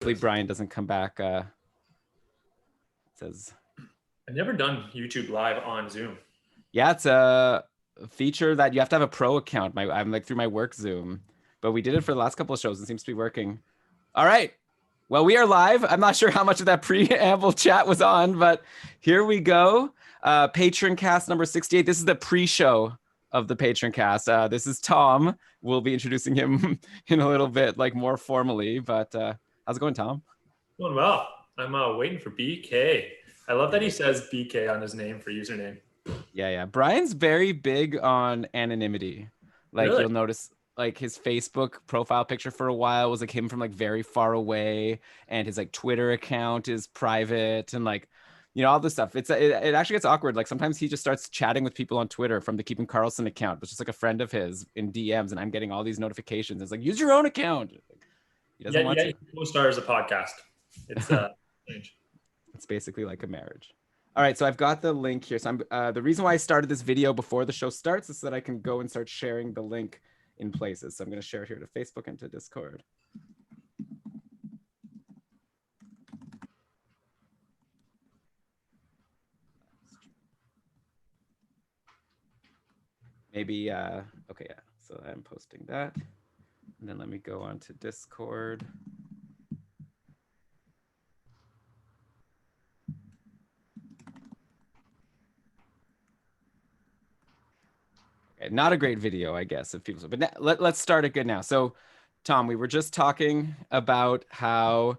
Hopefully Brian doesn't come back. It says, I've never done YouTube live on Zoom. yeah, it's a feature that you have to have a pro account. I'm like through my work Zoom, but we did it for the last couple of shows. It seems to be working. All right. Well, we are live. I'm not sure how much of that preamble chat was on, but here we go. Patroncast number 68. This is the pre-show of the Patroncast. This is Tom. We'll be introducing him in a little bit, like more formally. But how's it going, Tom? Going well. I'm waiting for BK. I love that he says BK on his name for username. Yeah. Brian's very big on anonymity. Like Really? You'll notice like his Facebook profile picture for a while was like him from like very far away, and his like Twitter account is private, and like, you know, all this stuff. It actually gets awkward. Like sometimes he just starts chatting with people on Twitter from the Keeping Karlsson account, which is like a friend of his in DMs, and I'm getting all these notifications. It's like, use your own account. Like, he doesn't want to. He co-stars a podcast. It's strange. It's basically like a marriage. All right, so I've got the link here. So the reason why I started this video before the show starts is so that I can go and start sharing the link in places. So I'm going to share it here to Facebook and to Discord. Maybe, okay, yeah. So I'm posting that. And then let me go on to Discord. Okay, not a great video, I guess, if people. But let's start it good now. So, Tom, we were just talking about how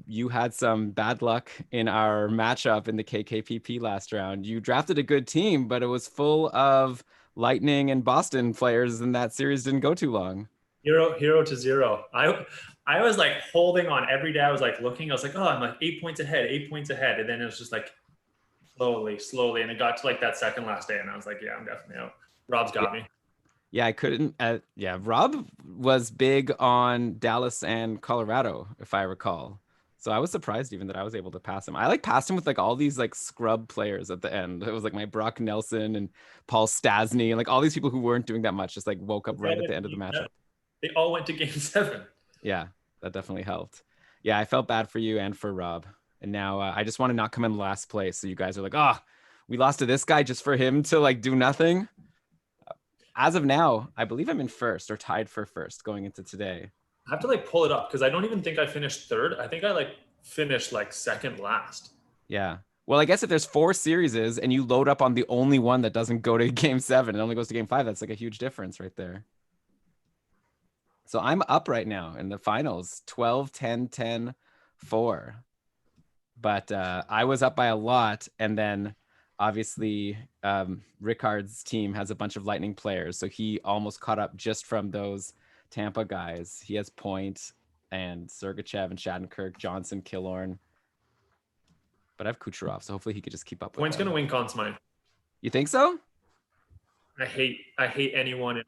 you had some bad luck in our matchup in the KKPP last round. You drafted a good team, but it was full of Lightning and Boston players, and that series didn't go too long. Hero to zero. I was like holding on every day. I was like looking. I was like, oh, I'm like 8 points ahead. And then it was just like slowly. And it got to like that second last day. And I was like, yeah, I'm definitely out. Rob's got me. Yeah, I couldn't. Rob was big on Dallas and Colorado, if I recall. So I was surprised even that I was able to pass him. I like passed him with like all these like scrub players at the end. It was like my Brock Nelson and Paul Stasny and like all these people who weren't doing that much just like woke up right at the end of the matchup. They all went to game 7. Yeah, that definitely helped. Yeah, I felt bad for you and for Rob. And now I just want to not come in last place. So you guys are like, oh, we lost to this guy just for him to like do nothing. As of now, I believe I'm in first or tied for first going into today. I have to like pull it up because I don't even think I finished third. I think I like finished like second last. Yeah. Well, I guess if there's 4 series and you load up on the only one that doesn't go to game 7, it only goes to game 5, that's like a huge difference right there. So I'm up right now in the finals, 12, 10, 10, 4. But I was up by a lot, and then obviously, Rickard's team has a bunch of Lightning players, so he almost caught up just from those Tampa guys. He has Point and Sergachev and Shattenkirk, Johnson, Killorn. But I have Kucherov, so hopefully he could just keep up with Point's going to win Conn Smythe. You think so? I hate anyone.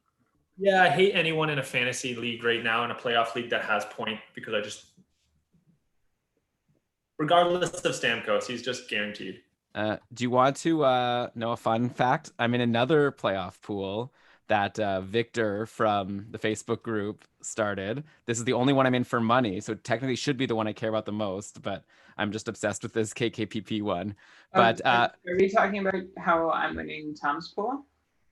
I hate anyone in a fantasy league right now, in a playoff league that has Point, because I just, regardless of Stamkos, he's just guaranteed. Do you want to know a fun fact? I'm in another playoff pool that Victor from the Facebook group started. This is the only one I'm in for money, so technically should be the one I care about the most, but I'm just obsessed with this KKPP one. But are we talking about how I'm winning Tom's pool?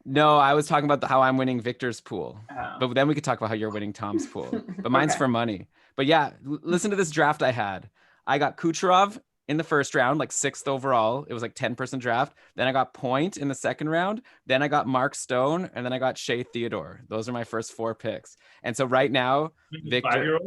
No, I was talking about how I'm winning Victor's pool. Oh. But then we could talk about how you're winning Tom's pool. But mine's for money. But yeah, listen to this draft I had. I got Kucherov in the first round, like 6th overall. It was like 10-person draft. Then I got Point in the second round. Then I got Mark Stone, and then I got Shea Theodore. Those are my first 4 picks. And so right now, Victor.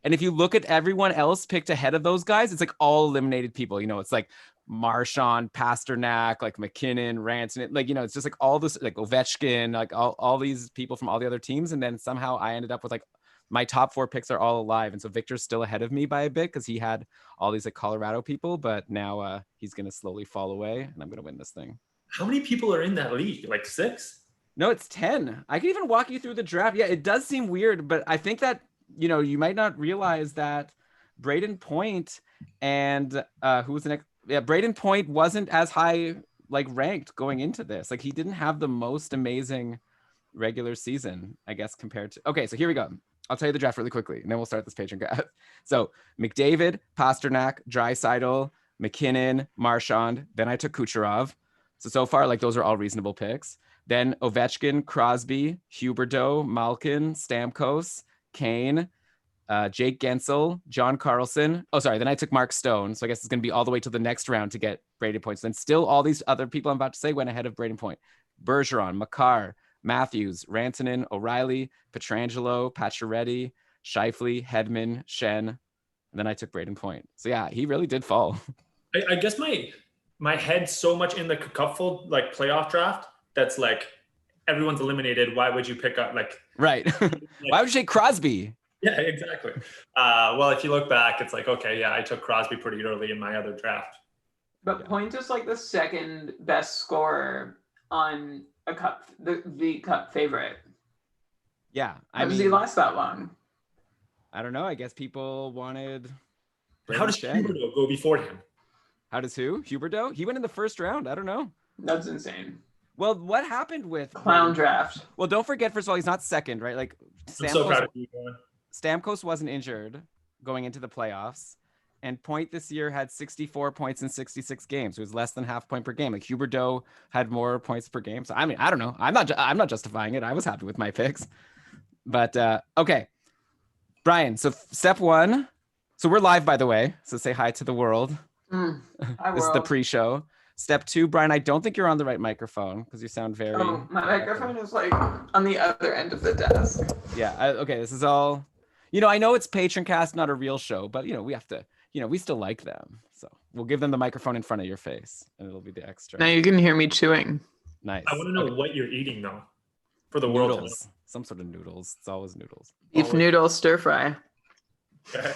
And if you look at everyone else picked ahead of those guys, it's like all eliminated people. You know, it's like Marchand, Pasternak, like McKinnon, Ranson, like, you know, it's just like all this, like Ovechkin, like all these people from all the other teams. And then somehow I ended up with like my top 4 picks are all alive. And so Victor's still ahead of me by a bit because he had all these like Colorado people, but now he's going to slowly fall away and I'm going to win this thing. How many people are in that league? Like 6? No, it's 10. I can even walk you through the draft. Yeah, it does seem weird, but I think that, you know, you might not realize that Braden Point and who was the next? Yeah, Braden Point wasn't as high like ranked going into this. Like he didn't have the most amazing regular season, I guess, compared to. Okay, so here we go. I'll tell you the draft really quickly, and then we'll start this Patroncast. So McDavid, Pasternak, Draisaitl, McKinnon, Marchand. Then I took Kucherov. So far, like those are all reasonable picks. Then Ovechkin, Crosby, Huberdeau, Malkin, Stamkos, Kane, Jake Gensel, John Karlsson. Oh, sorry. Then I took Mark Stone. So I guess it's going to be all the way to the next round to get Brady points. Then still all these other people I'm about to say went ahead of Brady Point. Bergeron, Makar, Matthews, Rantanen, O'Reilly, Pietrangelo, Pacioretty, Scheifele, Hedman, Shen. And then I took Braden Point. So yeah, he really did fall. I guess my head's so much in the cupful like playoff draft that's like everyone's eliminated. Why would you pick up like right? Why would you take Crosby? Yeah, exactly. Well, if you look back, it's like, okay, yeah, I took Crosby pretty early in my other draft. But Point is like the second best scorer on a cup, the cup favorite. Yeah, How does he last that long? I don't know. I guess people wanted. How does Huberdeau go before him? How does who? Huberdeau? He went in the first round. I don't know. That's insane. Well, what happened with clown draft? Well, don't forget. First of all, he's not second, right? Like I'm so proud of you, Dylan. Stamkos wasn't injured going into the playoffs, and Point this year had 64 points in 66 games. It was less than half point per game. Like Huberdeau had more points per game. So I mean, I don't know. I'm not justifying it. I was happy with my picks, but okay, Brian. So step one. So we're live, by the way. So say hi to the world. This is the pre-show. Step two, Brian. I don't think you're on the right microphone because you sound very. Oh, my microphone is like on the other end of the desk. Yeah. Okay. This is all. I know it's Patroncast, not a real show, but we have to, we still like them. So we'll give them the microphone in front of your face and it'll be the extra. Now you can hear me chewing. Nice. I want to know what you're eating though for the world. Noodles. Some sort of noodles. It's always noodles. Beef noodle stir fry. Okay.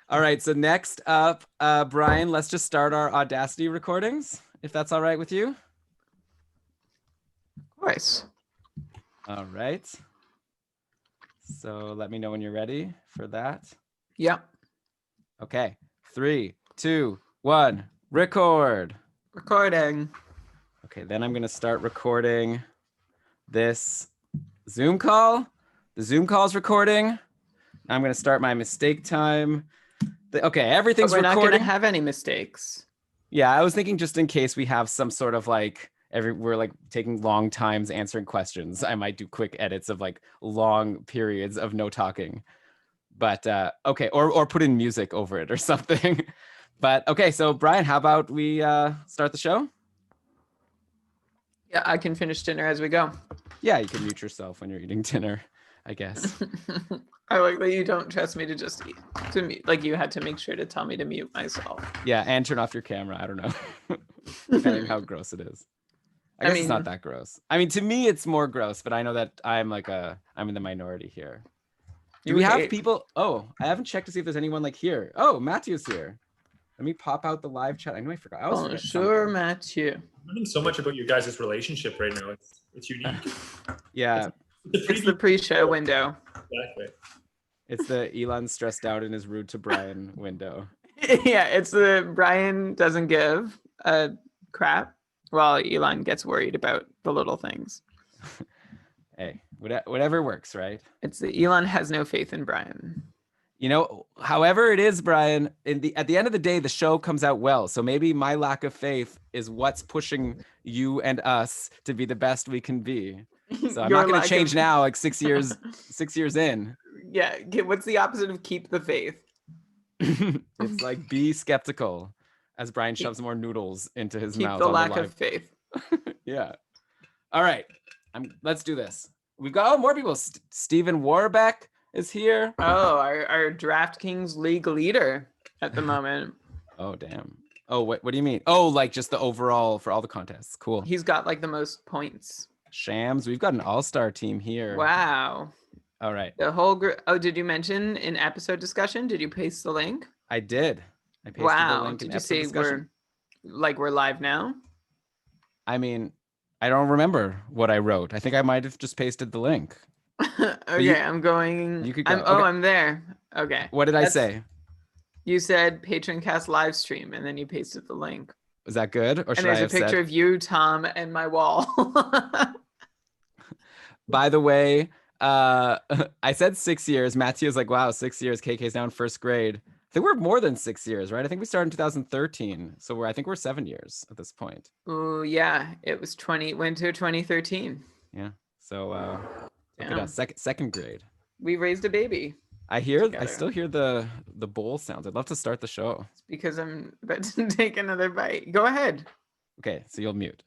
All right. So next up, Brian, let's just start our Audacity recordings, if that's all right with you. Of course. All right. So let me know when you're ready for that. Yep. Okay. 3, 2, 1, record. Recording. Okay, then I'm going to start recording this Zoom call. The Zoom call's recording. I'm going to start my mistake time. Okay, everything's recording. We're not going to have any mistakes. Yeah, I was thinking just in case we have some sort of like we're like taking long times answering questions. I might do quick edits of like long periods of no talking. But okay, or put in music over it or something. But okay, so Brian, how about we start the show? Yeah, I can finish dinner as we go. Yeah, you can mute yourself when you're eating dinner, I guess. I like that you don't trust me to just eat. To mute. Like you had to make sure to tell me to mute myself. Yeah, and turn off your camera. I don't know. Depending how gross it is. I guess it's not that gross. I mean, to me, it's more gross, but I know that I'm in the minority here. Do we have people? Oh, I haven't checked to see if there's anyone like here. Oh, Matthew's here. Let me pop out the live chat. I know I forgot. Sure, Matthew. I'm learning so much about your guys' relationship right now. It's unique. Yeah. It's the pre-show window. Exactly. It's the Elon stressed out and is rude to Brian window. Yeah, it's the Brian doesn't give a crap while Elon gets worried about the little things. Hey, whatever works, right? It's the Elon has no faith in Brian. However it is, Brian, at the end of the day, the show comes out well. So maybe my lack of faith is what's pushing you and us to be the best we can be. So I'm not going to change now, like 6 years in. Yeah. What's the opposite of keep the faith? It's like be skeptical as Brian shoves more noodles into his mouth. Keep the lack of faith. Yeah. All right. Let's do this. We got more people. Stephen Warbeck is here. Oh, our DraftKings league leader at the moment. Oh, damn. Oh, what do you mean? Oh, like just the overall for all the contests. Cool. He's got like the most points. Shams, we've got an all-star team here. Wow. All right. The whole group. Oh, did you mention in episode discussion? Did you paste the link? I did. I pasted the link. Did you say we're live now? I mean, I don't remember what I wrote. I think I might have just pasted the link. Okay, I'm going. You could go. I'm there. Okay. What did I say? You said Patroncast live stream, and then you pasted the link. Was that good? Or should and there's a picture of you, Tom, and my wall. By the way, I said 6 years. Matthew's like, wow, 6 years. KK's now in first grade. I think we're more than 6 years, right? I think we started in 2013. So I think we're 7 years at this point. Oh yeah, it was winter 2013. Yeah. So look at Yeah. us, second grade. We raised a baby. I together. still hear the bowl sounds. I'd love to start the show. It's because I'm about to take another bite. Go ahead. Okay, so you'll mute.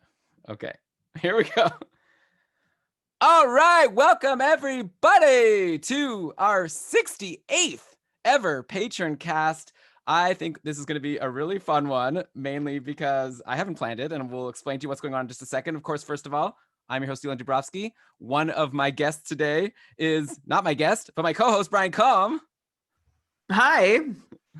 Okay, here we go. All right, welcome everybody to our 68th ever Patroncast. I think this is going to be a really fun one, mainly because I haven't planned it, and we'll explain to you what's going on in just a second. Of course, first of all, I'm your host, Dylan Dubrovsky. One of my guests today is not my guest, but my co-host, Brian Combe. Hi.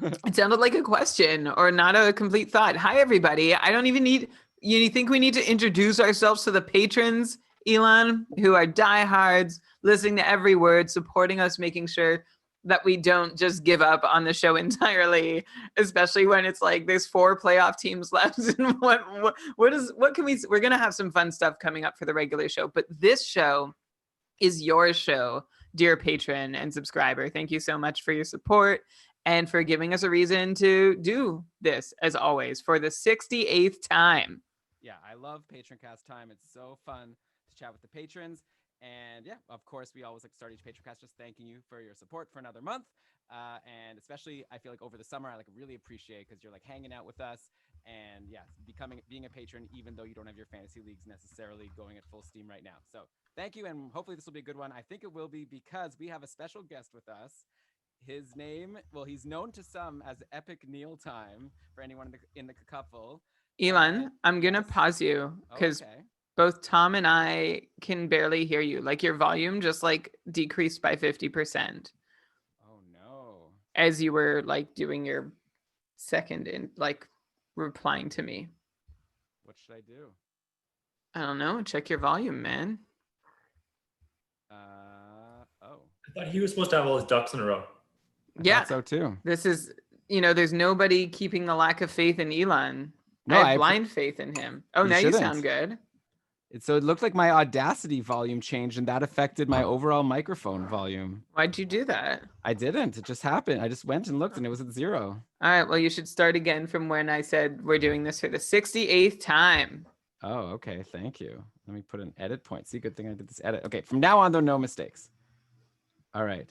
It sounded like a question or not a complete thought. Hi, everybody. I don't even need, you think we need to introduce ourselves to the patrons, Elon, who are diehards, listening to every word, supporting us, making sure that we don't just give up on the show entirely, especially when it's like there's 4 playoff teams left. And we're going to have some fun stuff coming up for the regular show, but this show is your show, dear patron and subscriber. Thank you so much for your support and for giving us a reason to do this, as always, for the 68th time. Yeah, I love Patroncast time. It's so fun to chat with the patrons. And yeah, of course, we always like to start each Patroncast just thanking you for your support for another month. And especially, I feel like over the summer, I like really appreciate because you're like hanging out with us and yeah, being a patron, even though you don't have your fantasy leagues necessarily going at full steam right now. So thank you. And hopefully this will be a good one. I think it will be because we have a special guest with us. His name, well, he's known to some as Epic Neil Time for anyone in the couple. Elon, I'm going to pause you because both Tom and I can barely hear you. Like your volume just like decreased by 50%. Oh no. As you were like doing your second and like replying to me. What should I do? I don't know. Check your volume, man. I thought he was supposed to have all his ducks in a row. I thought so too. This is, there's nobody keeping the lack of faith in Elon. No, I have blind faith in him. Oh, now you sound good. So it looked like my Audacity volume changed and that affected my overall microphone volume. Why'd you do that? I didn't. It just happened. I just went and looked and it was at 0. All right. Well, you should start again from when I said we're doing this for the 68th time. Oh, okay. Thank you. Let me put an edit point. See, good thing I did this edit. Okay. From now on, though, no mistakes. All right.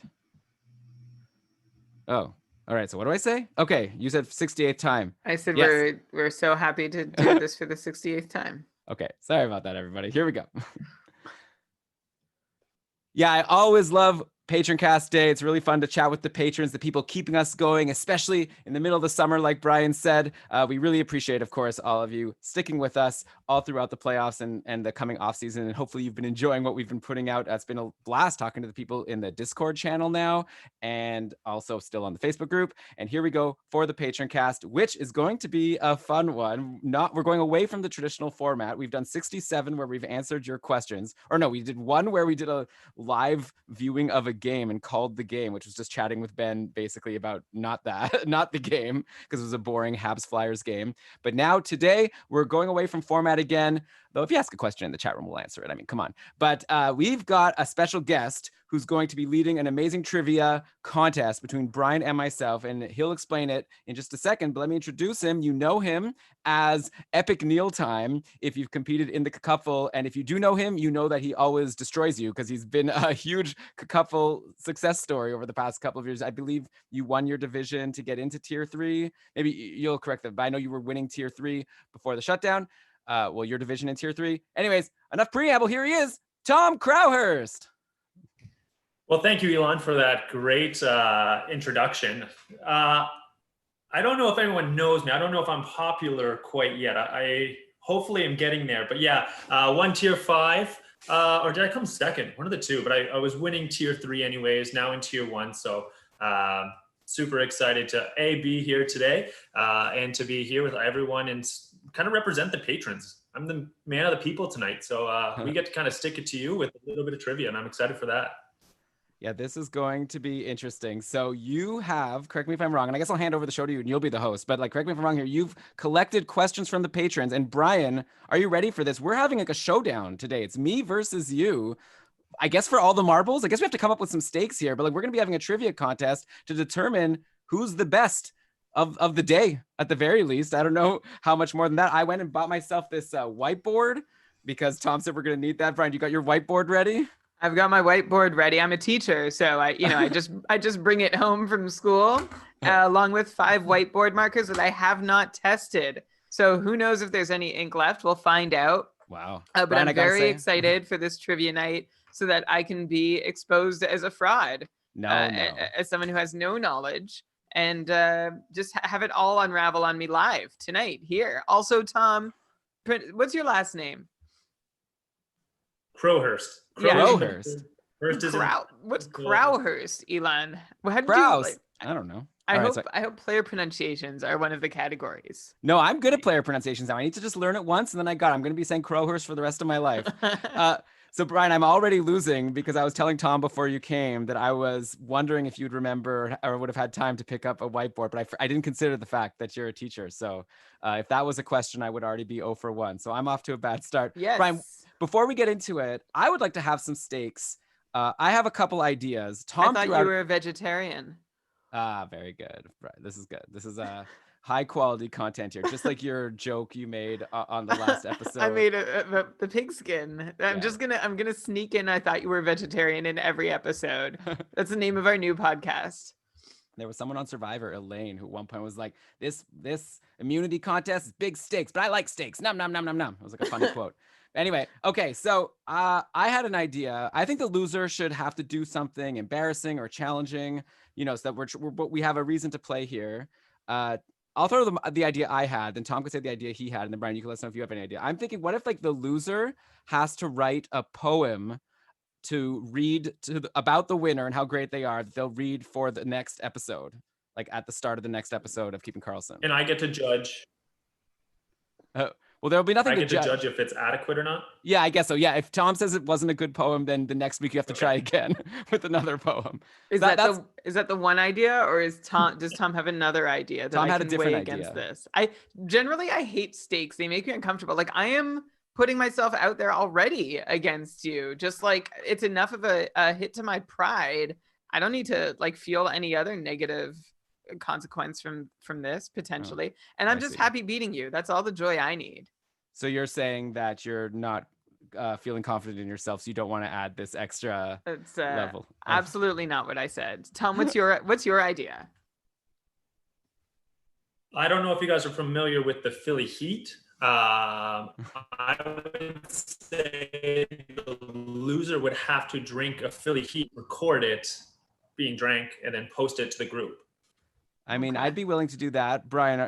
Oh, all right. So what do I say? Okay. You said 68th time. I said yes. We're so happy to do this for the 68th time. Okay, sorry about that, everybody. Here we go. Yeah, I always love Patroncast Day. It's really fun to chat with the patrons, the people keeping us going, especially in the middle of the summer, like Brian said. We really appreciate, of course, all of you sticking with us all throughout the playoffs and the coming off season. And hopefully you've been enjoying what we've been putting out. It's been a blast talking to the people in the Discord channel now and also still on the Facebook group. And here we go for the Patroncast, which is going to be a fun one. We're going away from the traditional format. We've done 67 where we've answered your questions. Or no, we did one where we did a live viewing of a game and called the game, which was just chatting with Ben basically about not the game, because it was a boring Habs Flyers game. But now today we're going away from format again, though if you ask a question in the chat room, we'll answer it. I mean, come on. But we've got a special guest who's going to be leading an amazing trivia contest between Brian and myself, and he'll explain it in just a second. But let me introduce him. You know him as Epic Neil Time if you've competed in the Cacupful, and if you do know him, you know that he always destroys you because he's been a huge Cacupful success story over the past couple of years. I believe you won your division to get into Tier 3. Maybe you'll correct that, but I know you were winning Tier 3 before the shutdown. Well, your division in Tier 3. Anyways, enough preamble. Here he is, Tom Crowhurst. Well, thank you, Elon, for that great introduction. I don't know if anyone knows me. I don't know if I'm popular quite yet. I hopefully am getting there. But yeah, won Tier 5, or did I come second? One of the two. But I was winning Tier 3 anyways, now in Tier 1. So super excited to be here today and to be here with everyone and kind of represent the patrons. I'm the man of the people tonight. So we get to kind of stick it to you with a little bit of trivia, and I'm excited for that. Yeah, this is going to be interesting. So you have, correct me if I'm wrong, and I guess I'll hand over the show to you and you'll be the host, but like, correct me if I'm wrong here. You've collected questions from the patrons, and Brian, are you ready for this? We're having like a showdown today. It's me versus you. I guess for all the marbles, I guess we have to come up with some stakes here, but like we're going to be having a trivia contest to determine who's the best of the day at the very least. I don't know how much more than that. I went and bought myself this whiteboard because Tom said we're going to need that. Brian, you got your whiteboard ready? I've got my whiteboard ready. I'm a teacher, so I just bring it home from school along with 5 whiteboard markers that I have not tested. So who knows if there's any ink left? We'll find out. Wow. But Brian, I'm very excited for this trivia night so that I can be exposed as a fraud. No. As someone who has no knowledge, and just have it all unravel on me live tonight here. Also, Tom, what's your last name? Crowhurst. Crowhurst. What's Crowhurst, Elon? How did Krause. I don't know. I hope player pronunciations are one of the categories. No, I'm good at player pronunciations now. I need to just learn it once, and then I'm going to be saying Crowhurst for the rest of my life. So, Brian, I'm already losing because I was telling Tom before you came that I was wondering if you'd remember or would have had time to pick up a whiteboard, but I didn't consider the fact that you're a teacher. So if that was a question, I would already be 0 for 1. So I'm off to a bad start. Yes. Brian, before we get into it, I would like to have some stakes. I have a couple ideas. Tom, I thought you were a vegetarian. Very good. Right. This is good. This is high quality content here, just like your joke you made on the last episode. I made the pigskin. I'm gonna sneak in. I thought you were a vegetarian in every episode. That's the name of our new podcast. There was someone on Survivor, Elaine, who at one point was like, "This immunity contest is big stakes, but I like steaks." Nom nom nom nom nom. It was like a funny quote. Anyway, okay, so I had an idea. I think the loser should have to do something embarrassing or challenging, so that we have a reason to play here. I'll throw the idea I had, then Tom could say the idea he had, and then Brian, you can let us know if you have any idea. I'm thinking, what if like the loser has to write a poem to read about the winner and how great they are that they'll read for the next episode, like at the start of the next episode of Keeping Karlsson. And I get to judge. Well, there'll be nothing I get to judge if it's adequate or not. Yeah, I guess so. Yeah, if Tom says it wasn't a good poem, then the next week you have to try again with another poem. Is that the one idea, or does Tom have another idea that Tom I had can a different weigh idea against this? I hate stakes. They make me uncomfortable. Like I am putting myself out there already against you. Just like it's enough of a hit to my pride. I don't need to like feel any other negative consequence from this potentially. And I'm just happy beating you. That's all the joy I need. So you're saying that you're not feeling confident in yourself, so you don't want to add this extra level. Absolutely not what I said. Tom, what's your idea? I don't know if you guys are familiar with the Philly Heat. I would say the loser would have to drink a Philly Heat, record it being drank, and then post it to the group. I mean, I'd be willing to do that. Brian,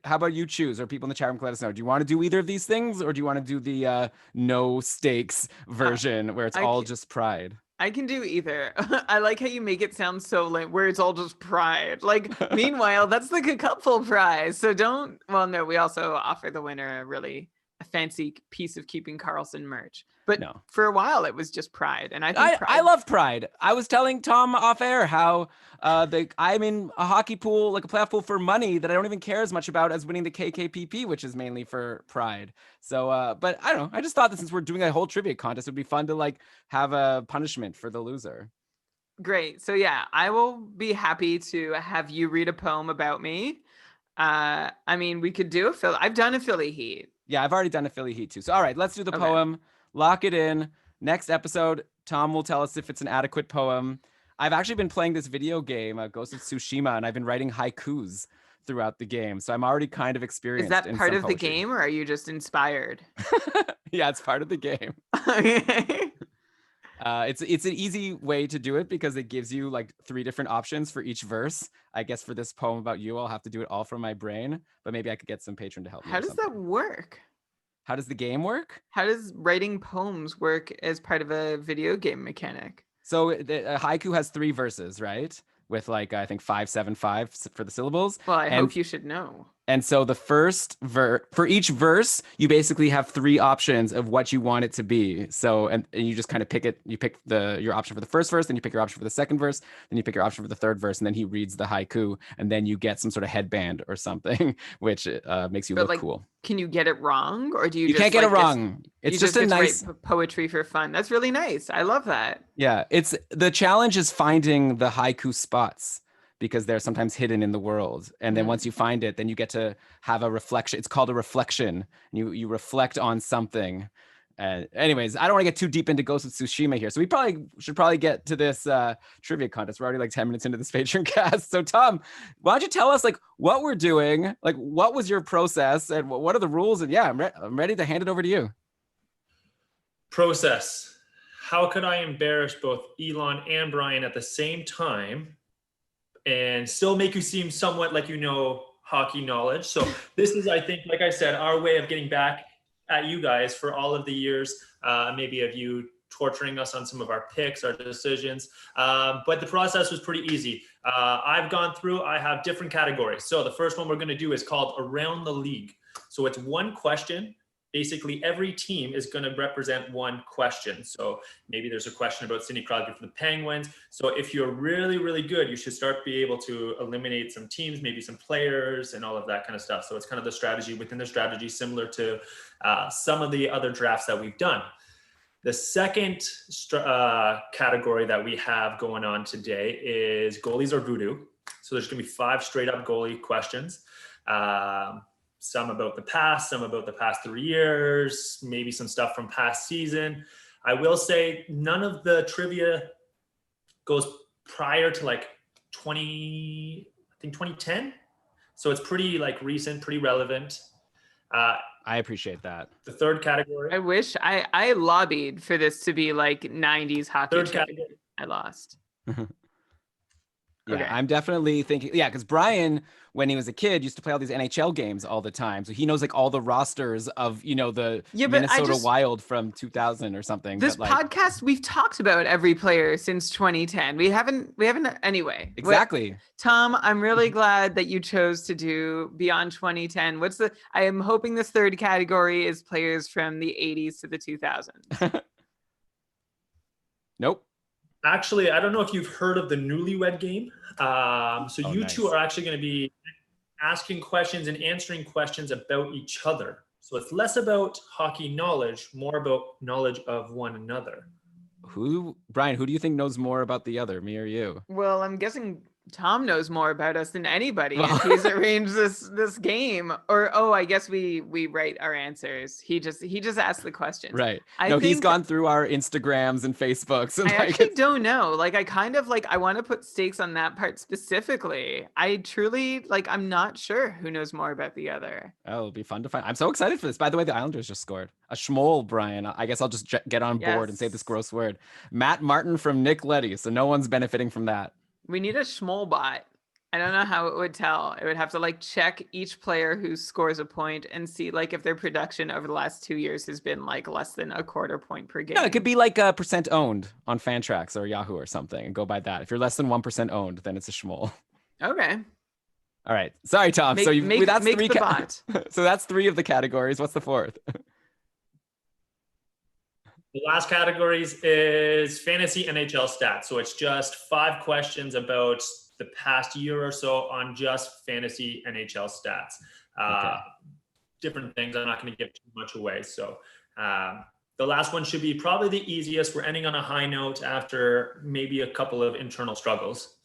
how about you choose? Or people in the chat room can let us know. Do you want to do either of these things, or do you want to do the no stakes version where it's all just pride? I can do either. I like how you make it sound so lame, where it's all just pride. Like, meanwhile, that's like a cupful prize. So no, we also offer the winner a fancy piece of Keeping Karlsson merch. But no, for a while it was just pride, and I love pride. I was telling Tom off air how I'm in a hockey pool, like a playoff pool for money that I don't even care as much about as winning the KKPP, which is mainly for pride. So, but I don't know. I just thought that since we're doing a whole trivia contest, it would be fun to like have a punishment for the loser. Great. So yeah, I will be happy to have you read a poem about me. I mean, we could do I've done a Philly Heat. Yeah, I've already done a Philly Heat too. So all right, let's do the poem. Lock it in. Next episode, Tom will tell us if it's an adequate poem. I've actually been playing this video game, Ghost of Tsushima, and I've been writing haikus throughout the game. So I'm already kind of experienced. Is that part of the game, or are you just inspired? Yeah, it's part of the game. Okay. It's an easy way to do it because it gives you like 3 different options for each verse. I guess for this poem about you, I'll have to do it all from my brain, but maybe I could get some patron to help me. How does that work? How does the game work? How does writing poems work as part of a video game mechanic? So a haiku has 3 verses, right? With like, I think 5, 7, 5 for the syllables. Well, I hope you should know. And so the first for each verse, you basically have 3 options of what you want it to be. So and you just kind of pick it. You pick your option for the first verse, then you pick your option for the second verse, then you pick your option for the third verse, and then he reads the haiku, and then you get some sort of headband or something, which makes you But look like, cool. can you get it wrong, or do you You just can't get like it wrong. It's you just a get to nice. write poetry for fun? That's really nice. I love that. Yeah, it's the challenge is finding the haiku spots because they're sometimes hidden in the world. And then once you find it, then you get to have a reflection. It's called a reflection. You reflect on something. Anyways, I don't want to get too deep into Ghost of Tsushima here. So we should get to this trivia contest. We're already like 10 minutes into this Patroncast. So Tom, why don't you tell us like what we're doing? Like what was your process and what are the rules? And yeah, I'm ready to hand it over to you. Process. How could I embarrass both Elon and Brian at the same time and still make you seem somewhat like you know hockey knowledge? So this is, I think, like I said, our way of getting back at you guys for all of the years, maybe of you torturing us on some of our picks, our decisions. But the process was pretty easy. I've gone through, I have different categories. So the first one we're going to do is called Around the League. So it's one question. Basically, every team is going to represent one question. So maybe there's a question about Sidney Crosby for the Penguins. So if you're really, really good, you should start be able to eliminate some teams, maybe some players and all of that kind of stuff. So it's kind of the strategy within the strategy, similar to some of the other drafts that we've done. The second category that we have going on today is goalies or voodoo. So there's going to be 5 straight up goalie questions. Some about the past, some about the past 3 years, maybe some stuff from past season. I will say none of the trivia goes prior to like 2010. So it's pretty like recent, pretty relevant. I appreciate that. The third category. I wish I lobbied for this to be like 90s hockey. Third category. I lost. Yeah, Okay. I'm definitely thinking, because Brian, when he was a kid, used to play all these NHL games all the time. So he knows like all the rosters of, the Minnesota Wild from 2000 or something. This podcast, we've talked about every player since 2010. We haven't anyway. Exactly. Tom, I'm really glad that you chose to do beyond 2010. I am hoping this third category is players from the 80s to the 2000s. Nope. Actually, I don't know if you've heard of the Newlywed Game. Two are actually going to be asking questions and answering questions about each other. So it's less about hockey knowledge, more about knowledge of one another. Brian, who do you think knows more about the other, me or you? Well, I'm guessing Tom knows more about us than anybody. If he's arranged this game, or I guess we write our answers. He just asked the questions. Right. He's gone through our Instagrams and Facebooks. And I actually don't know. Like, I kind of I want to put stakes on that part specifically. I truly I'm not sure who knows more about the other. Oh, it'll be fun to find. I'm so excited for this. By the way, the Islanders just scored a schmoll, Brian. I guess I'll just get on board and say this gross word. Matt Martin from Nick Leddy. So no one's benefiting from that. We need a schmoll bot. I don't know how it would tell. It would have to check each player who scores a point and see if their production over the last 2 years has been less than a quarter point per game. Yeah, it could be like a percent owned on Fantrax or Yahoo or something and go by that. If you're less than 1% owned, then it's a schmoll. Okay. All right. Sorry, Tom. That's 3 bot. So that's 3 of the categories. What's the 4th? The last categories is fantasy NHL stats. So it's just 5 questions about the past year or so on just fantasy NHL stats. Different things. I'm not going to give too much away. So the last one should be probably the easiest. We're ending on a high note after maybe a couple of internal struggles.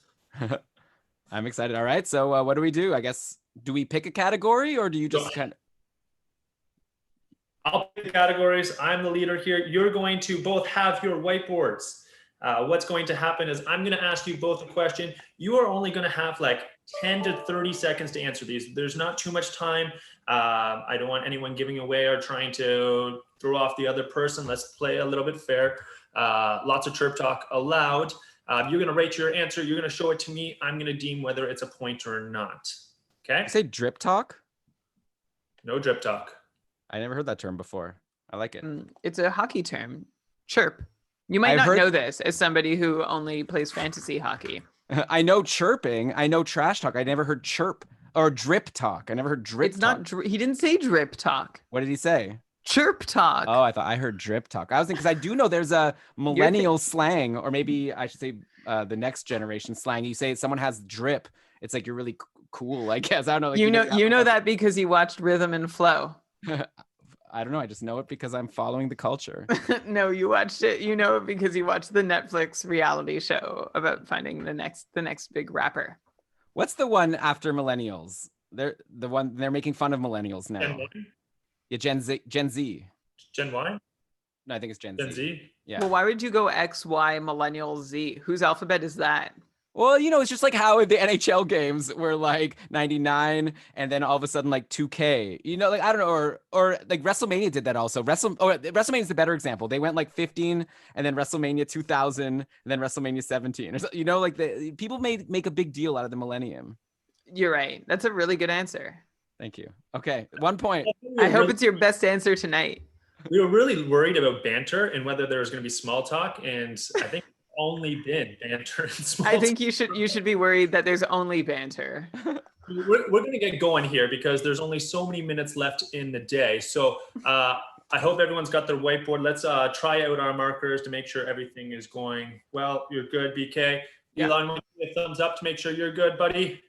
I'm excited. All right. So what do we do? I guess, do we pick a category or do you just kind of... I'll pick the categories. I'm the leader here. You're going to both have your whiteboards. What's going to happen is I'm going to ask you both a question. You are only going to have 10 to 30 seconds to answer these. There's not too much time. I don't want anyone giving away or trying to throw off the other person. Let's play a little bit fair. Lots of chirp talk allowed. You're going to rate your answer. You're going to show it to me. I'm going to deem whether it's a point or not. Okay? You say drip talk? No drip talk. I never heard that term before. I like it. It's a hockey term. Chirp. You might not know this as somebody who only plays fantasy hockey. I know chirping. I know trash talk. I never heard chirp. Or drip talk. I never heard drip It's talk. not. He didn't say drip talk. What did he say? Chirp talk. Oh, I thought I heard drip talk. I was thinking, because I do know there's a millennial slang, or maybe I should say the next generation slang. You say someone has drip, it's like you're really cool, I guess. I don't know. Like, you know that because you watched Rhythm and Flow. I don't know. I just know it because I'm following the culture. No, you watched it. You know it because you watched the Netflix reality show about finding the next big rapper. What's the one after millennials? They're making fun of millennials now. Gen Y? Yeah, Gen Z. Gen Y? No, I think it's Gen Z? Yeah. Well, why would you go X, Y, millennial, Z? Whose alphabet is that? Well, it's just like how the NHL games were like 99 and then all of a sudden like 2K. Like I don't know, or like WrestleMania did that also. WrestleMania is the better example. They went like 15 and then WrestleMania 2000 and then WrestleMania 17. Or like the people make a big deal out of the millennium. You're right. That's a really good answer. Thank you. Okay, 1 point. I hope it's your best answer tonight. We were really worried about banter and whether there was going to be small talk, and I think only been banter and small I think you should be worried that there's only banter. We're going to get going here because there's only so many minutes left in the day. So I hope everyone's got their whiteboard. Let's try out our markers to make sure everything is going well. You're good, BK. Yeah. Elon, a thumbs up to make sure you're good, buddy.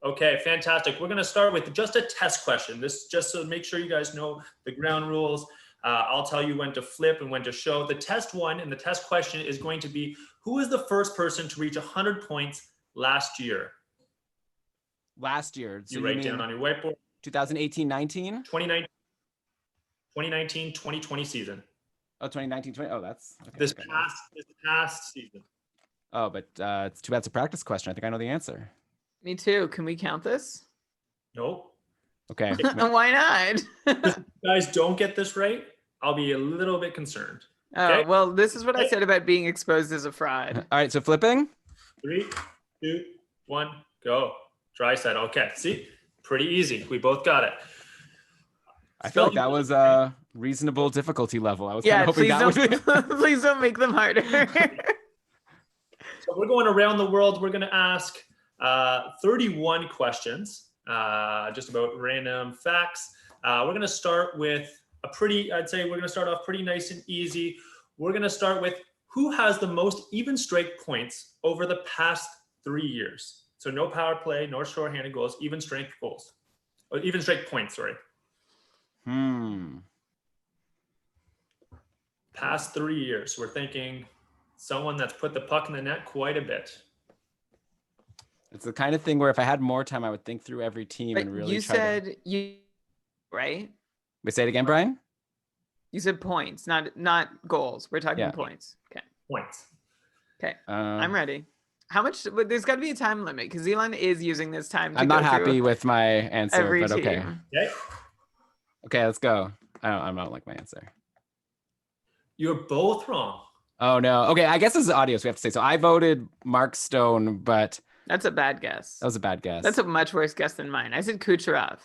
Okay, fantastic. We're going to start with just a test question. This just so make sure you guys know the ground rules. I'll tell you when to flip and when to show. The test one and the test question is going to be, who is the first person to reach 100 points last year? Last year. So you write down on your whiteboard. 2018-19? 2019-2020 season. Oh, 2019-20. Oh, that's okay. This past season. Oh, but it's too bad it's a practice question. I think I know the answer. Me too. Can we count this? Nope. Okay. Why not? If you guys don't get this right, I'll be a little bit concerned. Oh, well, this is what I said about being exposed as a fraud. All right, so flipping. 3, 2, 1, go. Try set. Okay, see? Pretty easy. We both got it. I feel like that was a reasonable difficulty level. I was kind of hoping that would be. Please don't make them harder. So we're going around the world. We're going to ask 31 questions, just about random facts. We're going to start with I'd say we're going to start off pretty nice and easy. We're going to start with who has the most even strength points over the past 3 years. So no power play, no shorthanded goals, even strength goals. Or even strength points, sorry. Past 3 years. We're thinking someone that's put the puck in the net quite a bit. It's the kind of thing where if I had more time, I would think through every team and really you said you, right? We say it again, Brian? You said points, not goals. We're talking points. Okay. Points. Okay. I'm ready. How much? But there's got to be a time limit because Elon is using this time to I'm go not happy through with my answer, every but okay. team. Okay, let's go. I don't like my answer. You're both wrong. Oh, no. Okay, I guess this is audio, so we have to say. So I voted Mark Stone, but... That's a bad guess. That was a bad guess. That's a much worse guess than mine. I said Kucherov.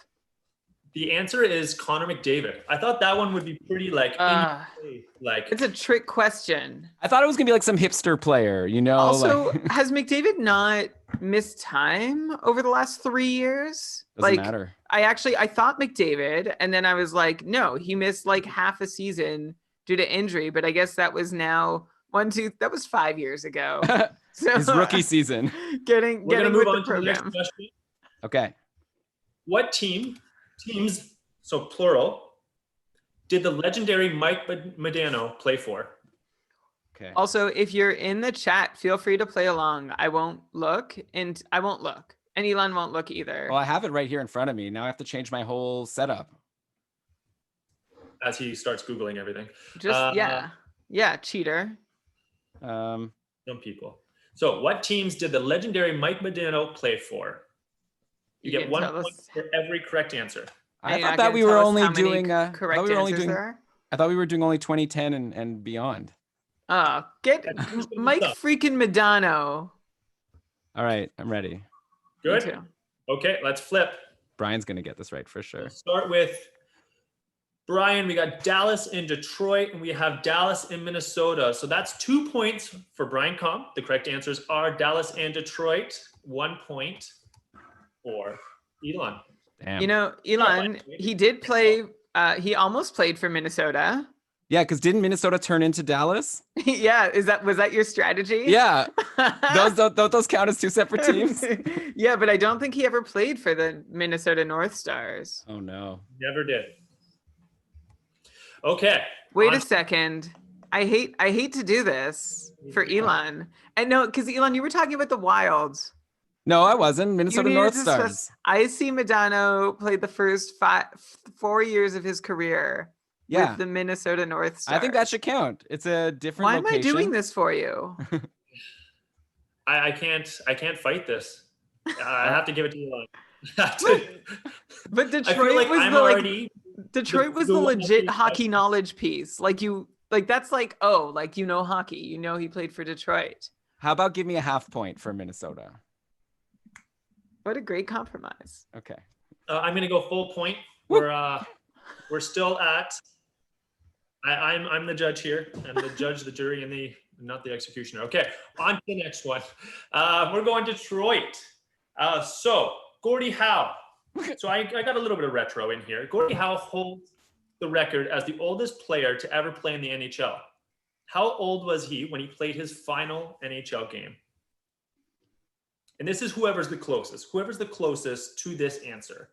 The answer is Connor McDavid. I thought that one would be pretty like it's a trick question. I thought it was gonna be like some hipster player, Also, has McDavid not missed time over the last 3 years? Doesn't matter. I thought McDavid, and then I was like, no, he missed like half a season due to injury, but I guess that was now that was 5 years ago. So his rookie season. Getting We're gonna move with on the to program. the next question. Okay. What teams, so plural, did the legendary Mike Modano play for? Okay. Also, if you're in the chat, feel free to play along. I won't look, and Elon won't look either. Well, I have it right here in front of me. Now I have to change my whole setup. As he starts Googling everything. Cheater. Some people. So what teams did the legendary Mike Modano play for? You get 1 point for every correct answer. I thought that we were only doing correct answers there are? I thought we were doing only 2010 and beyond. Get Mike freaking Modano. All right, I'm ready. Good. Me too. Okay, let's flip. Brian's gonna get this right for sure. We'll start with Brian. We got Dallas and Detroit, and we have Dallas and Minnesota. So that's 2 points for Brian Comp. The correct answers are Dallas and Detroit. 1 point for Elon. Damn. You know, Elon, he did play. He almost played for Minnesota. Yeah, because didn't Minnesota turn into Dallas? Yeah, was that your strategy? Yeah. Those count as two separate teams? Yeah, but I don't think he ever played for the Minnesota North Stars. Oh no. Never did. Okay. Wait a second. I hate to do this for Elon. And no, because Elon, you were talking about the Wilds. No, I wasn't. Minnesota You need to North discuss- Stars. I see Medano played the first 4 years of his career Yeah. with the Minnesota North Stars. I think that should count. It's a different Why location. am I doing this for you? I can't fight this. I have to give it to Elon. But I Detroit feel like was I'm the already Detroit was the one legit that's- hockey knowledge piece. Like that's like, oh, like you know hockey. You know he played for Detroit. How about give me a half point for Minnesota? What a great compromise. Okay. I'm gonna go full point. We're still at. I'm the judge here. I'm the judge, the jury, and not the executioner. Okay, on to the next one. We're going Detroit. So Gordie Howe. So I got a little bit of retro in here. Gordie Howe holds the record as the oldest player to ever play in the NHL. How old was he when he played his final NHL game? And this is whoever's the closest. Whoever's the closest to this answer.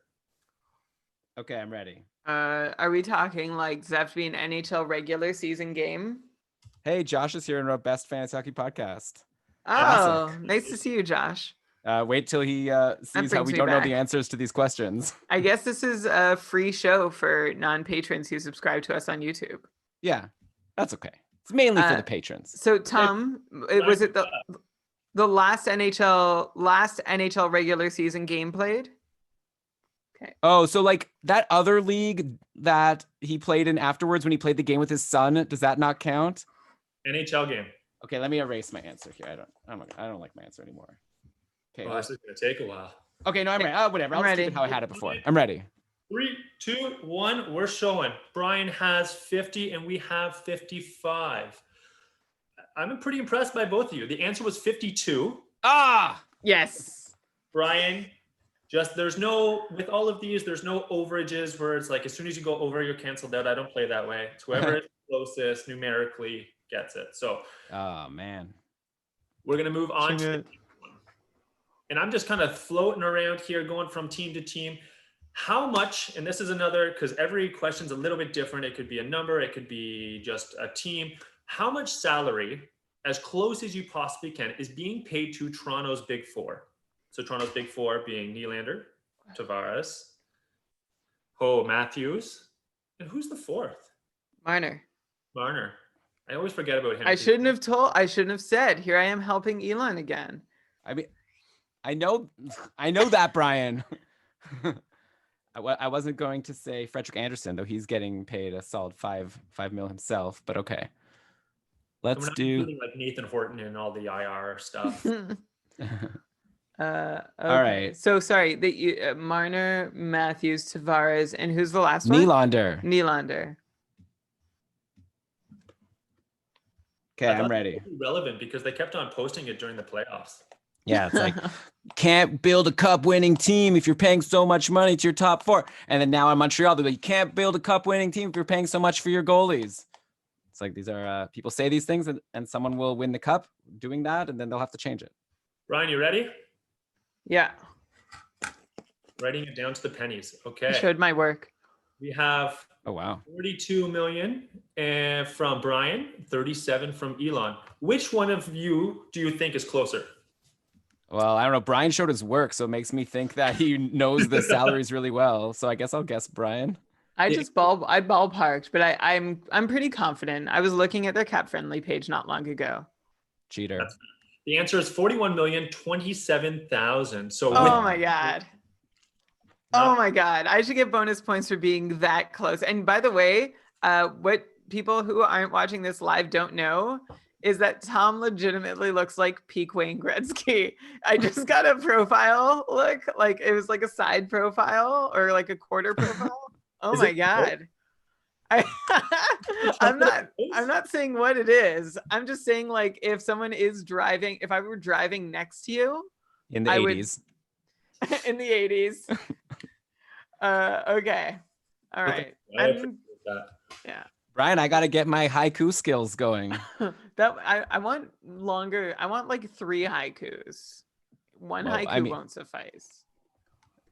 Okay, I'm ready. Are we talking like, does that have to be an NHL regular season game? Hey, Josh is here in our best fantasy hockey podcast. Oh, Classic. nice to see you, Josh. Wait till he sees how brings we me don't know back. the answers to these questions. I guess this is a free show for non-patrons who subscribe to us on YouTube. Yeah, that's okay. It's mainly for Uh, the patrons. So Tom, was it the last NHL regular season game played? Oh, so like that other league that he played in afterwards when he played the game with his son, does that not count? NHL game. Okay, let me erase my answer here. I don't like my answer anymore. Okay. Oh, this is gonna take a while. Okay, no, I'm ready. Whatever. I'll I'm just keep ready. it how I had it before. I'm ready. 3, 2, 1. We're showing. Brian has 50 and we have 55. I'm pretty impressed by both of you. The answer was 52. Ah, Yes. Brian, with all of these, there's no overages where it's like as soon as you go over, you're canceled out. I don't play that way. It's whoever is closest numerically gets it. So, oh man. we're gonna move on to the next one. And I'm just kind of floating around here, going from team to team. How much? And this is another, because every question's a little bit different. It could be a number. It could be just a team. How much salary, as close as you possibly can, is being paid to Toronto's Big Four? So Toronto's Big Four being Nylander, Tavares, Matthews, and who's the fourth? Marner. Marner. I always forget about him. I shouldn't have said. Here I am helping Elon again. I mean, I know that, Brian. I wasn't going to say Frederick Anderson, though he's getting paid a solid $5 million himself, but okay. Let's do like Nathan Horton and all the IR stuff. Okay. All right. So sorry, Marner, Matthews, Tavares, and who's the last one? Nylander. Nylander. Okay, I thought I'm that ready. was relevant because they kept on posting it during the playoffs. Yeah, it's like can't build a cup winning team if you're paying so much money to your top four. And then now in Montreal, they're like, you can't build a cup winning team if you're paying so much for your goalies. It's like these are people say these things and someone will win the cup doing that, and then they'll have to change it. Ryan, you ready? Yeah. Writing it down to the pennies. I Okay. showed my work. We have Oh wow. 42 million from Brian, 37 from Elon. Which one of you do you think is closer? Well, I don't know. Brian showed his work, so it makes me think that he knows the salaries really well. So I guess I'll guess Brian. I ballparked, but I'm pretty confident. I was looking at their cap friendly page not long ago. Cheater. The answer is 41,027,000. So Oh my god. Oh my god. I should get bonus points for being that close. And by the way, what people who aren't watching this live don't know is that Tom legitimately looks like peak Wayne Gretzky. I just got a profile look, like it was like a side profile or like a quarter profile. Oh Is my it god. I'm not saying what it is. I'm just saying, like, if someone is driving, if I were driving next to you In the I would- 80s. in the 80s, Okay. All right. I appreciate that. Yeah. Brian, I got to get my haiku skills going. I want longer. I want like 3 haikus. One Well, haiku I mean- won't suffice.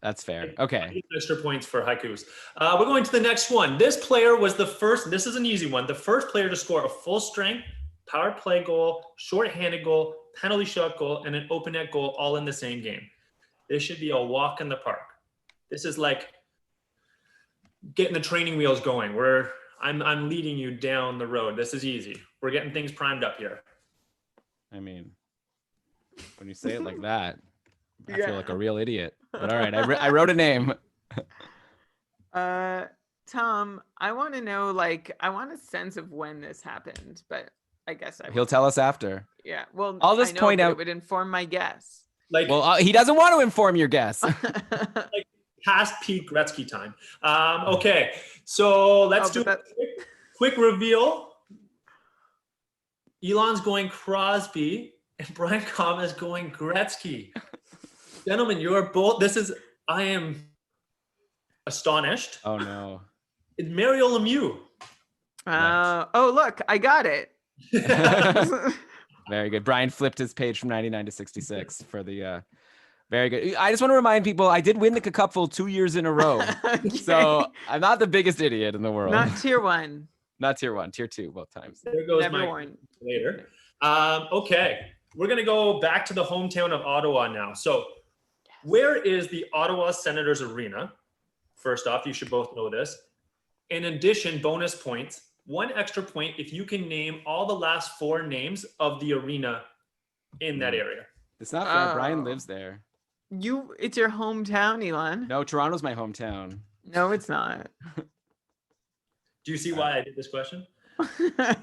That's fair. Okay. Extra points for haikus. We're going to the next one. This player was the first, this is an easy one, the first player to score a full strength, power play goal, shorthanded goal, penalty shot goal, and an open net goal all in the same game. This should be a walk in the park. This is like getting the training wheels going. I'm leading you down the road. This is easy. We're getting things primed up here. I mean, when you say it like that, I Yeah. feel like a real idiot. But all right, I wrote a name. Tom, I want to know, like, I want a sense of when this happened, but I guess He'll tell us after. Yeah. Well, I'll just I know, point but out- it would inform my guess. Like, Well, he doesn't want to inform your guess. past Pete Gretzky time. Okay, so let's do a quick reveal. Elon's going Crosby, and Brian Comm is going Gretzky. Gentlemen, you're both. I am astonished. Oh no. It's Mario Lemieux. Oh, look, I got it. Very good. Brian flipped his page from 99 to 66 for the very good. I just want to remind people I did win the Cupful 2 years in a row. Okay. So I'm not the biggest idiot in the world. Not tier 1. Not tier 1, tier 2 both times. There goes Never my won. later. Okay, we're gonna go back to the hometown of Ottawa now. So, where is the Ottawa Senators Arena? First off, you should both know this. In addition, bonus points. 1 extra point if you can name all the last 4 names of the arena in that area. It's not fair. Oh. Brian lives there. It's your hometown, Elon. No, Toronto's my hometown. No, it's not. Do you see why I did this question?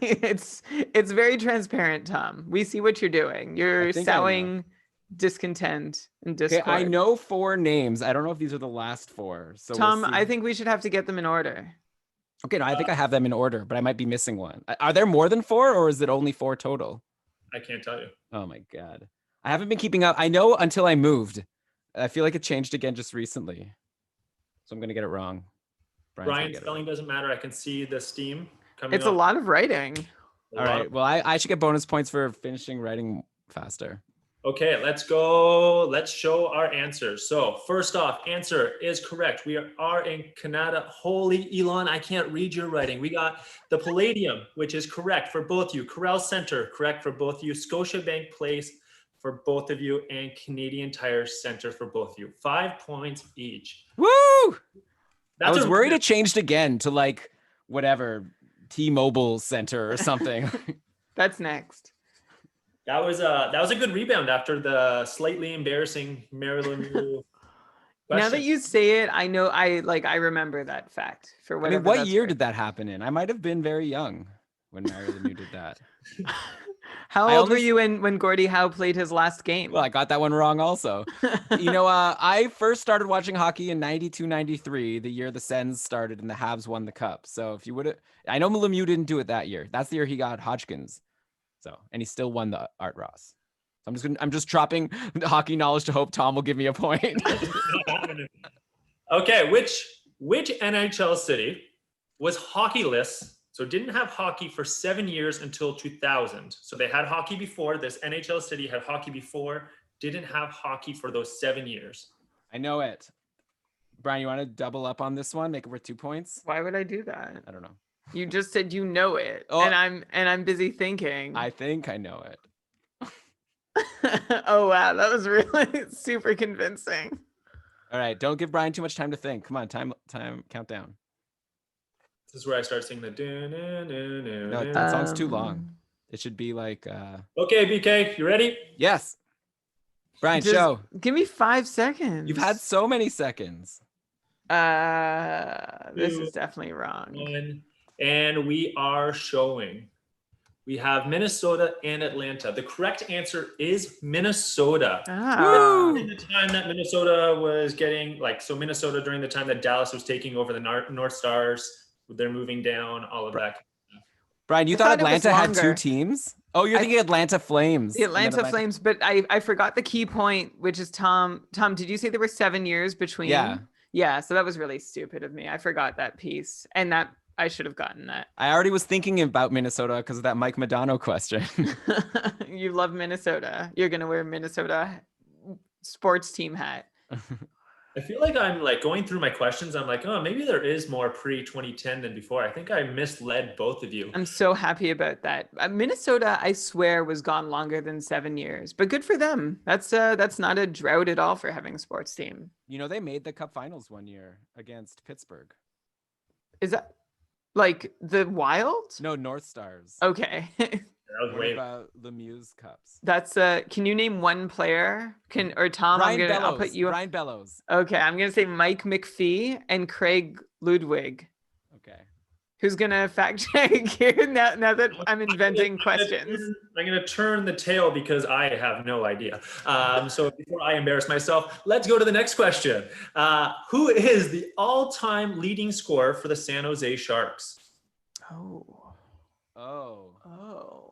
it's very transparent, Tom. We see what you're doing. You're I think I know. sowing discontent and Okay, discord. I know 4 names. I don't know if these are the last 4. So Tom, we'll see. I think we should have to get them in order. Okay, no, I think I have them in order, but I might be missing one. Are there more than 4 or is it only 4 total? I can't tell you. Oh my God. I haven't been keeping up. I know until I moved. I feel like it changed again just recently. So I'm going to get it wrong. Brian's gonna Brian, get it spelling wrong. doesn't matter. I can see the steam coming It's a up. lot of writing. All right. Well, I should get bonus points for finishing writing faster. Okay, let's go. Let's show our answers. So first off, answer is correct. We are in Canada. Holy Elon, I can't read your writing. We got the Palladium, which is correct for both you. Corral Center, correct for both you. Scotiabank Place for both of you. And Canadian Tire Center for both of you. 5 points each. Woo! I was worried it. it changed again to like whatever T-Mobile Center or something. That's next. That was a good rebound after the slightly embarrassing Maryland. Now that you say it, I know I remember that fact for I whatever. mean, what that's year worth. did that happen in? I might have been very young when Mario Lemieux did that. How I old were only- you when Gordie Howe played his last game? Well, I got that one wrong also. You know, I first started watching hockey in 92, 93, the year the Sens started and the Habs won the cup. So if you would have, I know Lemieux didn't do it that year. That's the year he got Hodgkins. So, and he still won the Art Ross. So I'm just dropping hockey knowledge to hope Tom will give me a point. Okay, which NHL city was hockeyless? So didn't have hockey for 7 years until 2000. So they had hockey before. This NHL city had hockey before. Didn't have hockey for those 7 years. I know it. Brian, you want to double up on this one? Make it worth 2 points? Why would I do that? I don't know. You just said you know it, Oh. and I'm busy thinking. I think I know it. Oh wow, that was really super convincing. All right, don't give Brian too much time to think. Come on, time countdown. This is where I start singing the. No, that song's too long. It should be like Okay, BK, you ready? yes. Brian, Just show. Give me 5 seconds. You've had so many seconds. This is definitely wrong. 1, and we are showing. We have Minnesota and Atlanta. The correct answer is Minnesota. Ah. In the time that Minnesota was getting, Minnesota during the time that Dallas was taking over the North Stars, they're moving down, all of that. Brian, you I thought thought it was Atlanta had 2 longer. teams? Oh, you're thinking Atlanta Flames. The And then Atlanta Flames, but I forgot the key point, which is Tom. Tom, did you say there were 7 years between? Yeah. Yeah, so that was really stupid of me. I forgot that piece, and that I should have gotten that. I already was thinking about Minnesota because of that Mike Modano question. You love Minnesota. You're gonna wear Minnesota sports team hat. I feel like I'm like going through my questions. I'm like, oh, maybe there is more pre 2010 than before. I think I misled both of you. I'm so happy about that. Minnesota, I swear, was gone longer than 7 years, but good for them. That's not a drought at all for having a sports team. You know, they made the Cup Finals one year against Pittsburgh. Is that like the Wild? No, North Stars. Okay. That was What way. about the Muse Cups? That's can you name one player? Tom, I'll put you. Brian Bellows. Okay, I'm gonna say Mike McPhee and Craig Ludwig. Okay. Who's gonna fact check here now that I'm inventing questions? I'm gonna turn the tail because I have no idea. So before I embarrass myself, let's go to the next question. Who is the all-time leading scorer for the San Jose Sharks? Oh.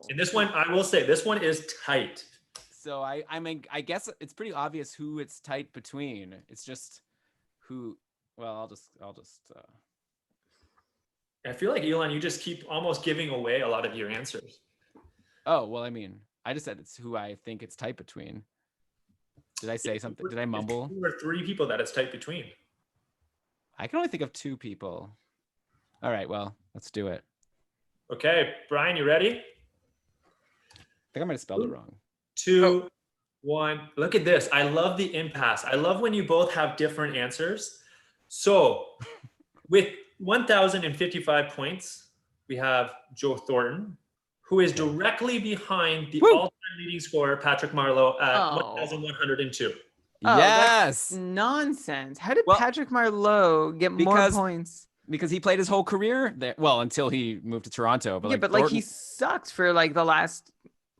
And And this one, I will say, this one is tight. So I mean, I guess it's pretty obvious who it's tight between. It's just who. Well, I'll just. I feel like, Elon, you just keep almost giving away a lot of your answers. Oh well, I mean, I just said it's who I think it's tight between. Did I say something? Did I mumble? There were 3 people that it's tight between. I can only think of 2 people. All right, well, let's do it. Okay, Brian, you ready? I think I might have spelled it wrong. 2, 1. Look at this. I love the impasse. I love when you both have different answers. So with 1,055 points, we have Joe Thornton, who is directly behind the all-time leading scorer, Patrick Marleau, at 1,102. Oh, Yes. that's nonsense. How did Well, Patrick Marleau get more points? Because he played his whole career there. Well, until he moved to Toronto. But Yeah, but like Thornton, he sucked for like the last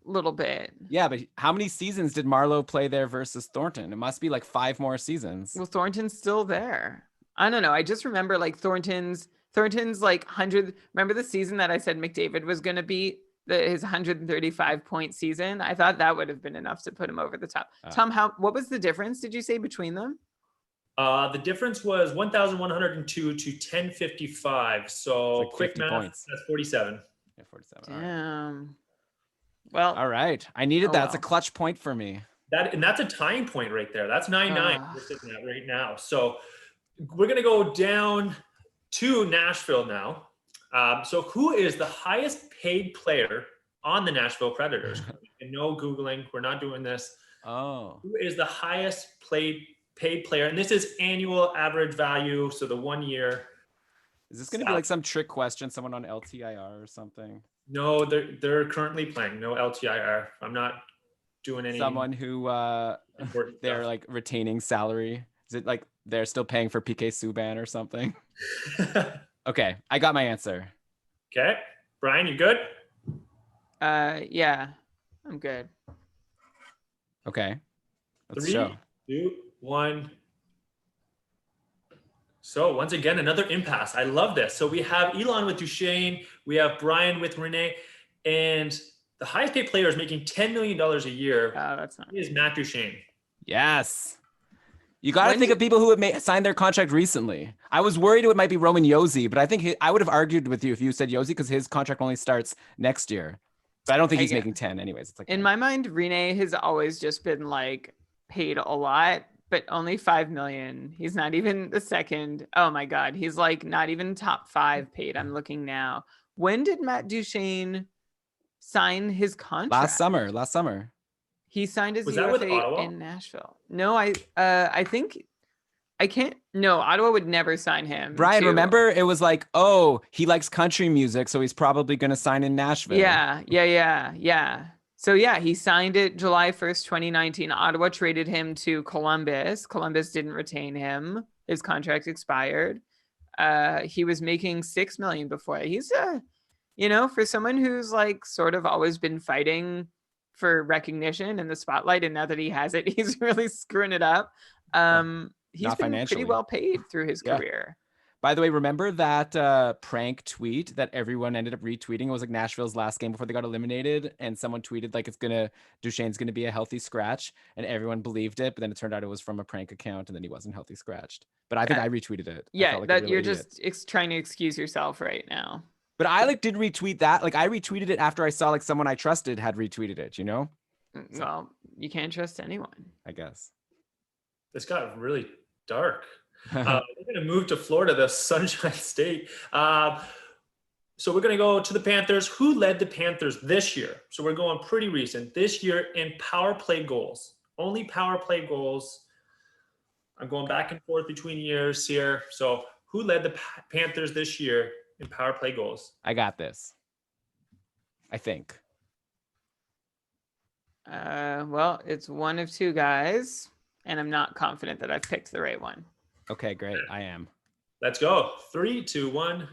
little bit. Yeah, but how many seasons did Marleau play there versus Thornton? It must be like 5 more seasons. Well, Thornton's still there. I don't know. I just remember like Thornton's like 100. Remember the season that I said McDavid was going to beat his 135 point season? I thought that would have been enough to put him over the top. Tom, what was the difference, did you say, between them? The difference was 1,102 to 1,055. So like quick 50 math, points. that's 47. Yeah, 47. Damn. Well, All right. I needed that. It's a clutch point for me. That's a tying point right there. That's 9-9 we're sitting at right now. So we're gonna go down to Nashville now. So who is the highest paid player on the Nashville Predators? And no Googling, we're not doing this. Oh. Who is the highest paid player? And this is annual average value. So the 1 year. Is this going to be like some trick question? Someone on LTIR or something? No, they're currently playing. No LTIR. I'm not doing any. Someone who they're like retaining salary. Is it like they're still paying for PK Subban or something? Okay, I got my answer. Okay, Brian, you good? Yeah, I'm good. Okay, let's 3, show. 2, 1. So once again, another impasse. I love this. So we have Elon with Duchesne. We have Brian with Renee. And the highest paid player is making $10 million a year. That's not. He is Matt Duchesne. Yes. You got to think of people who have signed their contract recently. I was worried it might be Roman Josi, but I think I would have argued with you if you said Josi because his contract only starts next year. But I don't think he's making 10 anyways. It's like in my mind, Renee has always just been like paid a lot, but only $5 million. He's not even the second. Oh my God. He's like not even top 5 paid. I'm looking now. When did Matt Duchesne sign his contract? Last summer. He signed his Was that with UFA Ottawa? in Nashville. No, I think I can't. No, Ottawa would never sign him. Brian, remember it was like, oh, he likes country music, so he's probably going to sign in Nashville. Yeah. So yeah, he signed it July 1st, 2019. Ottawa traded him to Columbus. Columbus didn't retain him. His contract expired. He was making $6 million before. He's for someone who's like sort of always been fighting for recognition in the spotlight, and now that he has it, he's really screwing it up. He's been pretty well paid through his career. By the way, remember that prank tweet that everyone ended up retweeting? It was like Nashville's last game before they got eliminated, and someone tweeted like Duchene's gonna be a healthy scratch, and everyone believed it, but then it turned out it was from a prank account, and then he wasn't healthy scratched. But I think I retweeted it. I Yeah, felt like a that real you're idiot. just trying to excuse yourself right now. But I like did retweet that. Like I retweeted it after I saw like someone I trusted had retweeted it, you know? So, Well, you can't trust anyone. I guess. This got really dark. We're going to move to Florida, the Sunshine State. So we're going to go to the Panthers. Who led the Panthers this year? So we're going pretty recent. This year in power play goals. Only power play goals. I'm going back and forth between years here. So who led the Panthers this year in power play goals? I got this. I think. Well, it's one of two guys, and I'm not confident that I've picked the right one. Okay, great. I am. Let's go. 3, 2, 1.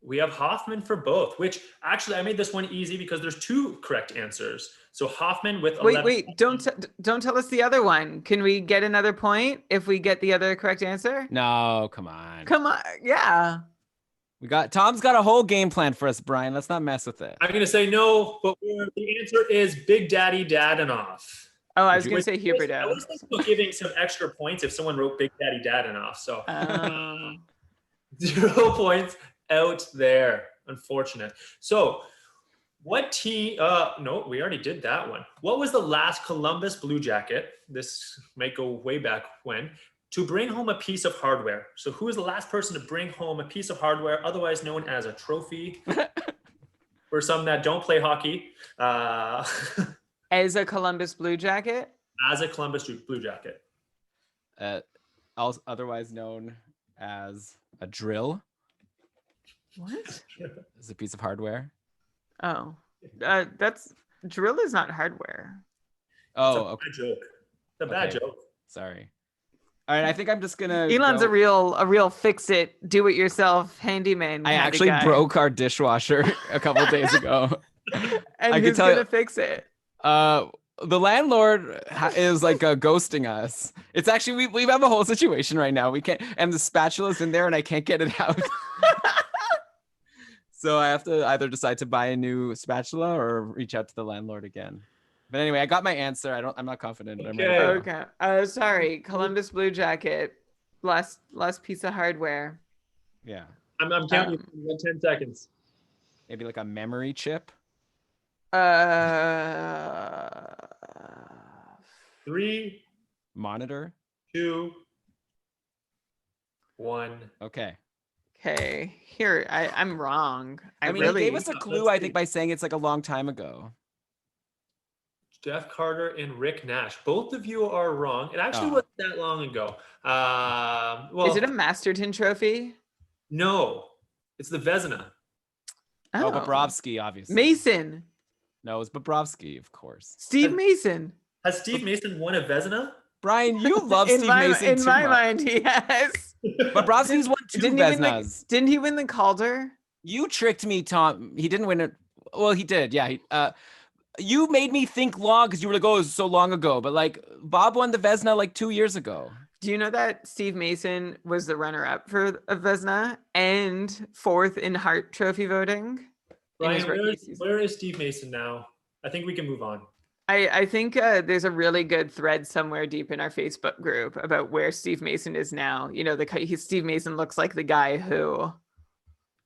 We have Hoffman for both, which actually I made this one easy because there's 2 correct answers. So Hoffman with 11. Wait, don't tell us the other one. Can we get another point if we get the other correct answer? No, come on. Come on. Yeah. Tom's got a whole game plan for us, Brian. Let's not mess with it. I'm going to say no, but the answer is Big Daddy Dadanoff. Oh, I was going to say Huberdeau. I was thinking of giving some extra points if someone wrote Big Daddy Dadanoff. So 0 points out there. Unfortunate. So what team? No, we already did that one. What was the last Columbus Blue Jacket? This might go way back when. To bring home a piece of hardware. So who is the last person to bring home a piece of hardware, otherwise known as a trophy? For some that don't play hockey. As a Columbus Blue Jacket? As a Columbus Blue Jacket. Also otherwise known as a drill. What? It's a piece of hardware. Oh, drill is not hardware. Oh, okay. Bad joke. It's a bad joke. Sorry. All right, I think I'm just gonna. Elon's a real fix-it, do-it-yourself handyman. I actually broke our dishwasher a couple days ago, and who's gonna fix it? The landlord is like ghosting us. It's actually we have a whole situation right now. We can't, and the spatula's in there, and I can't get it out. So I have to either decide to buy a new spatula or reach out to the landlord again. But anyway, I got my answer. I'm not confident. Okay. Sorry, Columbus Blue Jacket. Last piece of hardware. Yeah. I'm counting in 10 seconds. Maybe like a memory chip. 3. Monitor. 2. 1. Okay. Here, I'm wrong. I mean, he gave us a clue, I think, by saying it's like a long time ago. Jeff Carter and Rick Nash. Both of you are wrong. It actually wasn't that long ago. Well, is it a Masterton trophy? No, it's the Vezina. Oh, Bobrovsky, obviously. Mason. No, it's Bobrovsky, of course. Steve Mason. Has Steve Mason won a Vezina? Brian, you love Steve Mason in too my much. mind, he has. Bobrovsky's won 2 Vezinas. Didn't he win the Calder? You tricked me, Tom. He didn't win it. Well, he did. Yeah. You made me think long because you were like, oh, it was so long ago. But like, Bob won the Vezina like 2 years ago. Do you know that Steve Mason was the runner-up for a Vezina and 4th in Hart Trophy voting? Brian, where is Steve Mason now? I think we can move on. I think there's a really good thread somewhere deep in our Facebook group about where Steve Mason is now. You know, Steve Mason looks like the guy who.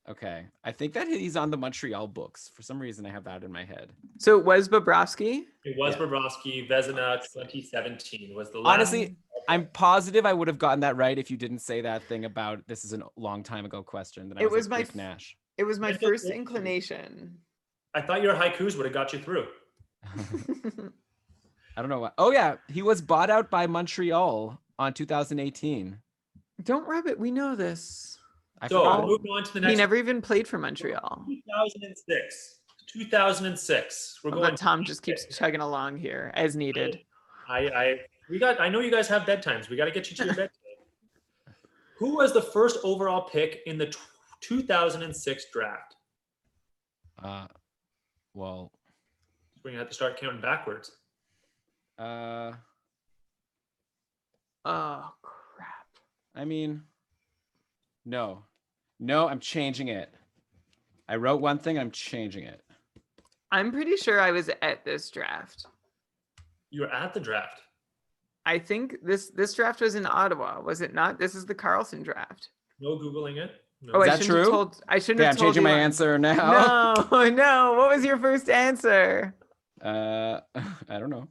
Okay, I think that he's on the Montreal books. For some reason, I have that in my head. So it was Bobrovsky? It was Bobrovsky. Vezina 2017 was the last. Honestly, I'm positive I would have gotten that right if you didn't say that thing about this is a long time ago question. That it was like, my Nash. It was my first inclination. I thought your haikus would have got you through. I don't know what. Oh yeah, he was bought out by Montreal on 2018. Don't rub it. We know this. So moving on to the next. He never even played for Montreal. 2006. We're going. Tom just keeps chugging along here as needed. I know you guys have bedtimes. We got to get you to your bed. Who was the first overall pick in the 2006 draft? Well, we're gonna have to start counting backwards. Oh crap! I mean, No, I'm changing it. I wrote one thing. I'm changing it. I'm pretty sure I was at this draft. You were at the draft. I think this draft was in Ottawa, was it not? This is the Karlsson draft. No Googling it. No. Oh, Is I that shouldn't have true? told. I shouldn't Okay, have I'm told changing my Elon. answer now. No. What was your first answer? I don't know.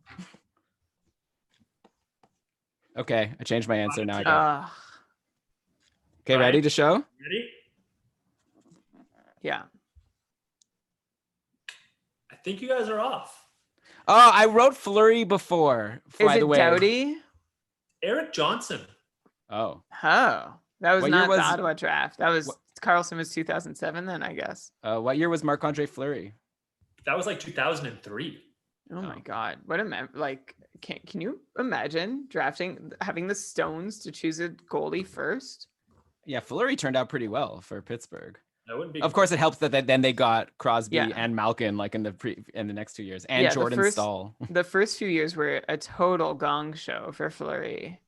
Okay, I changed my answer now. I got. Okay, Right. ready to show? Ready? Yeah. I think you guys are off. Oh, I wrote Fleury before. Is By it the way, Doughty? Eric Johnson. Oh, Oh, that was What year not was- the Ottawa draft. That was What- Karlsson was 2007 then, I guess. what year was Marc-Andre Fleury? That was like 2003. Oh my God. What can you imagine having the stones to choose a goalie first? Yeah, Fleury turned out pretty well for Pittsburgh. That wouldn't be. Of course, it helps that then they got Crosby Yeah. and Malkin like in the next 2 years, and Yeah, the Jordan first- Stahl. The first few years were a total gong show for Fleury.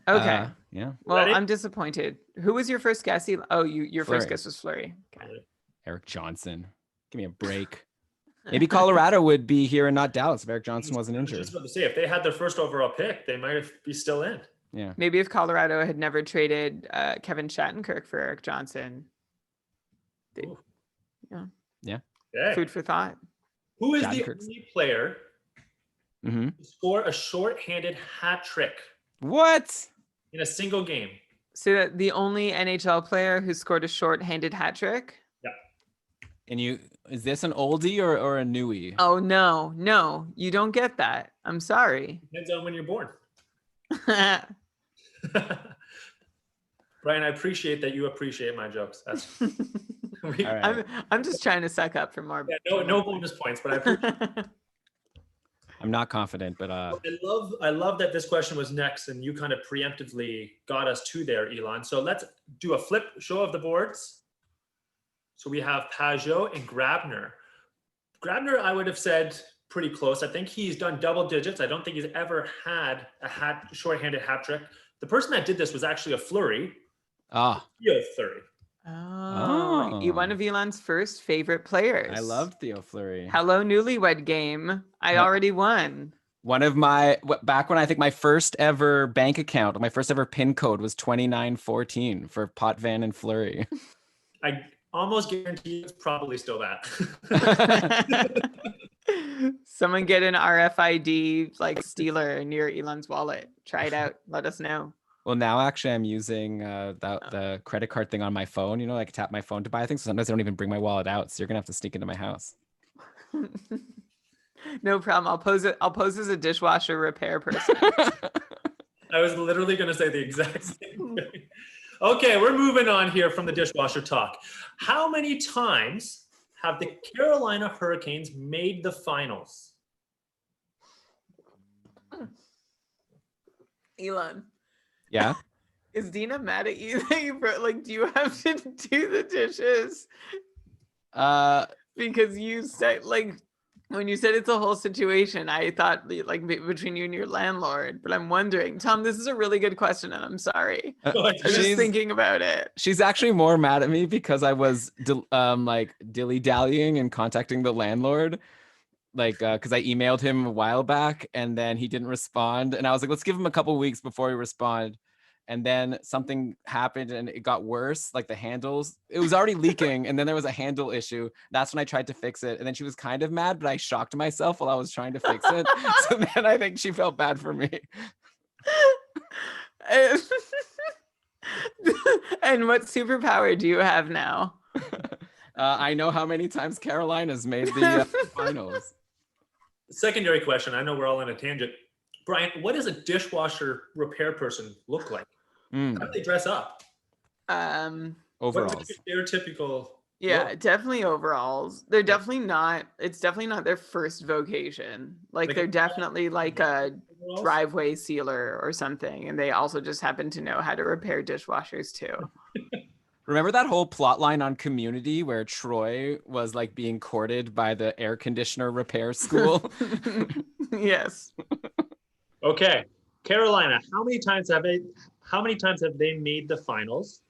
Okay. Yeah. Well, Ready? I'm disappointed. Who was your first guess? Oh, your first Fleury. guess was Fleury. Okay. Eric Johnson. Give me a break. Maybe Colorado would be here and not Dallas if Eric Johnson wasn't I was injured. just about to say, if they had their first overall pick, they might be still in. Yeah. Maybe if Colorado had never traded Kevin Shattenkirk for Eric Johnson. Ooh. Yeah. Okay. Food for thought. Who is the Shattenkirk's- only player Mm-hmm. to score a short-handed hat trick What? in a single game? So that the only NHL player who scored a short-handed hat trick? And is this an oldie or a newie? Oh no, you don't get that. I'm sorry. Depends on when you're born. Brian, I appreciate that you appreciate my jokes. That's All right. I'm just trying to suck up for more. yeah, no bonus points, but I appreciate I'm not confident, but I love that this question was next and you kind of preemptively got us to there, Elon. So let's do a flip show of the boards. So we have Pajot and Grabner. Grabner, I would have said pretty close. I think he's done double digits. I don't think he's ever had a short-handed hat trick. The person that did this was actually a Fleury. Ah, Theo Fleury. Oh, one of Elon's first favorite players. I love Theo Fleury. Hello, newlywed game. I already won. One of back when I think my first ever bank account, my first ever PIN code was 2914 for Potvin and Fleury. I almost guarantee it's probably still that. Someone get an RFID like Steeler near Elon's wallet. Try it out. Let us know. Well, now actually I'm using the credit card thing on my phone. You know, I can tap my phone to buy things. So sometimes I don't even bring my wallet out. So you're gonna have to sneak into my house. No problem. I'll pose as a dishwasher repair person. I was literally going to say the exact same thing. Okay, we're moving on here from the dishwasher talk. How many times have the Carolina Hurricanes made the finals? Elon, Yeah. is Dina mad at you that you do you have to do the dishes? Because you said when you said it's a whole situation, I thought between you and your landlord. But I'm wondering, Tom, this is a really good question, and I'm sorry. I was just She's- thinking about it. She's actually more mad at me because I was dilly-dallying and contacting the landlord. Because I emailed him a while back and then he didn't respond. And I was like, let's give him a couple weeks before he respond. And then something happened and it got worse. Like the handles, it was already leaking. And then there was a handle issue. That's when I tried to fix it. And then she was kind of mad, but I shocked myself while I was trying to fix it. So then I think she felt bad for me. And what superpower do you have now? I know how many times Carolina's made the finals. Secondary question. I know we're all on a tangent. Brian, what does a dishwasher repair person look like? How do they dress up? Overalls. What's a stereotypical? Yeah, look? definitely overalls. They're definitely not. It's definitely not their first vocation. Like They're a- definitely like a Overalls? driveway sealer or something, and they also just happen to know how to repair dishwashers too. Remember that whole plot line on Community where Troy was like being courted by the air conditioner repair school? Yes. Okay, Carolina, how many times have they made the finals?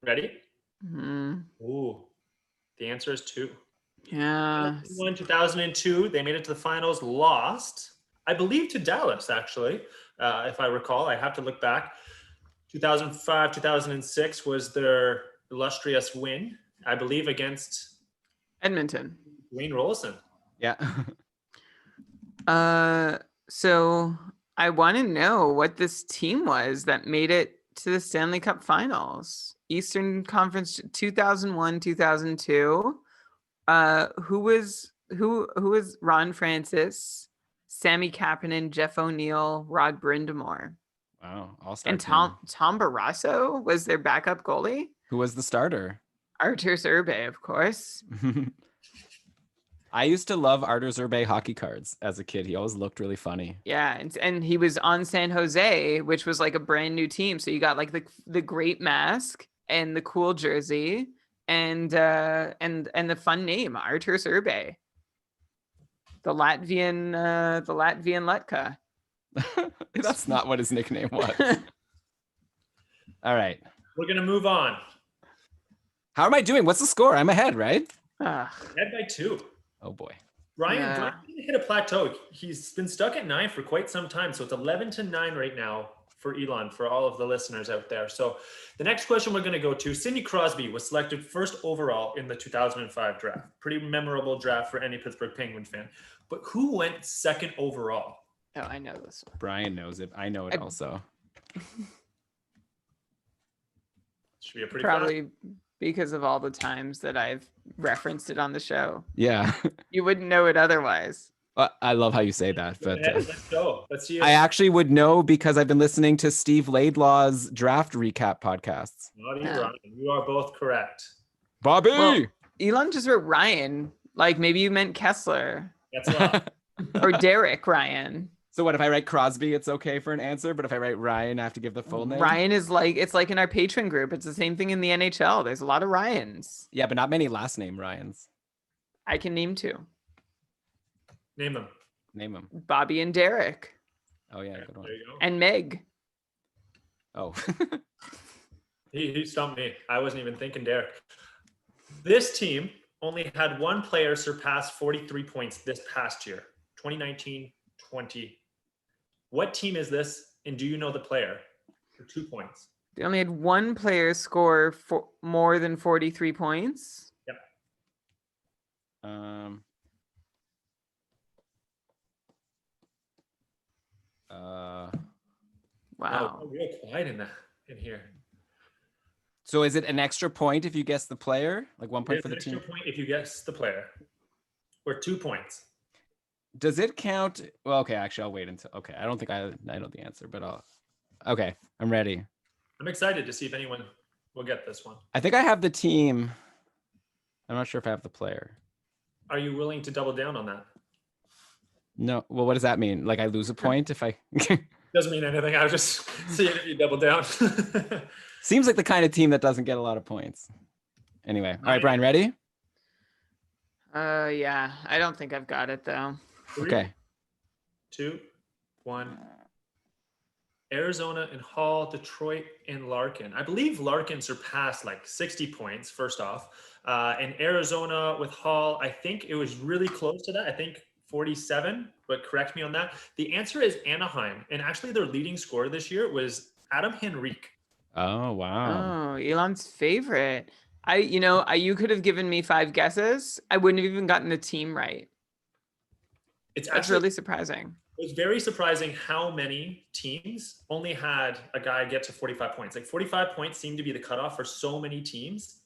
Ready? Ooh, the answer is 2. Yeah. 2002, they made it to the finals, lost, I believe, to Dallas, actually, if I recall. I have to look back. 2005, 2006 was their illustrious win, I believe, against Edmonton. Wayne Rollison. Yeah. So I want to know what this team was that made it to the Stanley Cup Finals. Eastern Conference 2001, 2002. Who was Ron Francis, Sammy Kapanen, Jeff O'Neill, Rod Brindamore? Wow, all-star And team. Tom Barrasso was their backup goalie. Who was the starter? Artur Surbe, of course. I used to love Artur Surbe hockey cards as a kid. He always looked really funny. Yeah, and he was on San Jose, which was like a brand new team. So you got like the great mask and the cool jersey and the fun name, Artur Surbe. The Latvian Letka. That's not what his nickname was. All right. We're going to move on. How am I doing? What's the score? I'm ahead, right? Ugh. Head by 2. Oh boy. Ryan hit a plateau. He's been stuck at 9 for quite some time. So it's 11-9 right now for Elon, for all of the listeners out there. So the next question we're going to go to, Sidney Crosby was selected first overall in the 2005 draft. Pretty memorable draft for any Pittsburgh Penguin fan. But who went second overall? Oh, I know this one. Brian knows it. I know it also. Should be a pretty Probably because of all the times that I've referenced it on the show. Yeah. You wouldn't know it otherwise. I love how you say that, but let's go. Let's see. I actually would know because I've been listening to Steve Laidlaw's draft recap podcasts. Ryan, you are both correct. Bobby! Well, Elon just wrote Ryan. Like maybe you meant Kessler. That's a lot. Or Derek Ryan. So what if I write Crosby, it's okay for an answer, but if I write Ryan, I have to give the full name? Ryan is like, it's like in our patron group. It's the same thing in the NHL. There's a lot of Ryans. Yeah, but not many last name Ryans. I can name 2. Name them. Name them. Bobby and Derek. Oh yeah, good one. There you go. And Meg. Oh. He stumped me. I wasn't even thinking Derek. This team only had one player surpass 43 points this past year, 2019-20. What team is this? And do you know the player? For 2 points. They only had one player score for more than 43 points. Yep. Wow. Oh, real quiet in here. So is it an extra point if you guess the player? Like 1 point for the team? Extra point if you guess the player. Or 2 points. Does it count? Well, okay, actually, I'll wait until. Okay, I don't think I know the answer, but I'll. Okay, I'm ready. I'm excited to see if anyone will get this one. I think I have the team. I'm not sure if I have the player. Are you willing to double down on that? No. Well, what does that mean? Like I lose a point if I. Doesn't mean anything. I was just seeing if you double down. Seems like the kind of team that doesn't get a lot of points. Anyway, all right, Brian, ready? Yeah. I don't think I've got it though. 3, Okay. 2, 1. Arizona and Hall, Detroit and Larkin. I believe Larkin surpassed like 60 points, first off. And Arizona with Hall, I think it was really close to that. I think 47, but correct me on that. The answer is Anaheim. And actually their leading scorer this year was Adam Henrique. Oh, wow. Oh, Elon's favorite. You could have given me 5 guesses. I wouldn't have even gotten the team right. It's That's actually really surprising. It was very surprising how many teams only had a guy get to 45 points. Like 45 points seemed to be the cutoff for so many teams,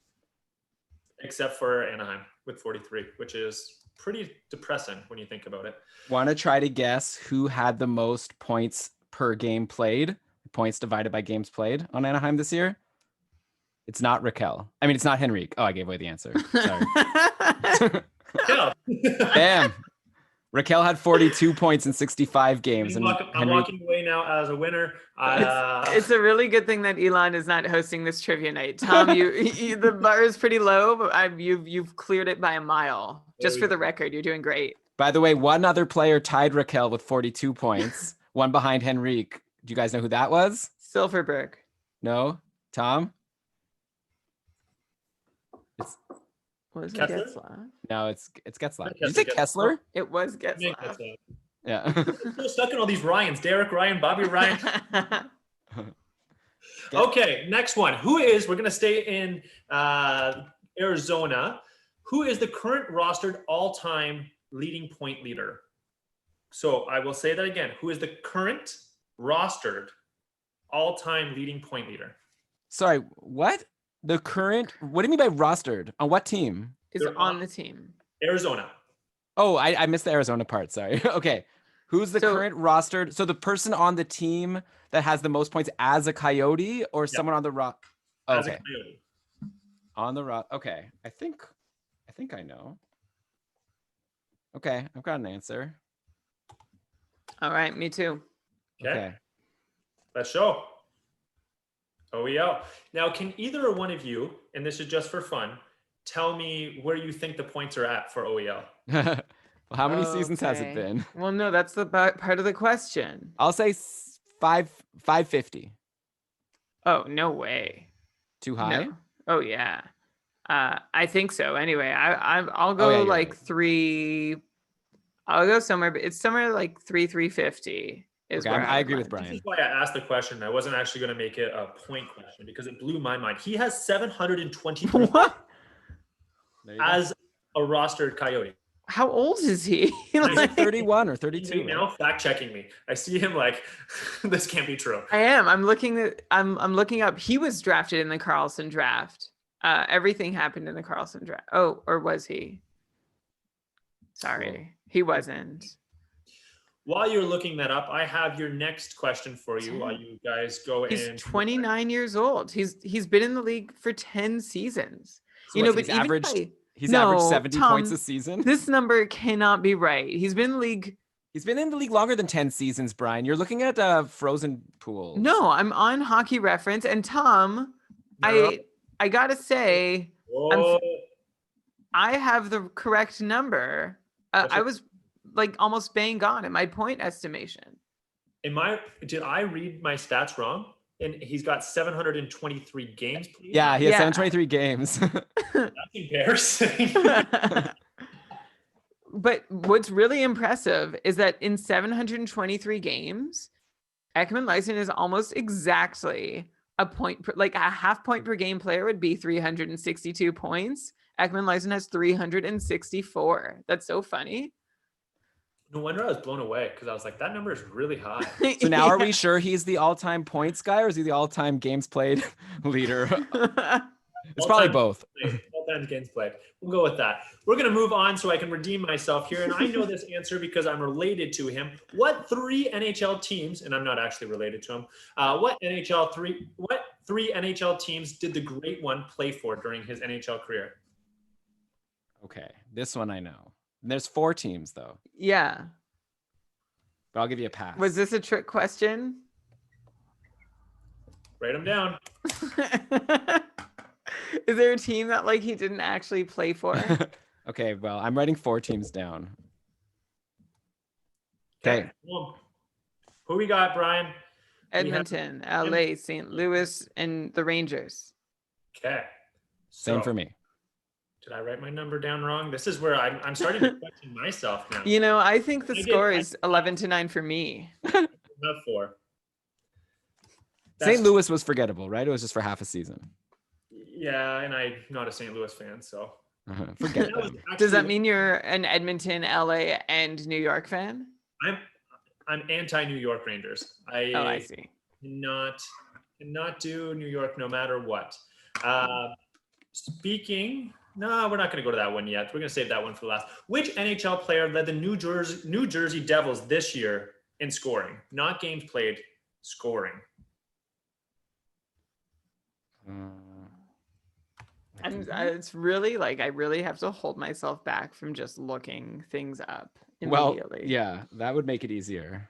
except for Anaheim with 43, which is pretty depressing when you think about it. Want to try to guess who had the most points per game played? Points divided by games played on Anaheim this year? It's not Raquel. I mean, it's not Henrique. Oh, I gave away the answer. Sorry. Yeah. Damn. Raquel had 42 points in 65 games. I'm walking away now as a winner. It's a really good thing that Elon is not hosting this trivia night. Tom, the bar is pretty low, but you've cleared it by a mile. Just for the record, you're doing great. By the way, one other player tied Raquel with 42 points, one behind Henrique. Do you guys know who that was? Silverberg. No? Tom? Was it Kessler? Getzlaff? No, it's Getzlaff. Not Did you say Kessler, Kessler? It was I think Getzlaff. that's it. Yeah. I'm still stuck in all these Ryans. Derek Ryan, Bobby Ryan. Okay, next one. We're going to stay in Arizona. Who is the current rostered all-time leading point leader? So I will say that again. Who is the current rostered all-time leading point leader? Sorry, what? The current, what do you mean by rostered? On what team? Is They're on on- the team. Arizona. Oh, I missed the Arizona part. Sorry. Okay. Who's the So- current rostered? So the person on the team that has the most points as a Coyote or someone on the rock? As a Okay. Coyote. On the rock. Okay. I think I know. Okay. I've got an answer. All right, me too. Okay. Let's show. OEL. Now, can either one of you, and this is just for fun, tell me where you think the points are at for OEL? Well, how many seasons has it Okay. been? Well, no, that's the part of the question. I'll say 550. Oh, no way. Too high? No. Oh yeah. I think so. Anyway, I'll go yeah, you're like right. 3. I'll go somewhere, but it's somewhere like 350 is Okay, where I would agree with land. This is Brian. why I asked the question. I wasn't actually going to make it a point question because it blew my mind. He has 720 What? There you go. as a rostered Coyote. How old is he? He's Like, like 31 or He's 32. now Right? fact checking me. I see him like, this can't be true. I am. I'm looking up. He was drafted in the Karlsson draft. Everything happened in the Karlsson draft. Oh, or was he? Sorry, he wasn't. While you're looking that up, I have your next question for you. While you guys go He's in. 29 years old. He's been in the league for 10 seasons. So You know, what's but he's even averaged? if He's No, averaged 70 points Tom, a season. this number cannot be right. He's been in the league. He's been in the league longer than 10 seasons, Brian. You're looking at Frozen Pools. No, I'm on Hockey Reference, and Tom, No. I gotta say, Whoa. I have the correct number. What's I your- was like almost bang on in my point estimation. Did I read my stats wrong? And he's got 723 games played. Yeah, he has Yeah. 723 games. That's embarrassing. But what's really impressive is that in 723 games, Ekman Lyson is almost exactly a point per, like a half point per game player would be 362 points. Ekman Lyson has 364. That's so funny. No wonder I was blown away because I was like, that number is really high. So now are we sure he's the all-time points guy or is he the all-time games played leader? It's probably All-time both. All times games played. We'll go with that. We're going to move on so I can redeem myself here. And I know this answer because I'm related to him. What three NHL teams, and I'm not actually related to him, what three NHL teams did the Great One play for during his NHL career? Okay, this one I know. There's 4 teams though, Yeah. but I'll give you a pass. Was this a trick question? Write them down. Is there a team that like he didn't actually play for? Okay, well, I'm writing 4 teams down. Okay. Boom. Who we got, Brian? Edmonton, LA, St. Louis, and the Rangers. Okay. Same So, for me. Did I write my number down wrong? This is where I'm starting to question myself now. You know, I think the I did- score I- is 11-9 for me. I have 4. St. Louis was forgettable, right? It was just for half a season. Yeah, and I'm not a St. Louis fan, so. Forget That was them. Does that actually- mean you're an Edmonton, LA, and New York fan? I'm anti New York Rangers. I see. cannot do New York no matter what. No, we're not going to go to that one yet. We're going to save that one for last. Which NHL player led the New Jersey Devils this year in scoring? Not games played, scoring. It's really like I really have to hold myself back from just looking things up Well, immediately. yeah, that would make it easier.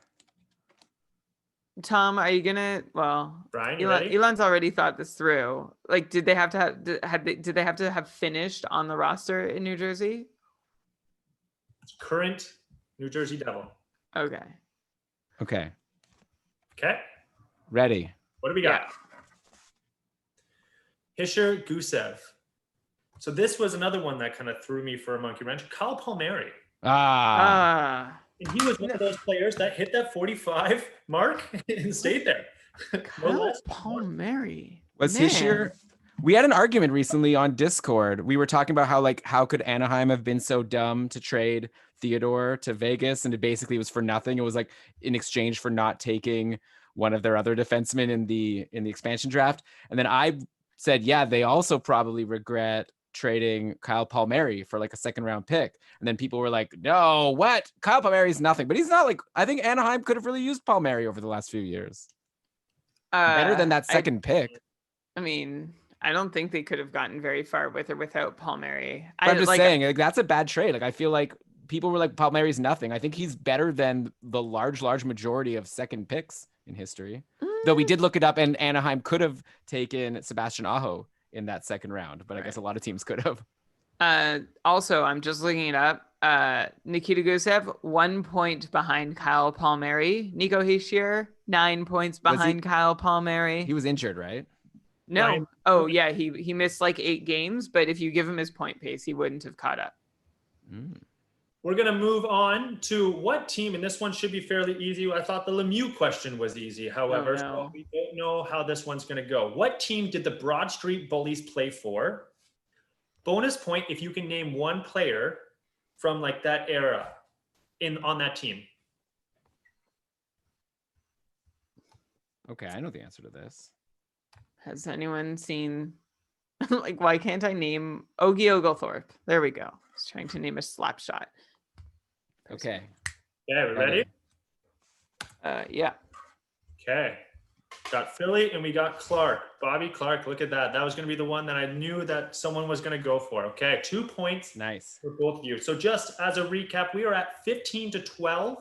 Tom, are you gonna? Well, Brian, you ready? Elon's already thought this through. Like, did they have to did they have to have finished on the roster in New Jersey? Current New Jersey Devil. Okay. Okay. Okay. Ready. What do we got? Hischer Gusev. So this was another one that kind of threw me for a monkey wrench. Kyle Palmieri. Ah. And he was one of those players that hit that 45 mark and stayed there. Kyle Palmieri. Was Hischier? We had an argument recently on Discord. We were talking about how could Anaheim have been so dumb to trade Theodore to Vegas, and it basically was for nothing. It was like in exchange for not taking one of their other defensemen in the expansion draft. And then I said, yeah, they also probably regret trading Kyle Palmieri for like a second round pick. And then people were like, no, what? Kyle Palmieri's nothing. But he's not like, I think Anaheim could have really used Palmieri over the last few years. Better than that second pick. I mean, I don't think they could have gotten very far with or without Palmieri. I'm just saying, like, that's a bad trade. Like, I feel like people were like, Palmieri's nothing. I think he's better than the large majority of second picks in history. Though we did look it up, and Anaheim could have taken Sebastian Aho in that second round, but I guess a lot of teams could have. Also, I'm just looking it up. Nikita Gusev, 1 point behind Kyle Palmieri. Nico Hischier, 9 points behind Kyle Palmieri. He was injured, right? No. Right. Oh, yeah. He missed like 8 games, but if you give him his point pace, he wouldn't have caught up. We're going to move on to what team, and this one should be fairly easy. I thought the Lemieux question was easy. However, so we don't know how this one's going to go. What team did the Broad Street Bullies play for? Bonus point if you can name one player from like that era on that team. Okay, I know the answer to this. Has anyone seen, like, why can't I name Ogie Oglethorpe? There we go. I was trying to name a slap shot. Okay. Yeah, we ready? Yeah. Okay. Got Philly and we got Clark. Bobby Clark, look at that. That was going to be the one that I knew that someone was going to go for. Okay, 2 points. Nice. For both of you. So just as a recap, we are at 15-12.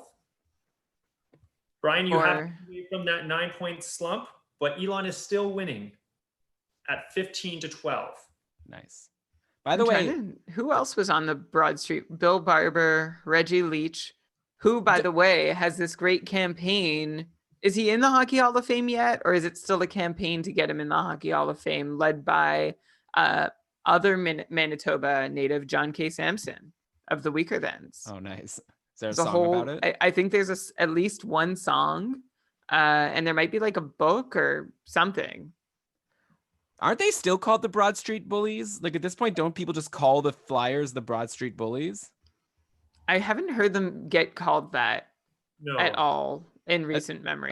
Brian, you have away from that 9-point slump, but Elon is still winning at 15-12. Nice. By the way, who else was on the Broad Street? Bill Barber, Reggie Leach, who, by the way, has this great campaign. Is he in the Hockey Hall of Fame yet, or is it still a campaign to get him in the Hockey Hall of Fame led by other Manitoba native John K. Sampson of the Weaker Thens? Oh, nice. Is there a song about it? I think there's at least one song, and there might be like a book or something. Aren't they still called the Broad Street Bullies? Like, at this point, don't people just call the Flyers the Broad Street Bullies? I haven't heard them get called that at all in recent memory.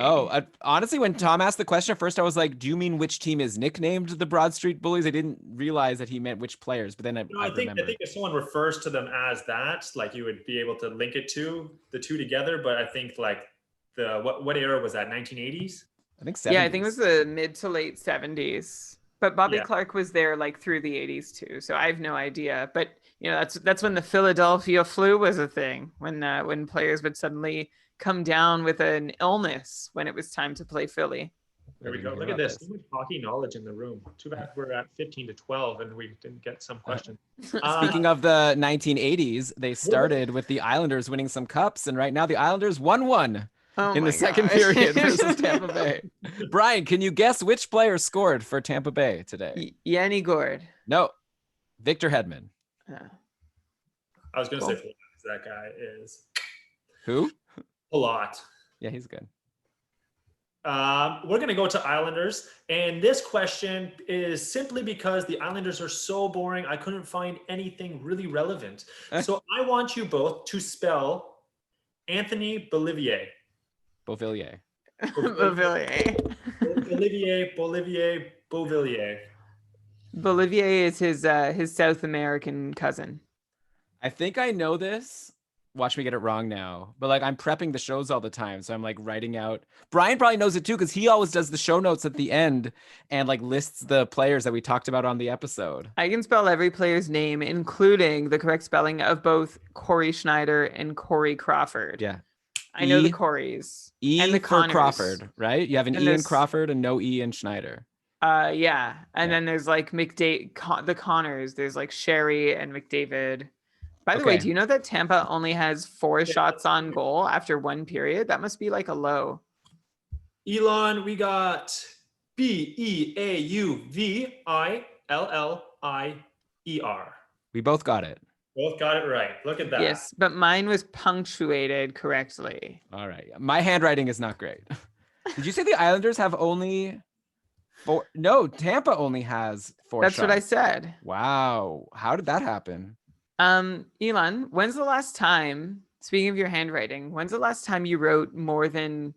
Honestly, when Tom asked the question at first, I was like, do you mean which team is nicknamed the Broad Street Bullies? I didn't realize that he meant which players, but then I think if someone refers to them as that, like, you would be able to link it to the two together. But I think like what era was that? 1980s? I think 70s. Yeah, I think it was the mid to late 70s. But Bobby Clark was there like through the 80s too, so I have no idea. But you know, that's when the Philadelphia flu was a thing. When players would suddenly come down with an illness when it was time to play Philly. There we go. Look at this. So much hockey knowledge in the room. Too bad we're at 15-12 and we didn't get some questions. Speaking of the 1980s, they started with the Islanders winning some cups, and right now the Islanders won one. In the second period versus Tampa Bay. Brian, can you guess which player scored for Tampa Bay today? Yanni Gourde. No, Victor Hedman. I was going to say Palat. That guy is. Who? Palat. Yeah, he's good. We're going to go to Islanders. And this question is simply because the Islanders are so boring. I couldn't find anything really relevant. So I want you both to spell Anthony Beauvillier. Beauvillier. Beauvillier is his South American cousin. I think I know this. Watch me get it wrong now. But like, I'm prepping the shows all the time, so I'm like writing out. Brian probably knows it too, because he always does the show notes at the end and like lists the players that we talked about on the episode. I can spell every player's name, including the correct spelling of both Corey Schneider and Corey Crawford. Yeah. I know the Corys. And the for Crawford, right? You have an E in Crawford and no E in Schneider. Yeah. And then there's like the Connors. There's like Sherry and McDavid. By the way, Okay. do you know that Tampa only has 4 shots on goal after 1 period? That must be like a low. Elon, we got Beauvillillier. We both got it. Both got it right. Look at that. Yes, but mine was punctuated correctly. All right. My handwriting is not great. Did you say the Islanders have only 4? No, Tampa only has 4 That's shots. what I said. Wow. How did that happen? Elon, when's the last time, speaking of your handwriting, when's the last time you wrote more than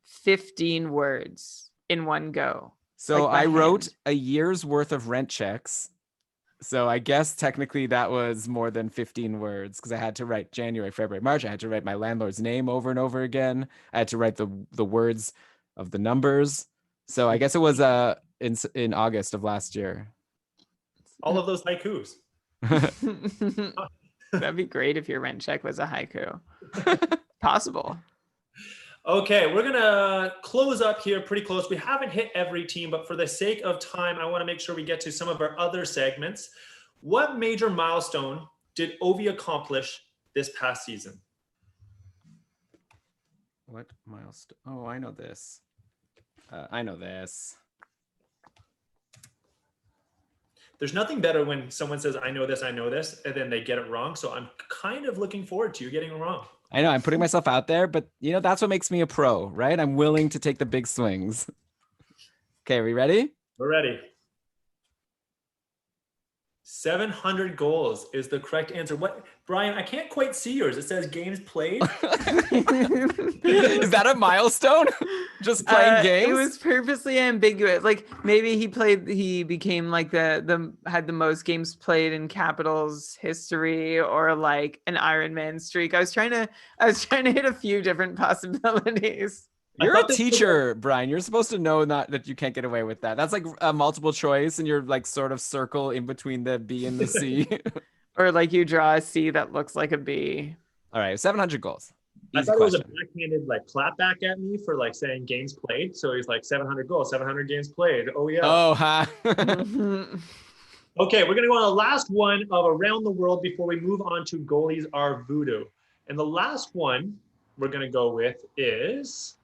15 words in one go? So Like by I wrote hand? a year's worth of rent checks. So I guess technically that was more than 15 words because I had to write January, February, March. I had to write my landlord's name over and over again. I had to write the words of the numbers. So I guess it was in August of last year. All of those haikus. That'd be great if your rent check was a haiku. Possible. Okay, we're gonna close up here pretty close. We haven't hit every team, but for the sake of time, I want to make sure we get to some of our other segments. What major milestone did Ovi accomplish this past season? What milestone? Oh, I know this. I know this. There's nothing better when someone says, I know this, and then they get it wrong. So I'm kind of looking forward to you getting it wrong. I know I'm putting myself out there, but that's what makes me a pro, right? I'm willing to take the big swings. Okay, are we ready? We're ready. 700 goals is the correct answer. What, Brian? I can't quite see yours. It says games played. Is that a milestone? Just playing games? It was purposely ambiguous. Like maybe he became like had the most games played in Capitals history, or like an Iron Man streak. I was trying to hit a few different possibilities. You're a teacher, Brian. You're supposed to know that you can't get away with that. That's like a multiple choice, and you're like sort of circle in between the B and the C. Or like you draw a C that looks like a B. All right, 700 goals. I Easy thought question. it was a backhanded like clap back at me for like saying games played. So he's like 700 goals, 700 games played. Oh yeah. Oh, huh. Okay, we're gonna go on the last one of Around the World before we move on to Goalies Are Voodoo. And the last one we're gonna go with is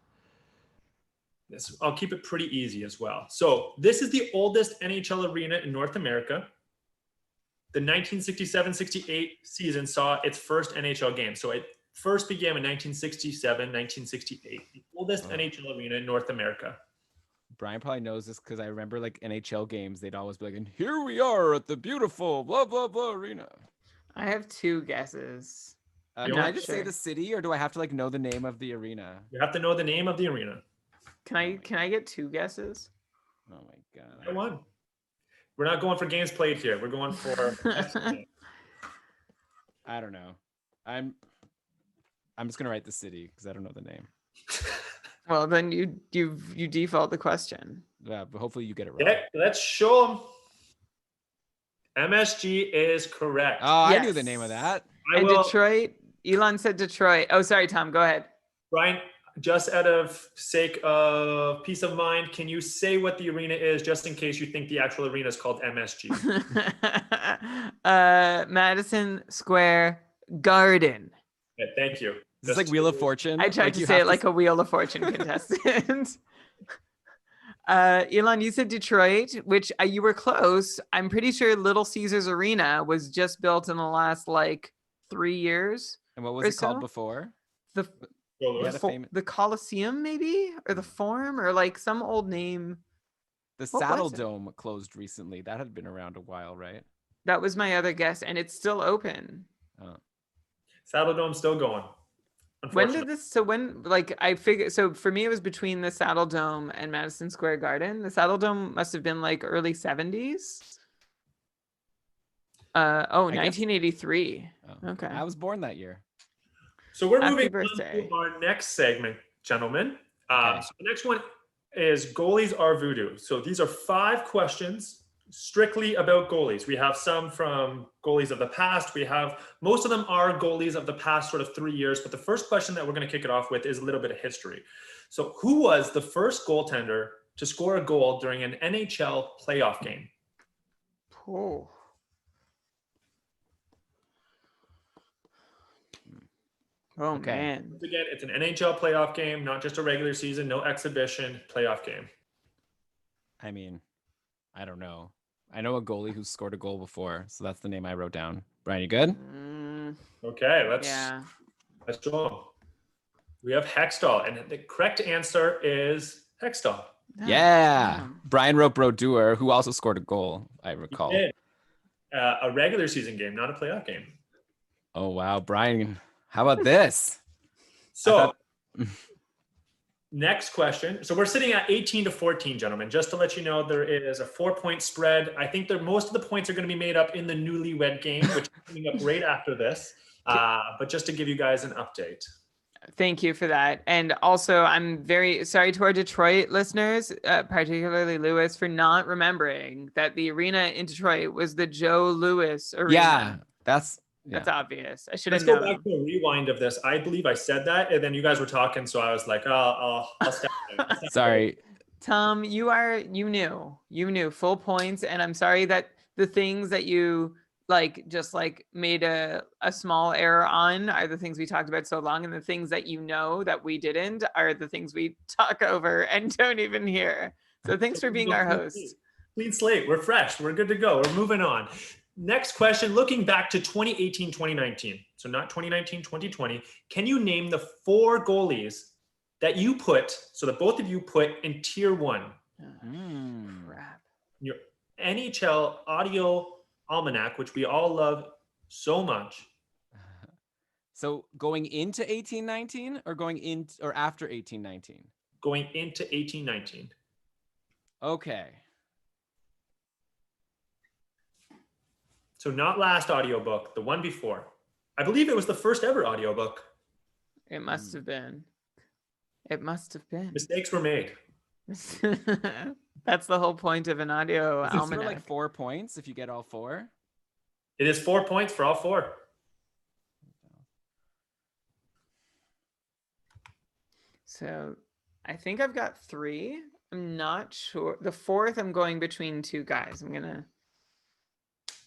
this. I'll keep it pretty easy as well. So this is the oldest NHL arena in North America. The 1967-68 season saw its first NHL game. So it first began in 1967, 1968. The oldest NHL arena in North America. Brian probably knows this because I remember like NHL games, they'd always be like, and here we are at the beautiful blah, blah, blah arena. I have 2 guesses. Can I just say the city, or do I have to like know the name of the arena? You have to know the name of the arena. Can I get 2 guesses? Oh my God. I won. We're not going for games played here. We're going for. I don't know. I'm just gonna write the city because I don't know the name. Well, then you default the question. Yeah, but hopefully you get it right. Yeah, let's show them. MSG is correct. Oh, I knew Yes. the name of that. Detroit. Elon said Detroit. Oh, sorry, Tom. Go ahead. Brian, just out of sake of peace of mind, can you say what the arena is, just in case you think the actual arena is called MSG? Madison Square Garden. Yeah, thank you. Is this like Wheel of Fortune? I tried to say it like a Wheel of Fortune contestant. Elon, you said Detroit, which you were close. I'm pretty sure Little Caesars Arena was just built in the last like 3 years. And what was it called before? The Coliseum, maybe, or the Forum, or like some old name. The What Saddle was it? Dome closed recently. That had been around a while, right? That was my other guess, and it's still open. Saddle Dome's still going. When did this? So when, like, I figured. So for me, it was between the Saddle Dome and Madison Square Garden. The Saddle Dome must have been like early 70s. 1983. Oh, Okay. I was born that year. So we're Happy moving birthday. on to our next segment, gentlemen. Okay. So the next one is Goalies Are Voodoo. So these are 5 questions strictly about goalies. We have some from goalies of the past. Most of them are goalies of the past sort of 3 years. But the first question that we're going to kick it off with is a little bit of history. So who was the first goaltender to score a goal during an NHL playoff game? Oh. Oh, Okay. man. Once again, it's an NHL playoff game, not just a regular season, no exhibition, playoff game. I mean, I don't know. I know a goalie who's scored a goal before, so that's the name I wrote down. Brian, you good? Okay, Yeah. let's go. We have Hextall, and the correct answer is Hextall. Yeah. Damn. Brian wrote Brodeur, who also scored a goal, I He recall. did. A regular season game, not a playoff game. Oh, wow. Brian, how about this? So, next question. So we're sitting at 18-14, gentlemen. Just to let you know, there is a 4-point spread. I think most of the points are going to be made up in the newlywed game, which is coming up right after this. But just to give you guys an update. Thank you for that. And also, I'm very sorry to our Detroit listeners, particularly Lewis, for not remembering that the arena in Detroit was the Joe Louis Arena. Yeah, that's obvious. I should have Let's known. go back to a rewind of this. I believe I said that, and then you guys were talking, so I was like, oh, I'll step away. Sorry. Tom, you knew full points, and I'm sorry that the things that you just made a small error on are the things we talked about so long, and the things that that we didn't are the things we talk over and don't even hear. So thanks for being our host. Clean slate. We're fresh. We're good to go. We're moving on. Next question, looking back to 2018-2019, so not 2019-2020, can you name the 4 goalies that you put, so that both of you put in tier 1? Crap. Your NHL audio almanac, which we all love so much. So going into 1819 or going in or after 1819? Going into 1819. Okay. So not last audiobook, the one before. I believe it was the first ever audiobook. It must have been. It must have been. Mistakes were made. That's the whole point of an audio Is this almanac. for like 4 points if you get all 4? It is 4 points for all 4. So I think I've got 3. I'm not sure. The 4th, I'm going between 2 guys. I'm going to,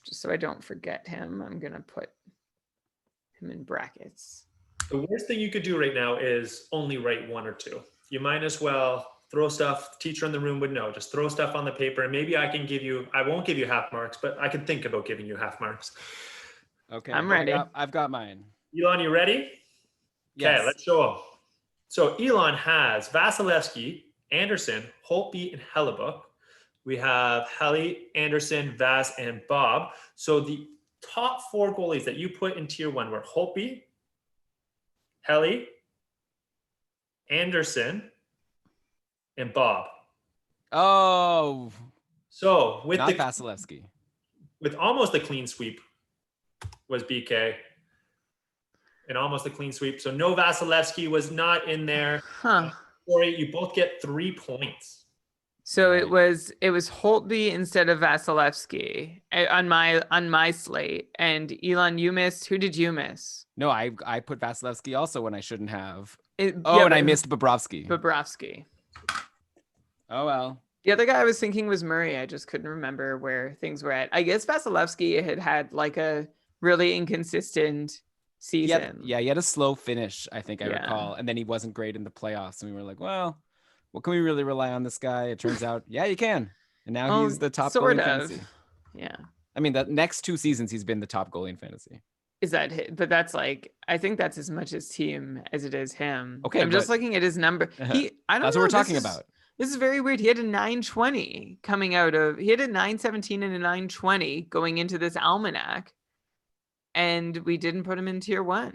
just so I don't forget him, I'm going to put him in brackets. The worst thing you could do right now is only write 1 or 2. You might as well throw stuff. The teacher in the room would know. Just throw stuff on the paper, and maybe I won't give you half marks, but I can think about giving you half marks. Okay. I'm ready. I've got mine. Elon, you ready? Yes. Okay, let's show them. So Elon has Vasilevsky, Anderson, Holtby, and Hellebuck. We have Helly, Anderson, Vas, and Bob. So the top 4 goalies that you put in tier 1 were Holtby, Helly, Anderson, and Bob. Oh. So with not Vasilevsky. With almost a clean sweep was BK. And almost a clean sweep. So no, Vasilevsky was not in there. Huh. Corey, you both get 3 points. So it was Holtby instead of Vasilevsky on my slate. And Elon, you missed. Who did you miss? No, I put Vasilevsky also when I shouldn't have. Oh, and I missed Bobrovsky. Oh, well. The other guy I was thinking was Murray. I just couldn't remember where things were at. I guess Vasilevsky had like a really inconsistent season. He had a slow finish, I think I recall. And then he wasn't great in the playoffs. And we were like, well, what can we really rely on this guy? It turns out, yeah, you can. And now he's the top goalie in fantasy. Yeah. I mean, the next 2 seasons, he's been the top goalie in fantasy. Is that, but that's like, I think that's as much his team as it is him. Okay. I'm just looking at his number. That's what we're talking about. This is very weird. He had a 920 coming out of, he had a 917 and a 920 going into this almanac. And we didn't put him in tier 1.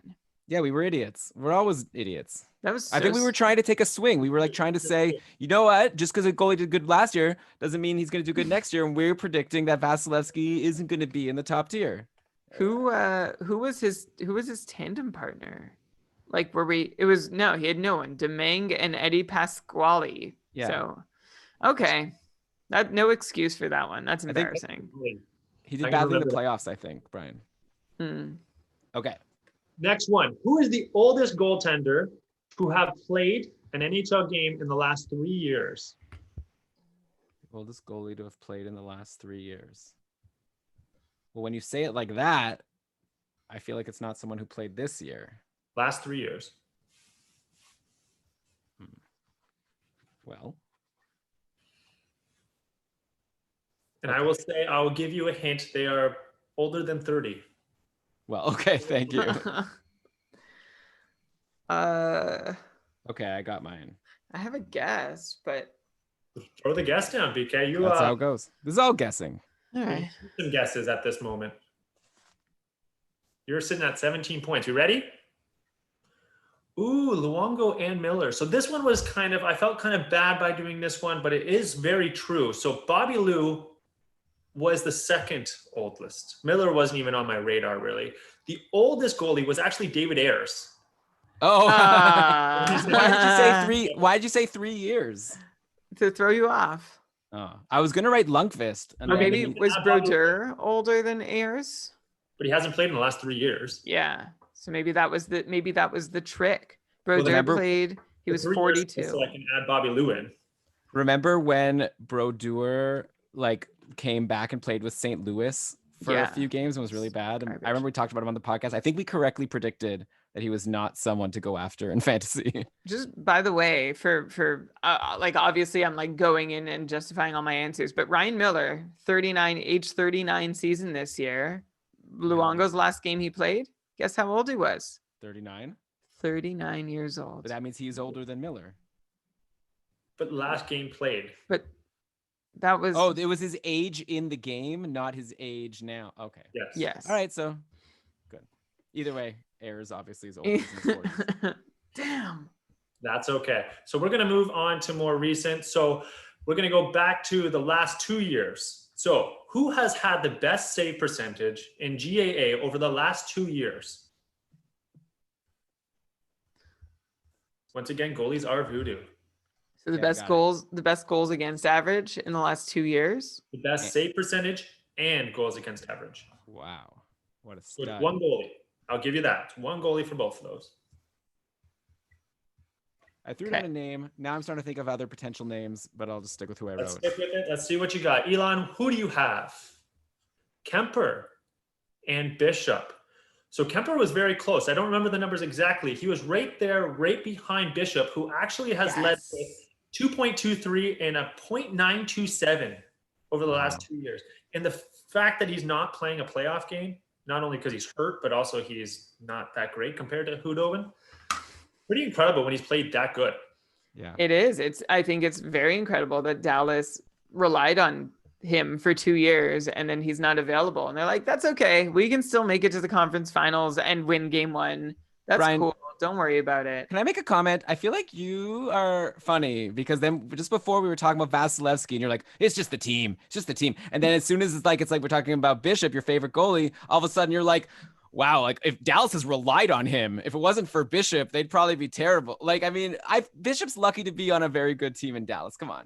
Yeah, we were idiots. We're always idiots. I think we were trying to take a swing. We were like trying to say, you know what? Just because a goalie did good last year doesn't mean he's going to do good next year. And we're predicting that Vasilevsky isn't going to be in the top tier. Who was his tandem partner? Like, he had no one. Domingue and Eddie Pasquale. Yeah. So, okay. No excuse for that one. That's embarrassing. He did badly in the playoffs, I think, Brian. Okay. Next one. Who is the oldest goaltender to have played an NHL game in the last 3 years? Oldest goalie to have played in the last 3 years. Well, when you say it like that, I feel like it's not someone who played this year. Last 3 years. Well, And I will say, I will give you a hint. They are older than 30. well, okay, thank you. I Okay, I got mine. have a guess, but Throw the guess down, BK. You That's how it goes. This is all guessing. all right. some guesses at this moment. You're sitting at 17 points. You ready? Ooh, Luongo and Miller. So this one was I felt kind of bad by doing this one, but it is very true. So Bobby Lou was the second oldest. Miller wasn't even on my radar, really. The oldest goalie was actually David Ayers. Oh, Ah. why did you say 3? Why did you say 3 years? To throw you off. Oh, I was gonna write Lundqvist. And Or then- maybe was Brodeur older than Ayers? But he hasn't played in the last 3 years. Yeah. So maybe that was the trick. Well, Brodeur remember- played. He was 3 years, 42. So I can add Bobby Lou in. Remember when Brodeur like came back and played with St. Louis for Yeah. a few games and was really bad? And Garbage. I remember we talked about him on the podcast. I think we correctly predicted that he was not someone to go after in fantasy. Just by the way, for like obviously I'm like going in and justifying all my answers, but Ryan Miller, age 39 season this year. Luongo's last game he played. Guess how old he was? 39. 39 years old. But that means he's older than Miller. But last game played. But that was Oh, it was his age in the game, not his age now. Okay. Yes. yes. All right, so good. Either way, Ayers obviously is older than his 40s. Damn. That's okay. So we're going to move on to more recent. So we're going to go back to the last 2 years. So who has had the best save percentage in GAA over the last 2 years? Once again, goalies are voodoo. So the Okay, best got it. goals against average in the last 2 years. The best save percentage and goals against average. Wow. What a So it's stud. one goalie. I'll give you that. It's one goalie for both of those. I threw Okay. down a name. Now I'm starting to think of other potential names, but I'll just stick with who I Let's wrote. stick with it. Let's see what you got. Elon, who do you have? Kemper and Bishop. So Kemper was very close. I don't remember the numbers exactly. He was right there, right behind Bishop, who actually has led Yes. with 2.23 and a 0.927 over the last Wow. 2 years. And the fact that he's not playing a playoff game, not only because he's hurt, but also he's not that great compared to Hudobin. Pretty incredible when he's played that good. Yeah. It is. I think it's very incredible that Dallas relied on him for 2 years and then he's not available. And they're like, that's okay. We can still make it to the conference finals and win game 1. That's Brian- cool. Don't worry about it. Can I make a comment? I feel like you are funny because then just before we were talking about Vasilevsky and you're like, it's just the team. It's just the team. And then as soon as it's like we're talking about Bishop, your favorite goalie, all of a sudden you're like, wow, like if Dallas has relied on him, if it wasn't for Bishop, they'd probably be terrible. Like, I mean, Bishop's lucky to be on a very good team in Dallas. Come on.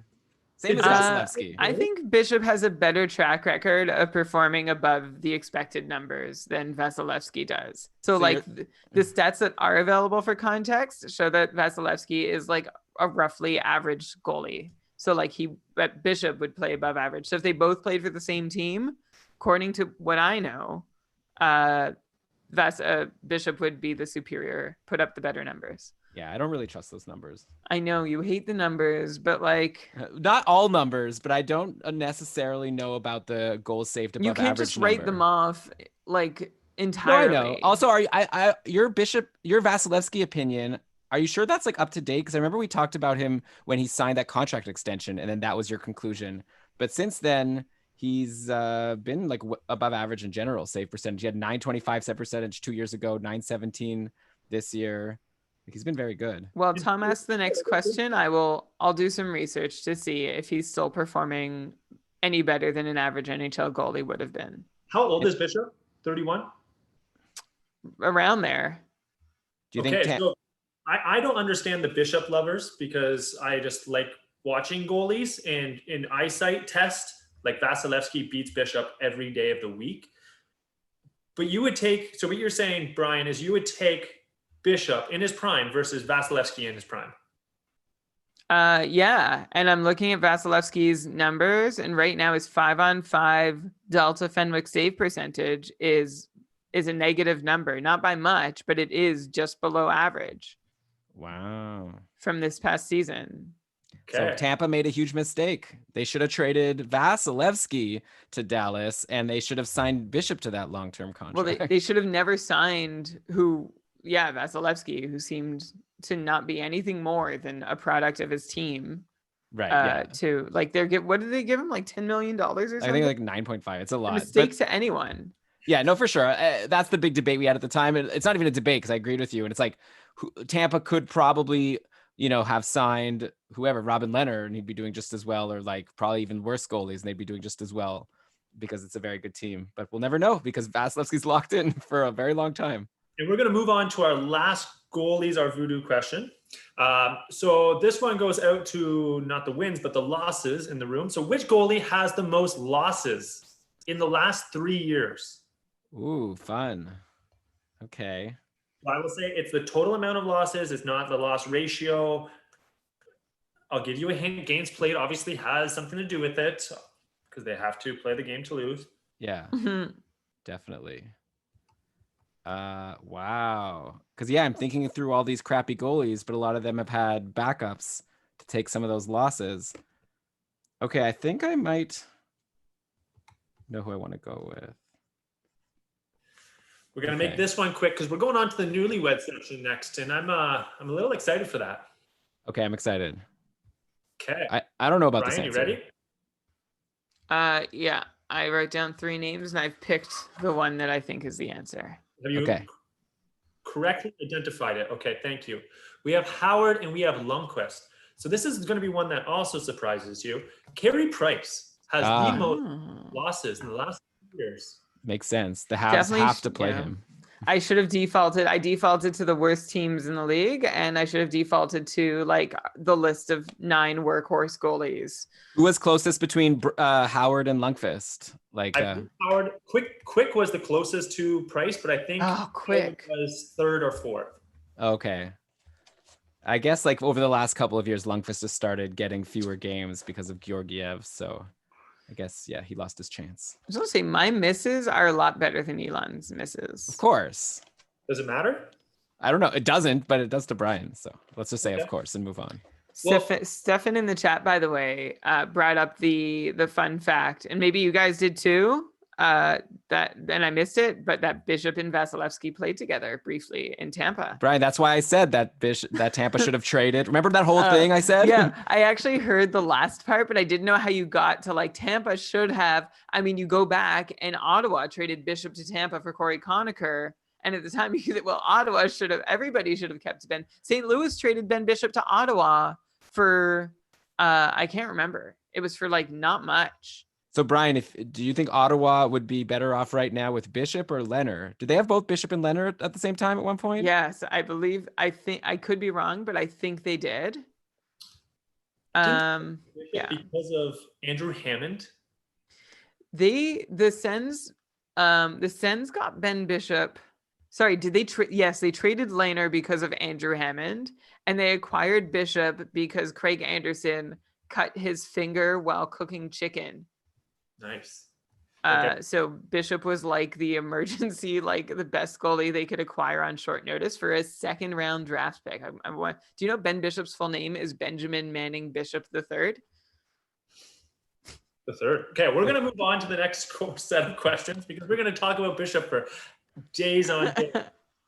Same as Vasilevsky. I think Bishop has a better track record of performing above the expected numbers than Vasilevsky does. So like the stats that are available for context show that Vasilevsky is like a roughly average goalie. So like but Bishop would play above average. So if they both played for the same team, according to what I know, Bishop would be the superior, put up the better numbers. Yeah, I don't really trust those numbers. I know you hate the numbers, but like Not all numbers, but I don't necessarily know about the goals saved above you average. can't just write number. them off like No, entirely. I know. Also, your Vasilevsky opinion, are you sure that's like up to date? Because I remember we talked about him when he signed that contract extension, and then that was your conclusion. But since then, he's been like above average in general save percentage. He had 925 save percentage 2 years ago, 917 this year. Like, he's been very good. Well, Tom asked the next question. I'll do some research to see if he's still performing any better than an average NHL goalie would have been. How old is Bishop? 31? Around there. Do you think? So I don't understand the Bishop lovers because I just like watching goalies and in eyesight test, like Vasilevsky beats Bishop every day of the week. But you would take, so what you're saying, Brian, is you would take Bishop in his prime versus Vasilevsky in his prime. Yeah. And I'm looking at Vasilevsky's numbers, and right now his 5-on-5 Delta Fenwick save percentage is is a negative number, not by much, but it is just below average Wow. from this past season. So Okay. Tampa made a huge mistake. They should have traded Vasilevsky to Dallas, and they should have signed Bishop to that long-term Well, contract. they should have never signed Vasilevsky, who seemed to not be anything more than a product of his team. Right. Yeah. To like what did they give him, like $10 million or something? I think like 9.5. It's a lot. Mistake to anyone. Yeah, no, for sure. That's the big debate we had at the time. And it's not even a debate because I agreed with you. And it's like Tampa could probably, have signed whoever, Robin Leonard, and he'd be doing just as well, or like probably even worse goalies, and they'd be doing just as well because it's a very good team. But we'll never know because Vasilevsky's locked in for a very long time. And we're going to move on to our last goalies, our voodoo question. So this one goes out to not the wins, but the losses in the room. So which goalie has the most losses in the last 3 years? Ooh, fun. Okay. I will say it's the total amount of losses. It's not the loss ratio. I'll give you a hint. Games played obviously has something to do with it because they have to play the game to lose. Yeah, definitely. Wow. Because I'm thinking through all these crappy goalies, but a lot of them have had backups to take some of those losses. Okay, I think I might know who I want to go with. We're gonna make this one quick because we're going on to the newlywed section next, and I'm a little excited for that. Okay, I'm excited. Okay, I don't know about Brian, this you answer. ready? Yeah, I wrote down 3 names and I've picked the one that I think is the answer. Have you correctly identified it? Okay, thank you. We have Howard and we have Lundqvist. So this is going to be one that also surprises you. Carey Price has the most losses in the last 2 years. Makes sense. The Habs have to play him. I should have defaulted. I defaulted to the worst teams in the league, and I should have defaulted to like the list of 9 workhorse goalies. Who was closest between Howard and Lundqvist? Like Howard, Quick was the closest to Price, but I think Quick was 3rd or 4th. Okay. I guess like over the last couple of years, Lundqvist has started getting fewer games because of Georgiev. So I guess, he lost his chance. I was going to say my misses are a lot better than Elon's misses. Of course. Does it matter? I don't know. It doesn't, but it does to Brian. So let's just say, of course, and move on. Stefan in the chat, by the way, brought up the fun fact, and maybe you guys did too, that and I missed it, but that Bishop and Vasilevsky played together briefly in Tampa. Brian, that's why I said that Tampa should have traded. Remember that whole thing I said? Yeah, I actually heard the last part, but I didn't know how you got to like Tampa should have. I mean, you go back and Ottawa traded Bishop to Tampa for Corey Conacher. And at the time, you said, well, everybody should have kept Ben. St. Louis traded Ben Bishop to Ottawa for, I can't remember. It was for like not much. So Brian, do you think Ottawa would be better off right now with Bishop or Leonard? Did they have both Bishop and Leonard at the same time at one point? Yes, I think I could be wrong, but I think they did. Yeah, because of Andrew Hammond. The Sens got Ben Bishop. Sorry, did they yes, they traded Leonard because of Andrew Hammond, and they acquired Bishop because Craig Anderson cut his finger while cooking chicken. Nice. So Bishop was like the emergency, like the best goalie they could acquire on short notice for a 2nd round draft pick. Do you know Ben Bishop's full name is Benjamin Manning Bishop III? The 3rd. Okay, we're going to move on to the next set of questions because we're going to talk about Bishop for days on days.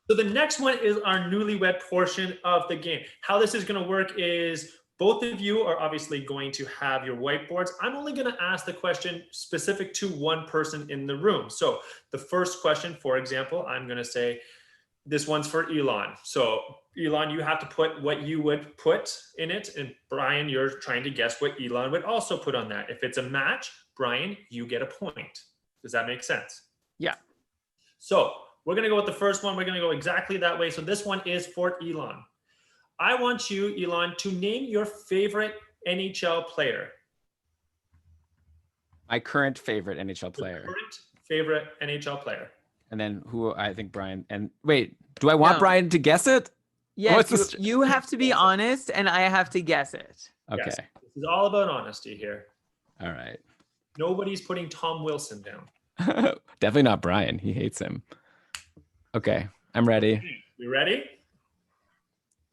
So the next one is our newlywed portion of the game. How this is going to work is both of you are obviously going to have your whiteboards. I'm only going to ask the question specific to one person in the room. So the first question, for example, I'm going to say, this one's for Elon. So Elon, you have to put what you would put in it. And Brian, you're trying to guess what Elon would also put on that. If it's a match, Brian, you get a point. Does that make sense? Yeah. So we're going to go with the first one. We're going to go exactly that way. So this one is for Elon. I want you, Elon, to name your favorite NHL player. My current favorite NHL player. Current favorite NHL player. And then who I think Brian. And wait, do I want Brian to guess it? Yes, you have to be honest, and I have to guess it. Okay. Yes, this is all about honesty here. All right. Nobody's putting Tom Wilson down. Definitely not Brian. He hates him. Okay, I'm ready. You ready?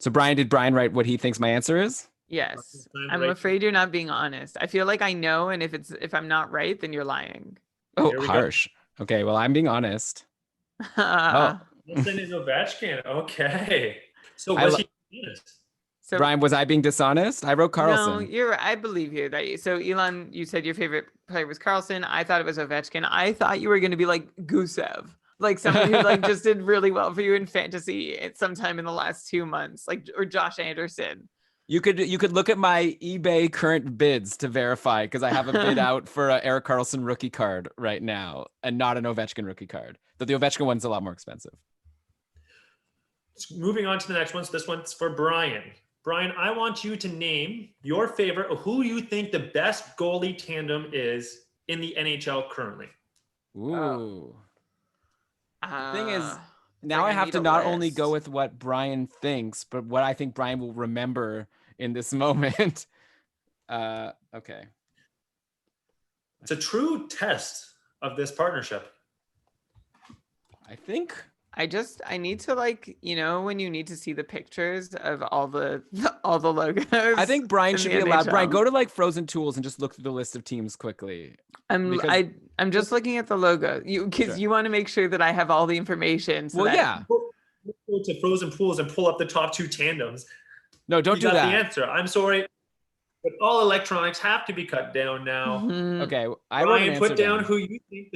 So did Brian write what he thinks my answer is? Yes. Time I'm right- afraid you're not being honest. I feel like I know, and if I'm not right, then you're lying. Oh, Here we go. harsh. Okay, well, I'm being honest. Oh, Wilson is Ovechkin. Okay. So I was lo- he honest? So Brian, was I being dishonest? I wrote no, Karlsson. I believe you that. So Elon, you said your favorite player was Karlsson. I thought it was Ovechkin. I thought you were going to be like Gusev, like someone who like just did really well for you in fantasy at sometime in the last 2 months, like or Josh Anderson. You could look at my eBay current bids to verify because I have a bid out for a Eric Karlsson rookie card right now and not an Ovechkin rookie card. But the Ovechkin one's a lot more expensive. Moving on to the next one. So this one's for Brian. Brian, I want you to name your favorite, who you think the best goalie tandem is in the NHL currently. Ooh. The thing is, it's now like I have need to a not only list. go with what Brian thinks, but what I think Brian will remember in this moment. Okay. It's a true test of this partnership. I think I need to like, when you need to see the pictures of all the logos. I think Brian in should the be allowed. Brian, NHL. go to like Frozen Tools and just look through the list of teams quickly. because- I'm just looking at the logo. Because Sure. you want to make sure that I have all the information. So Well, that yeah. Go to Frozen Pools and pull up the top two tandems. No, don't You do got that. the answer. I'm sorry, but all electronics have to be cut down now. Mhm. Okay, I wrote an Brian, answer put down who you think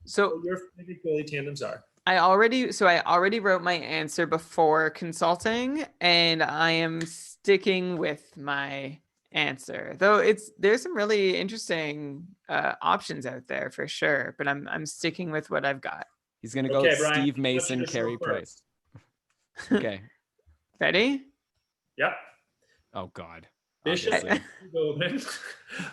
So your favorite goalie tandems are. I already wrote my answer before consulting, and I am sticking with my answer. Though there's some really interesting options out there for sure, but I'm sticking with what I've got. He's gonna go Okay, Brian, Steve I want you Mason, to show Carey first. Price. Okay. Ready? Yep. Oh God. Bishop. Obviously.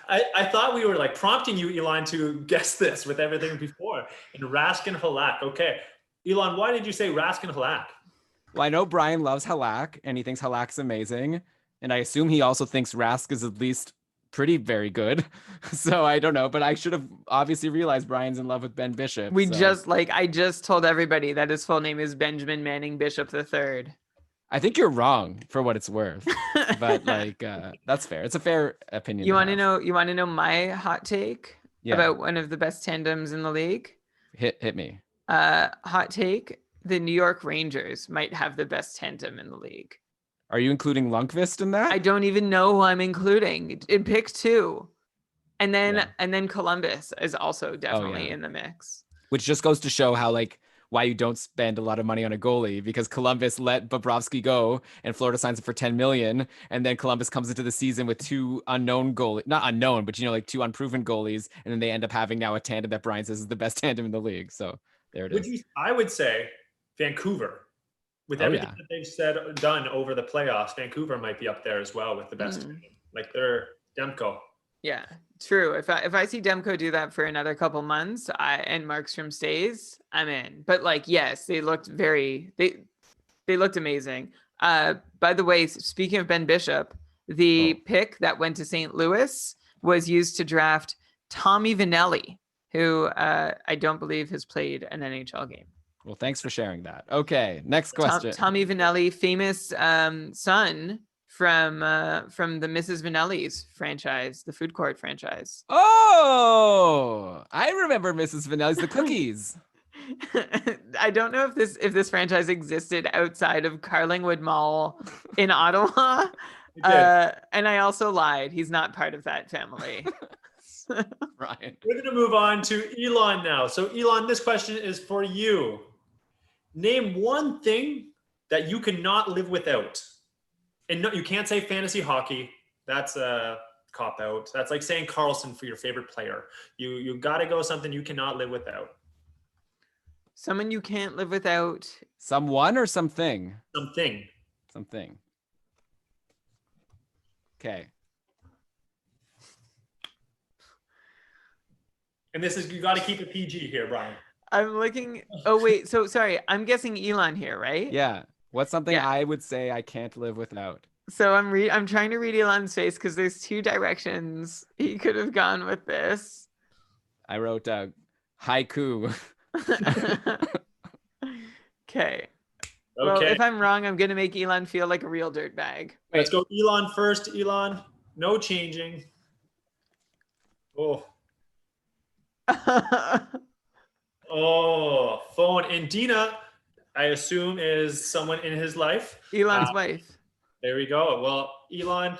I thought we were like prompting you, Elon, to guess this with everything before. And Raskin Halak. Okay. Elon, why did you say Raskin Halak? Well, I know Brian loves Halak and he thinks Halak's amazing. And I assume he also thinks Rask is at least pretty very good. So I don't know, but I should have obviously realized Brian's in love with Ben Bishop. I just told everybody that his full name is Benjamin Manning Bishop III. I think you're wrong for what it's worth. But like that's fair. It's a fair opinion. You want to know my hot take Yeah. about one of the best tandems in the league? Hit me. Hot take: the New York Rangers might have the best tandem in the league. Are you including Lundqvist in that? I don't even know who I'm including. In pick 2, and then Columbus is also definitely in the mix. Which just goes to show how like why you don't spend a lot of money on a goalie, because Columbus let Bobrovsky go and Florida signs him for 10 million, and then Columbus comes into the season with two unknown goalies, not unknown, but like two unproven goalies, and then they end up having now a tandem that Brian says is the best tandem in the league. So there it is. I would say Vancouver. With everything that they've done over the playoffs, Vancouver might be up there as well with the best tandem. Like they're Demko. Yeah, true. If I see Demko do that for another couple months, and Markstrom stays, I'm in. But like, yes, they looked they looked amazing. By the way, speaking of Ben Bishop, the pick that went to St. Louis was used to draft Tommy Vannelli, who I don't believe has played an NHL game. Well, thanks for sharing that. Okay, next question. Tommy Vannelli, famous son from the Mrs. Vannelli's franchise, the food court franchise. Oh, I remember Mrs. Vannelli's, the cookies. I don't know if this franchise existed outside of Carlingwood Mall in Ottawa. And I also lied. He's not part of that family. Ryan. We're going to move on to Elon now. So Elon, this question is for you. Name one thing that you cannot live without. And no, you can't say fantasy hockey. That's a cop out. That's like saying Karlsson for your favorite player. You got to go something you cannot live without. Someone you can't live without. Someone or something? Something. Something. Okay. And this is, you got to keep it PG here, Brian. I'm looking. Oh, wait. So sorry. I'm guessing Elon here, right? Yeah. What's something I would say I can't live without? So I'm trying to read Elon's face because there's two directions he could have gone with this. I wrote haiku. Okay. Well, Okay. if I'm wrong, I'm gonna make Elon feel like a real dirtbag. Let's go Elon first. Elon, no changing. Oh, phone. And Dina, I assume, is someone in his life. Elon's wife. There we go. Well, Elon,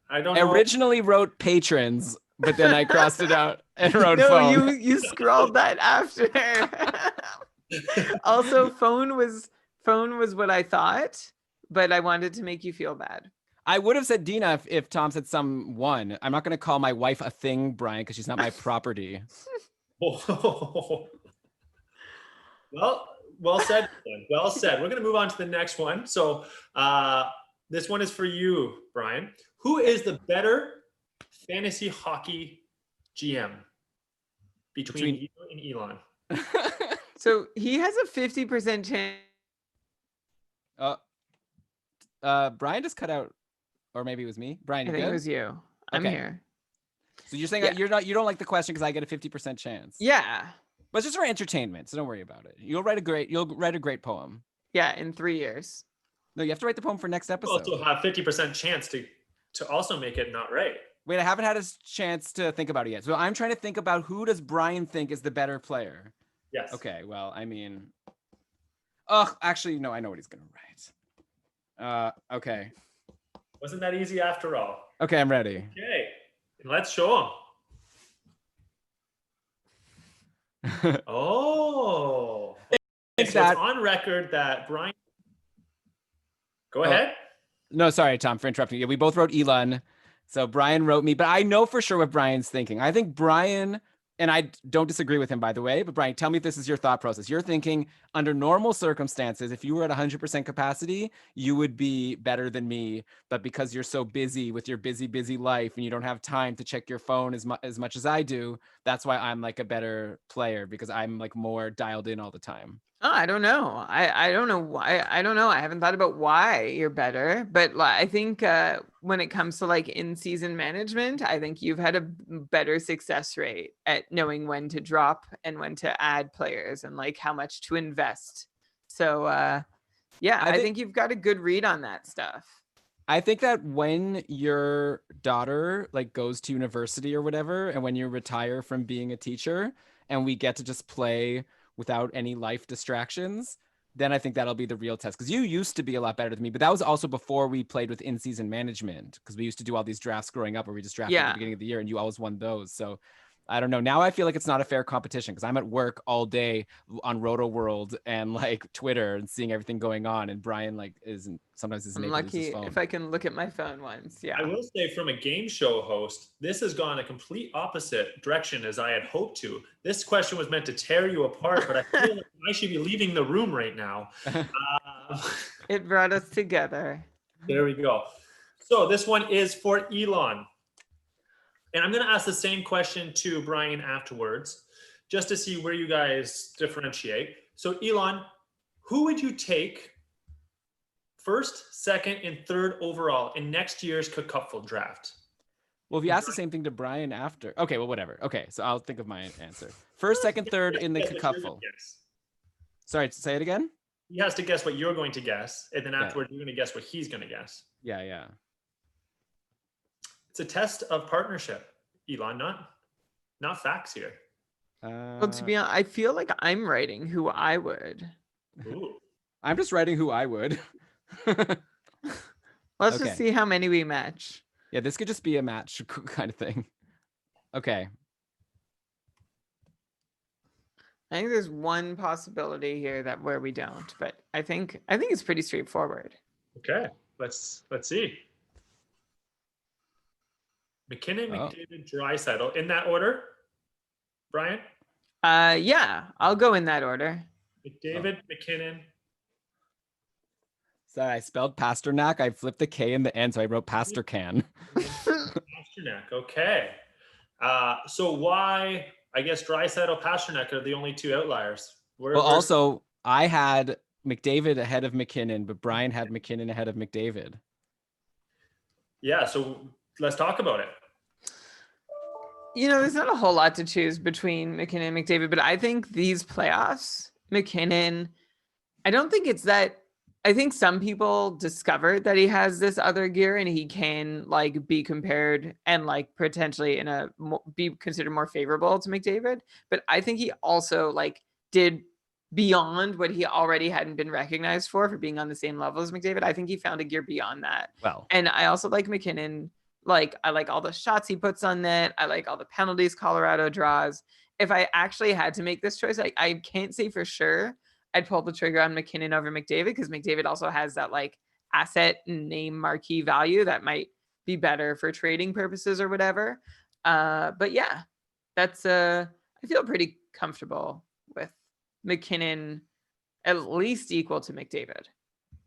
I don't I know. originally wrote patrons, but then I crossed it out and wrote No, phone. you scrolled that after. Also, phone was what I thought, but I wanted to make you feel bad. I would have said Dina if Tom said someone. I'm not going to call my wife a thing, Brian, because she's not my property. Oh. Well said. Well said. We're going to move on to the next one. So this one is for you, Brian. Who is the better fantasy hockey GM between you and Elon? So he has a 50% chance. Brian just cut out, or maybe it was me. Brian, you I think good? it was you. I'm Okay. here. So you're saying you don't like the question because I get a 50% chance. Yeah. But it's just for entertainment, so don't worry about it. You'll write a great poem. Yeah, in 3 years. No, you have to write the poem for next You episode. also have 50% chance to also make it not right. Wait, I haven't had a chance to think about it yet. So I'm trying to think about who does Brian think is the better player. Yes. Okay, well, I mean, actually, no, I know what he's gonna write. Okay. Wasn't that easy after all? Okay, I'm ready. Okay. And let's show him. Oh. Okay, so it's on record that Brian. Go ahead. No, sorry, Tom, for interrupting. Yeah, we both wrote Elon. So Brian wrote me, but I know for sure what Brian's thinking. I think Brian, and I don't disagree with him, by the way, but Brian, tell me if this is your thought process. You're thinking under normal circumstances, if you were at 100% capacity, you would be better than me. But because you're so busy with your busy life and you don't have time to check your phone as much as I do, that's why I'm like a better player, because I'm like more dialed in all the time. Oh, I don't know. I don't know why. I don't know. I haven't thought about why you're better, but I think when it comes to like in-season management, I think you've had a better success rate at knowing when to drop and when to add players and like how much to invest. So yeah, I think you've got a good read on that stuff. I think that when your daughter like goes to university or whatever, and when you retire from being a teacher and we get to just play without any life distractions, then I think that'll be the real test. Because you used to be a lot better than me, but that was also before we played with in-season management, because we used to do all these drafts growing up where we just drafted at the beginning of the year and you always won those. So I don't know. Now I feel like it's not a fair competition because I'm at work all day on Roto World and like Twitter and seeing everything going on, and Brian like sometimes isn't able to use his phone. If I can look at my phone once. Yeah. I will say, from a game show host, this has gone a complete opposite direction as I had hoped to. This question was meant to tear you apart, but I feel like I should be leaving the room right now. It brought us together. There we go. So this one is for Elon. And I'm going to ask the same question to Brian afterwards, just to see where you guys differentiate. So Elon, who would you take first, second, and third overall in next year's Cupful draft? Well, if you ask the same thing to Brian after, okay, well, whatever. Okay, so I'll think of my answer. First, second, third in the Cupful. Sorry, say it again. He has to guess what you're going to guess, and then afterwards you're going to guess what he's going to guess. Yeah. It's a test of partnership, Elon, not facts here. Well, to be honest, I feel like I'm writing who I would. Ooh. I'm just writing who I would. Let's just see how many we match. Yeah, this could just be a match kind of thing. Okay. I think there's one possibility here where we don't, but I think it's pretty straightforward. Okay, let's see. McKinnon, McDavid, Draisaitl, in that order, Brian? Yeah, I'll go in that order. McDavid, McKinnon. Sorry, I spelled Pasternak. I flipped the K in the end, so I wrote Pastercan. Pasternak, okay. So why, I guess, Draisaitl, Pasternak are the only two outliers. Also, I had McDavid ahead of McKinnon, but Brian had McKinnon ahead of McDavid. Yeah, so let's talk about it. There's not a whole lot to choose between McKinnon and McDavid, but I think these playoffs, McKinnon I don't think it's that. I think some people discovered that he has this other gear and he can like be compared and like potentially be considered more favorable to McDavid. But I think he also like did beyond what he already hadn't been recognized for being on the same level as McDavid. I think he found a gear beyond that. Well, And I also like McKinnon. Like I like all the shots he puts on net. I like all the penalties Colorado draws. If I actually had to make this choice, I can't say for sure I'd pull the trigger on McKinnon over McDavid because McDavid also has that like asset and name marquee value that might be better for trading purposes or whatever. But yeah, that's I feel pretty comfortable with McKinnon at least equal to McDavid.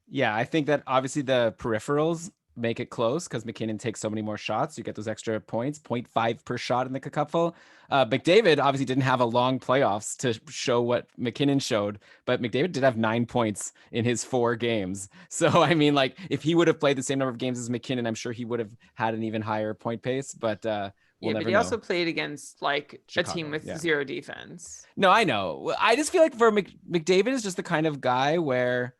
yeah, I think that obviously the peripherals make it close because McKinnon takes so many more shots. You get those extra points, 0.5 per shot in the cupful. McDavid obviously didn't have a long playoffs to show what McKinnon showed, but McDavid did have 9 points in his 4 games. So, I mean, like if he would have played the same number of games as McKinnon, I'm sure he would have had an even higher point pace, but we'll never but he know. also played against like Chicago, a team with yeah. 0 defense. No, I know. I just feel like for McDavid is just the kind of guy where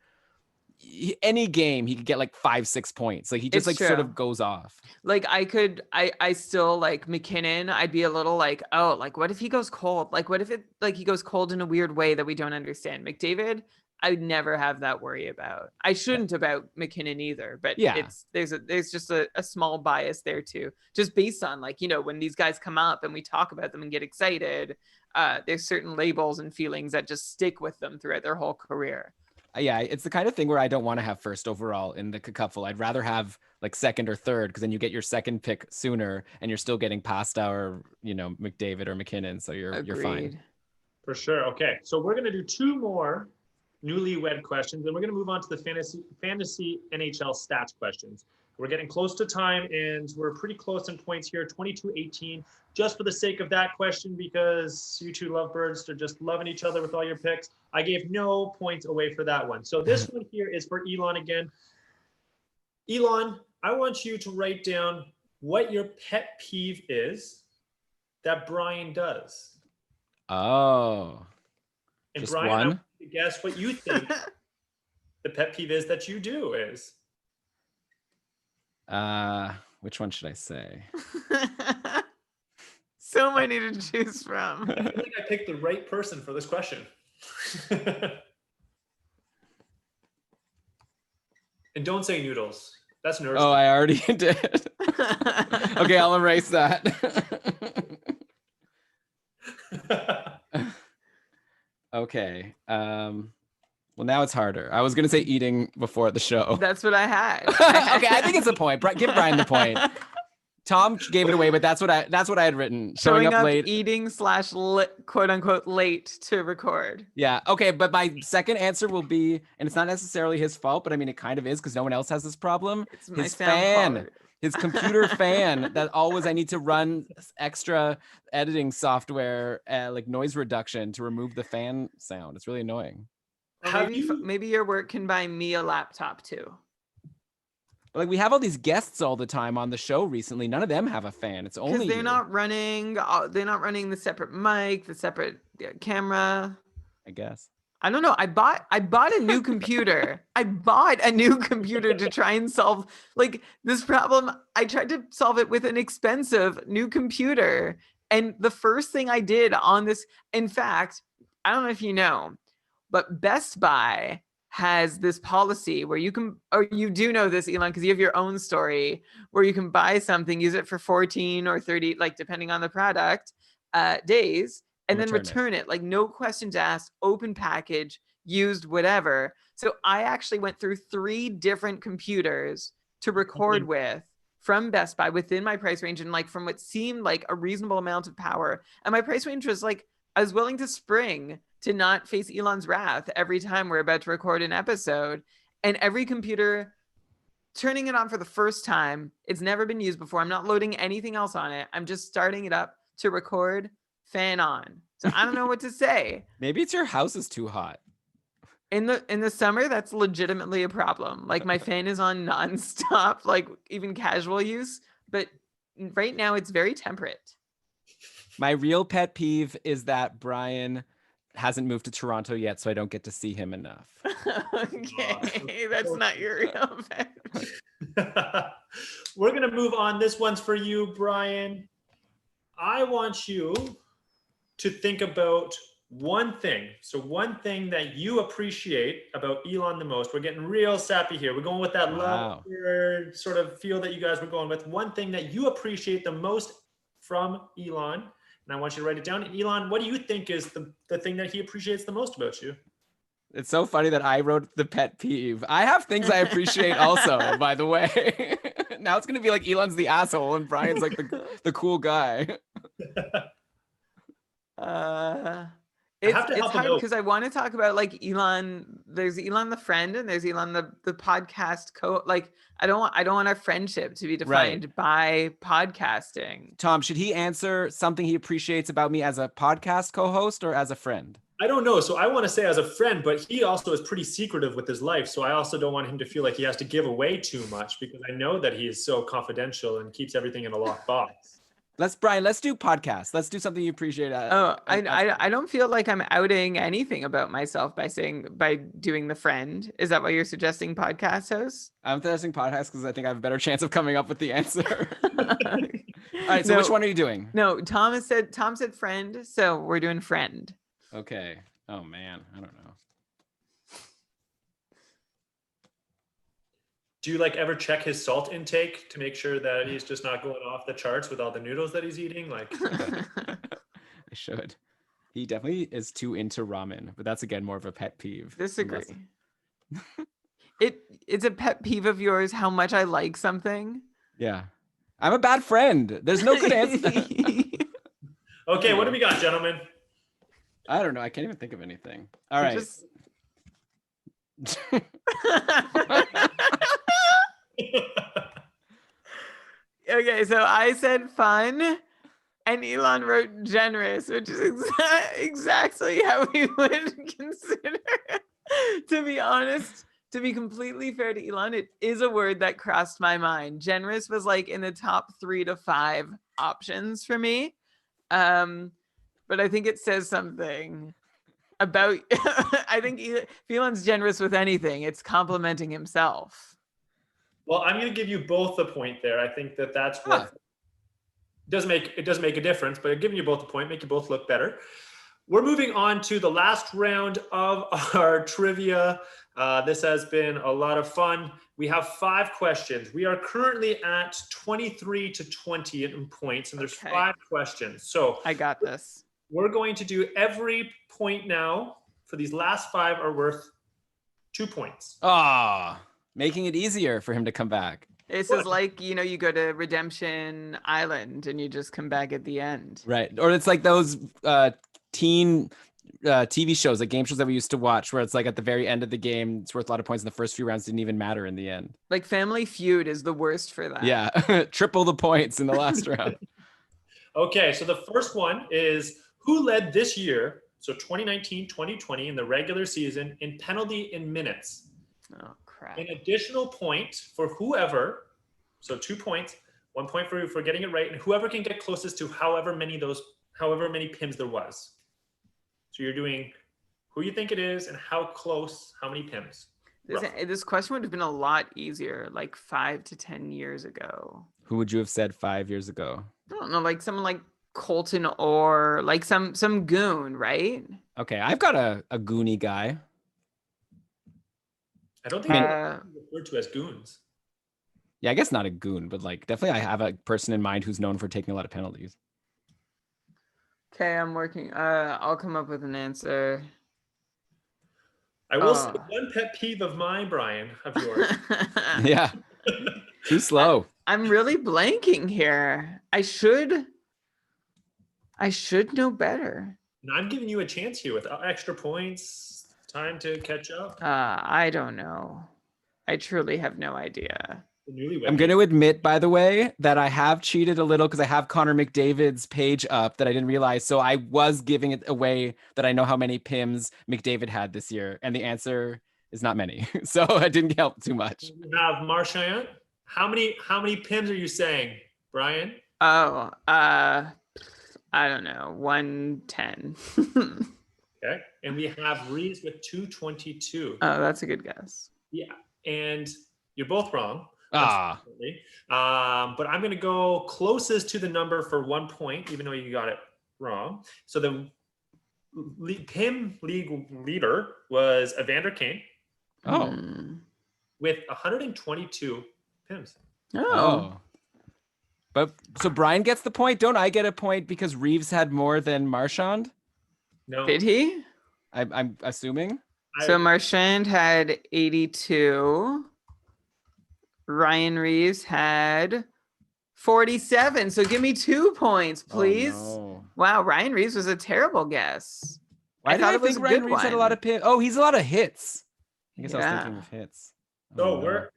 any game he could get like 5-6 points. Like he just It's like sort true. of goes off. Like I still like McKinnon. I'd be a little like, oh, like what if he goes cold? Like what if it like he goes cold in a weird way that we don't understand? McDavid, I'd never have that worry about. I shouldn't about McKinnon either, but Yeah. there's just a small bias there too, just based on like, you know, when these guys come up and we talk about them and get excited, there's certain labels and feelings that just stick with them throughout their whole career. Yeah, it's the kind of thing where I don't want to have first overall in the cupful. I'd rather have like second or third because then you get your second pick sooner and you're still getting past our, you know, McDavid or McKinnon. So you're fine. For sure. Okay, so we're going to do 2 more newlywed questions, and we're going to move on to the fantasy NHL stats questions. We're getting close to time, and we're pretty close in points here, 22-18. Just for the sake of that question, because you two lovebirds are just loving each other with all your picks, I gave no points away for that one. So this one here is for Elon again. Elon, I want you to write down what your pet peeve is that Brian does. Oh. And Just Brian, one? I want you to guess what you think the pet peeve is that you do is. Which one should I say? So many to choose from. I feel like I picked the right person for this question. And don't say noodles. That's nervous. Oh, I already did. Okay, I'll erase that. Okay. Well, now it's harder. I was gonna say eating before the show. That's what I had. Okay, I think it's a point. Give Brian the point. Tom gave it away, but that's what I had written. Showing up late, eating / quote unquote late to record. Yeah. Okay, but my second answer will be, and it's not necessarily his fault, but I mean it kind of is because no one else has this problem. It's my His fan. part. His computer fan that always I need to run extra editing software, like noise reduction to remove the fan sound. It's really annoying. Maybe your work can buy me a laptop too. Like we have all these guests all the time on the show recently. None of them have a fan. It's only they're not running the separate mic, the separate camera. I guess. I don't know. I bought a new computer. I bought a new computer to try and solve like this problem. I tried to solve it with an expensive new computer. And the first thing I did on this, in fact, I don't know if you know, but Best Buy has this policy where you can, or you do know this, Elon, because you have your own story where you can buy something, use it for 14 or 30, like depending on the product, days, and then return it. Like no questions asked, open package, used, whatever. So I actually went through 3 different computers to record with from Best Buy within my price range and like from what seemed like a reasonable amount of power. And my price range was like, I was willing to spring to not face Elon's wrath every time we're about to record an episode. And every computer, turning it on for the first time, it's never been used before. I'm not loading anything else on it. I'm just starting it up to record, fan on. So I don't know what to say. Maybe it's your house is too hot. In the summer, that's legitimately a problem. Like my fan is on nonstop, like even casual use. But right now it's very temperate. My real pet peeve is that Brian hasn't moved to Toronto yet, so I don't get to see him enough. Okay, that's not your real fact. We're going to move on. This one's for you, Brian. I want you to think about one thing. So one thing that you appreciate about Elon the most. We're getting real sappy here. We're going with that love sort of feel that you guys were going with. One thing that you appreciate the most from Elon. And I want you to write it down. And Elon, what do you think is the thing that he appreciates the most about you? It's so funny that I wrote the pet peeve. I have things I appreciate also, by the way. Now it's going to be like Elon's the asshole and Brian's like the cool guy. It's hard because I want to talk about like Elon. There's Elon the friend and there's Elon the podcast like I don't want our friendship to be defined by podcasting. Tom, should he answer something he appreciates about me as a podcast co-host or as a friend? I don't know. So I want to say as a friend, but he also is pretty secretive with his life. So I also don't want him to feel like he has to give away too much because I know that he is so confidential and keeps everything in a locked box. Brian, let's do podcasts. Let's do something you appreciate. I don't feel like I'm outing anything about myself by doing the friend. Is that what you're suggesting, podcast hosts? I'm suggesting podcast because I think I have a better chance of coming up with the answer. All right, so which one are you doing? No, Tom said friend, so we're doing friend. Okay. Oh man, I don't know. Do you like ever check his salt intake to make sure that he's just not going off the charts with all the noodles that he's eating? Like, I should. He definitely is too into ramen, but that's again more of a pet peeve. Disagree. It's a pet peeve of yours how much I like something. Yeah, I'm a bad friend. There's no good answer. Okay, what do we got, gentlemen? I don't know. I can't even think of anything. All right. Okay, so I said fun, and Elon wrote generous, which is exactly how we would consider. To be honest, to be completely fair to Elon, it is a word that crossed my mind. Generous was like in the top 3 to 5 options for me. But I think it says something about, I think if Elon's generous with anything, it's complimenting himself. Well, I'm going to give you both a point there. I think that's what it does make a difference, but giving you both a point, make you both look better. We're moving on to the last round of our trivia. This has been a lot of fun. We have 5 questions. We are currently at 23 to 20 in points, and there's 5 questions. So I got this. We're going to do every point now. For these last 5 are worth 2 points. Making it easier for him to come back. This is like, you go to Redemption Island and you just come back at the end. Right. Or it's like those teen TV shows, like game shows that we used to watch, where it's like at the very end of the game, it's worth a lot of points, and the first few rounds didn't even matter in the end. Like Family Feud is the worst for that. Yeah. Triple the points in the last round. Okay. So the first one is who led this year, so 2019-2020 in the regular season, in penalty in minutes? Oh, crap. An additional point for whoever, so 2 points, 1 point for getting it right, and whoever can get closest to however many PIMs there was. So you're doing who you think it is and how many PIMs. This question would have been a lot easier like 5 to 10 years ago. Who would you have said 5 years ago? I don't know, like someone like Colton or like some goon, right? Okay, I've got a goony guy. I don't think they're referred to as goons. Yeah, I guess not a goon, but like definitely I have a person in mind who's known for taking a lot of penalties. Okay, I'm working. I'll come up with an answer. I will say one pet peeve of mine, Brian, of yours. Yeah. Too slow. I'm really blanking here. I should know better. And I'm giving you a chance here with extra points, time to catch up. I don't know. I truly have no idea. I'm going to admit, by the way, that I have cheated a little because I have Connor McDavid's page up that I didn't realize. So I was giving it away that I know how many PIMs McDavid had this year. And the answer is not many. So it didn't help too much. We have Marchand. How many PIMs are you saying, Brian? Oh, I don't know. 110. Okay. And we have Reeves with 222. Oh, that's a good guess. Yeah. And you're both wrong. Ah. Unfortunately. But I'm going to go closest to the number for 1 point, even though you got it wrong. So the PIM league leader was Evander Kane Oh. with 122 PIMs. Oh. But so Brian gets the point. Don't I get a point because Reeves had more than Marchand? No. Did he? I'm assuming. So Marchand had 82. Ryan Reeves had 47. So give me 2 points, please. Oh, no. Wow, Ryan Reeves was a terrible guess. Why did I think Ryan Reeves had a lot of pins? Oh, he's a lot of hits. I guess I was thinking of hits. So we're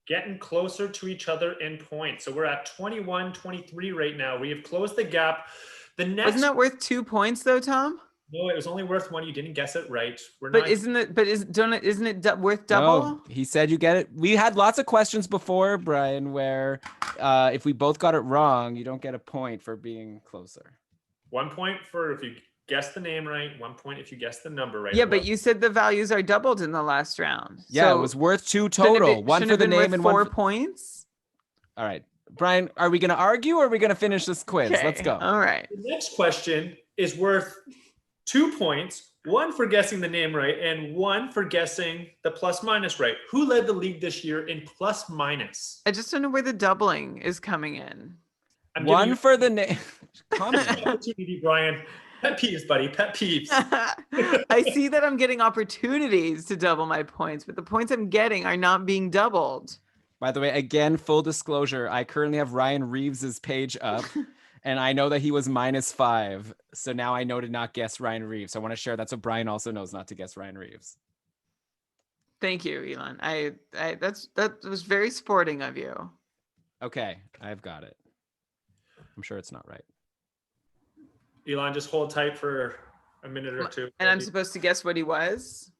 getting closer to each other in points. So we're at 21-23 right now. We have closed the gap. The next Wasn't that worth 2 points though, Tom? No, it was only worth 1. You didn't guess it right. Isn't it worth double? No, he said you get it. We had lots of questions before, Brian, where if we both got it wrong, you don't get a point for being closer. 1 point for if you guess the name right. 1 point if you guess the number right. Yeah, but you said the values are doubled in the last round. Yeah, so it was worth 2 total. One for the name and 4 points. All right, Brian, are we going to argue or are we going to finish this quiz? Okay. Let's go. All right. The next question is worth 2 points. 1 for guessing the name right and 1 for guessing the plus minus right. Who led the league this year in plus minus? I just don't know where the doubling is coming in. One for the name. Opportunity, Brian. Pet peeves, buddy. Pet peeves. I see that I'm getting opportunities to double my points, but the points I'm getting are not being doubled. By the way, again, full disclosure, I currently have Ryan Reeves's page up. And I know that he was -5. So now I know to not guess Ryan Reeves. I want to share that so Brian also knows not to guess Ryan Reeves. Thank you, Elon. That was very sporting of you. Okay, I've got it. I'm sure it's not right. Elon, just hold tight for a minute or two. And I'm supposed to guess what he was?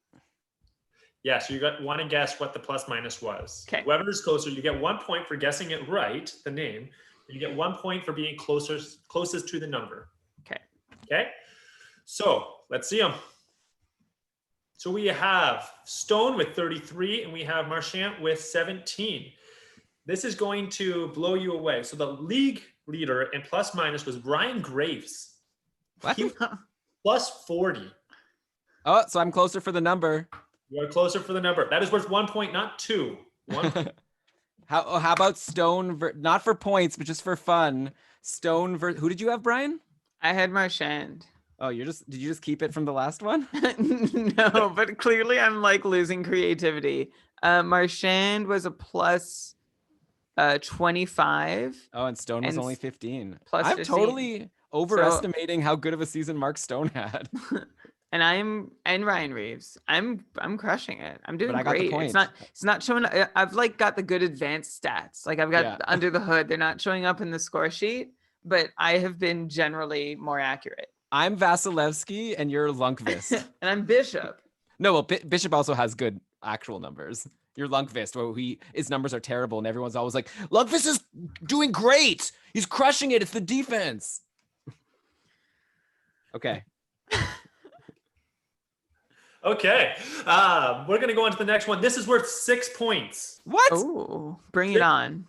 Yes, you want to guess what the plus minus was. Okay. Whoever is closer, you get 1 point for guessing it right, the name. You get 1 point for being closest to the number. Okay. Okay. So let's see them. So we have Stone with 33 and we have Marchand with 17. This is going to blow you away. So the league leader in plus minus was Ryan Graves. What? Plus 40. Oh, so I'm closer for the number. You are closer for the number. That is worth 1 point, not 2. 1 point. How about Stone, not for points, but just for fun. Stone, who did you have, Brian? I had Marchand. Oh, did you just keep it from the last one? No, but clearly I'm like losing creativity. Marchand was a plus 25. Oh, and Stone was only 15. Plus I'm 15. totally overestimating how good of a season Mark Stone had. And Ryan Reeves. I'm crushing it. I'm doing But I got the great. point. It's not showing. I've like got the good advanced stats. Like I've got under the hood. They're not showing up in the score sheet, but I have been generally more accurate. I'm Vasilevsky and you're Lundqvist. And I'm Bishop. No, well, Bishop also has good actual numbers. You're Lundqvist, where his numbers are terrible, and everyone's always like, Lundqvist is doing great. He's crushing it. It's the defense. Okay. Okay. We're going to go on to the next one. This is worth 6 points. What? Oh, bring it on.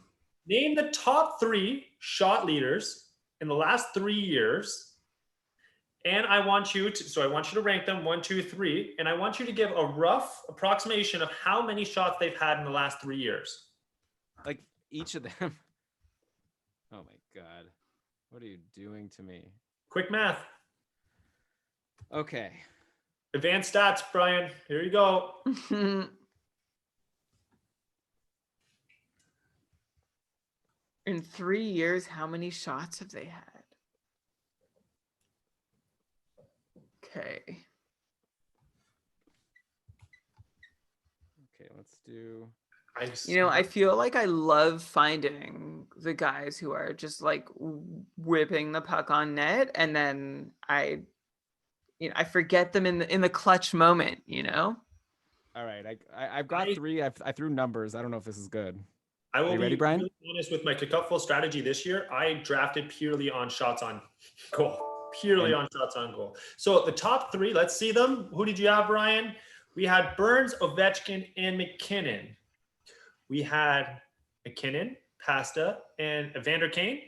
Name the top 3 shot leaders in the last 3 years. And I want you to rank them 1, 2, 3. And I want you to give a rough approximation of how many shots they've had in the last 3 years. Like each of them. Oh my God. What are you doing to me? Quick math. Okay. Advanced stats, Brian. Here you go. In 3 years, how many shots have they had? Okay. Okay, let's do. I feel like I love finding the guys who are just like whipping the puck on net, and then I forget them in the clutch moment. All right, I've got 3. I threw numbers. I don't know if this is good. I will Are you ready, be Brian? really honest with my kick-up full strategy this year. I drafted purely on shots on goal. Purely on shots on goal. So the top three, let's see them. Who did you have, Brian? We had Burns, Ovechkin, and McKinnon. We had McKinnon, Pasta, and Evander Kane.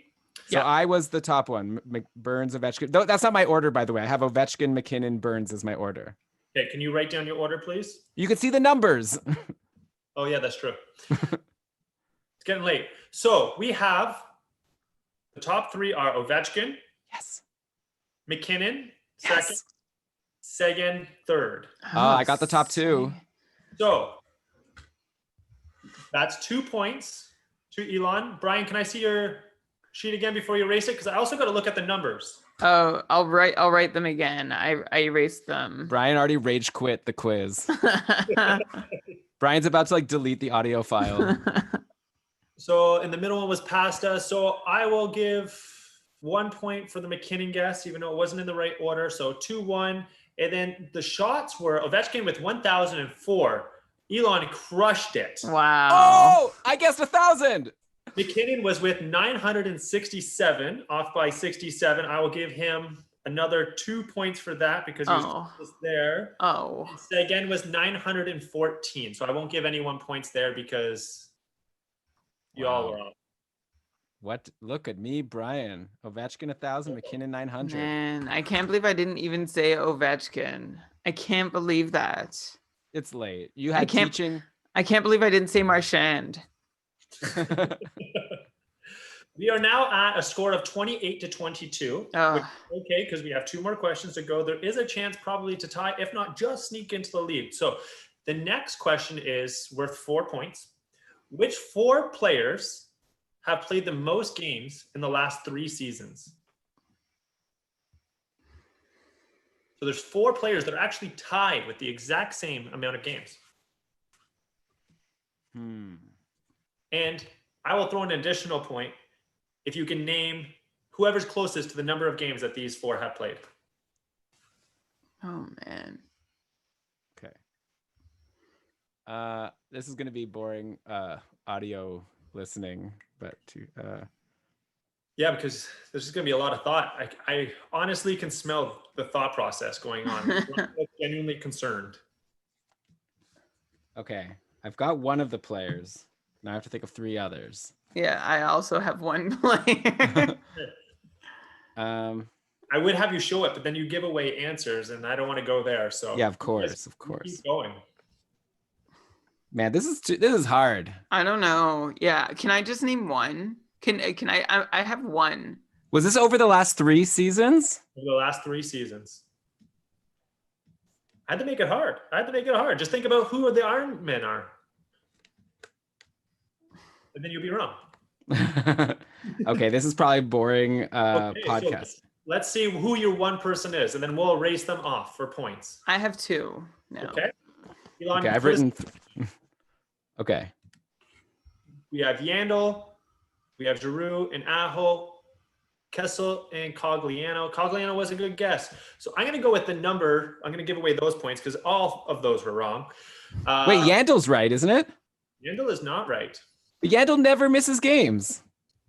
So I was the top one. Burns, Ovechkin. That's not my order, by the way. I have Ovechkin, McKinnon, Burns as my order. Okay, can you write down your order, please? You can see the numbers. Oh, yeah, that's true. It's getting late. So we have the top three are Ovechkin. Yes. McKinnon, second. Seguin, third. Oh, I got the top two. So that's 2 points to Elon. Brian, can I see your sheet again before you erase it? Because I also got to look at the numbers. Oh, I'll write them again. I erased them. Brian already rage quit the quiz. Brian's about to like delete the audio file. So in the middle one was Pasta. So I will give 1 point for the McKinnon guess, even though it wasn't in the right order. So 2-1. And then the shots were Ovechkin with 1,004. Elon crushed it. Wow. Oh, I guessed 1,000. McKinnon was with 967, off by 67. I will give him another 2 points for that because he was there. Oh. Seguin was 914. So I won't give anyone points there because you all were off. What? Look at me, Brian. Ovechkin 1,000, McKinnon 900. Man, I can't believe I didn't even say Ovechkin. I can't believe that. It's late. You had teaching. I can't believe I didn't say Marchand. We are now at a score of 28-22. Okay, because we have 2 more questions to go. There is a chance probably to tie, if not just sneak into the lead. So the next question is worth 4 points. Which 4 players have played the most games in the last 3 seasons? So there's 4 players that are actually tied with the exact same amount of games. And I will throw an additional point if you can name whoever's closest to the number of games that these 4 have played. Oh, man. Okay. This is going to be boring audio listening, but yeah, because there's just going to be a lot of thought. I honestly can smell the thought process going on. I'm genuinely concerned. Okay. I've got one of the players. Now I have to think of 3 others. Yeah, I also have one player. I would have you show it, but then you give away answers, and I don't want to go there. So yeah, of course. Keep going. Man, this is hard. I don't know. Yeah, can I just name one? Can I have one. Was this over the last 3 seasons? Over the last 3 seasons. I had to make it hard. Just think about who the Iron Men are. And then you'll be wrong. Okay, this is probably boring podcast. So let's see who your one person is, and then we'll erase them off for points. I have 2 now. Okay. Elon, okay, I've written. Okay. We have Yandel, we have Giroux and Aho, Kessel and Cogliano. Cogliano was a good guess. So I'm going to go with the number. I'm going to give away those points because all of those were wrong. Wait, Yandel's right, isn't it? Yandel is not right. Yandel never misses games.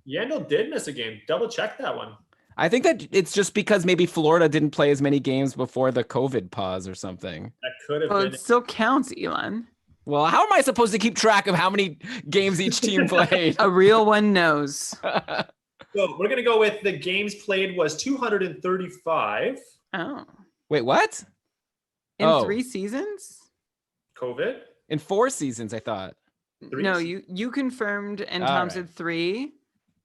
Yandel did miss a game. Double check that one. I think that it's just because maybe Florida didn't play as many games before the COVID pause or something. That could have been. It still counts, Elon. Well, how am I supposed to keep track of how many games each team played? A real one knows. So we're going to go with the games played was 235. Oh. Wait, what? In 3 seasons? COVID? In 4 seasons, I thought. 3 No, you confirmed and Tom said 3,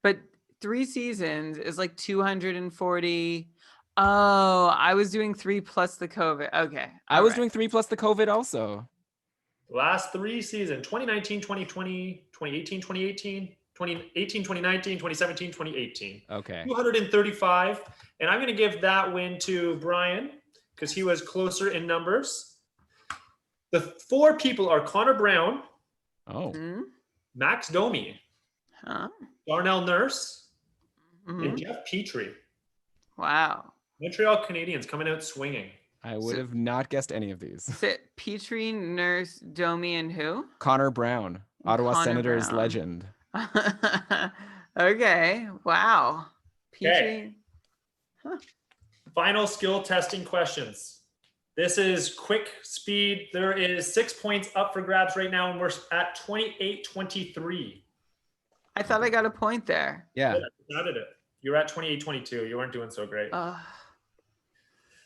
but 3 seasons is like 240. Oh, I was doing 3 plus the COVID. Okay. I was doing 3 plus the COVID also. Last 3 seasons, 2019, 2020, 2018, 2018, 2018, 2019, 2017, 2018. Okay. 235. And I'm going to give that win to Brian because he was closer in numbers. The 4 people are Connor Brown. Oh. Max Domi. Darnell Nurse. And Jeff Petrie. Wow. Montreal Canadiens coming out swinging. I would have not guessed any of these. Petrie, Nurse, Domi, and who? Connor Brown, Ottawa Connor Senators Brown. legend. Okay. Wow. Petrie. Okay. Huh. Final skill testing questions. This is quick speed. There is 6 points up for grabs right now, and we're at 28-23. I thought I got a point there. Yeah. How did it? You're at 28-22. You weren't doing so great.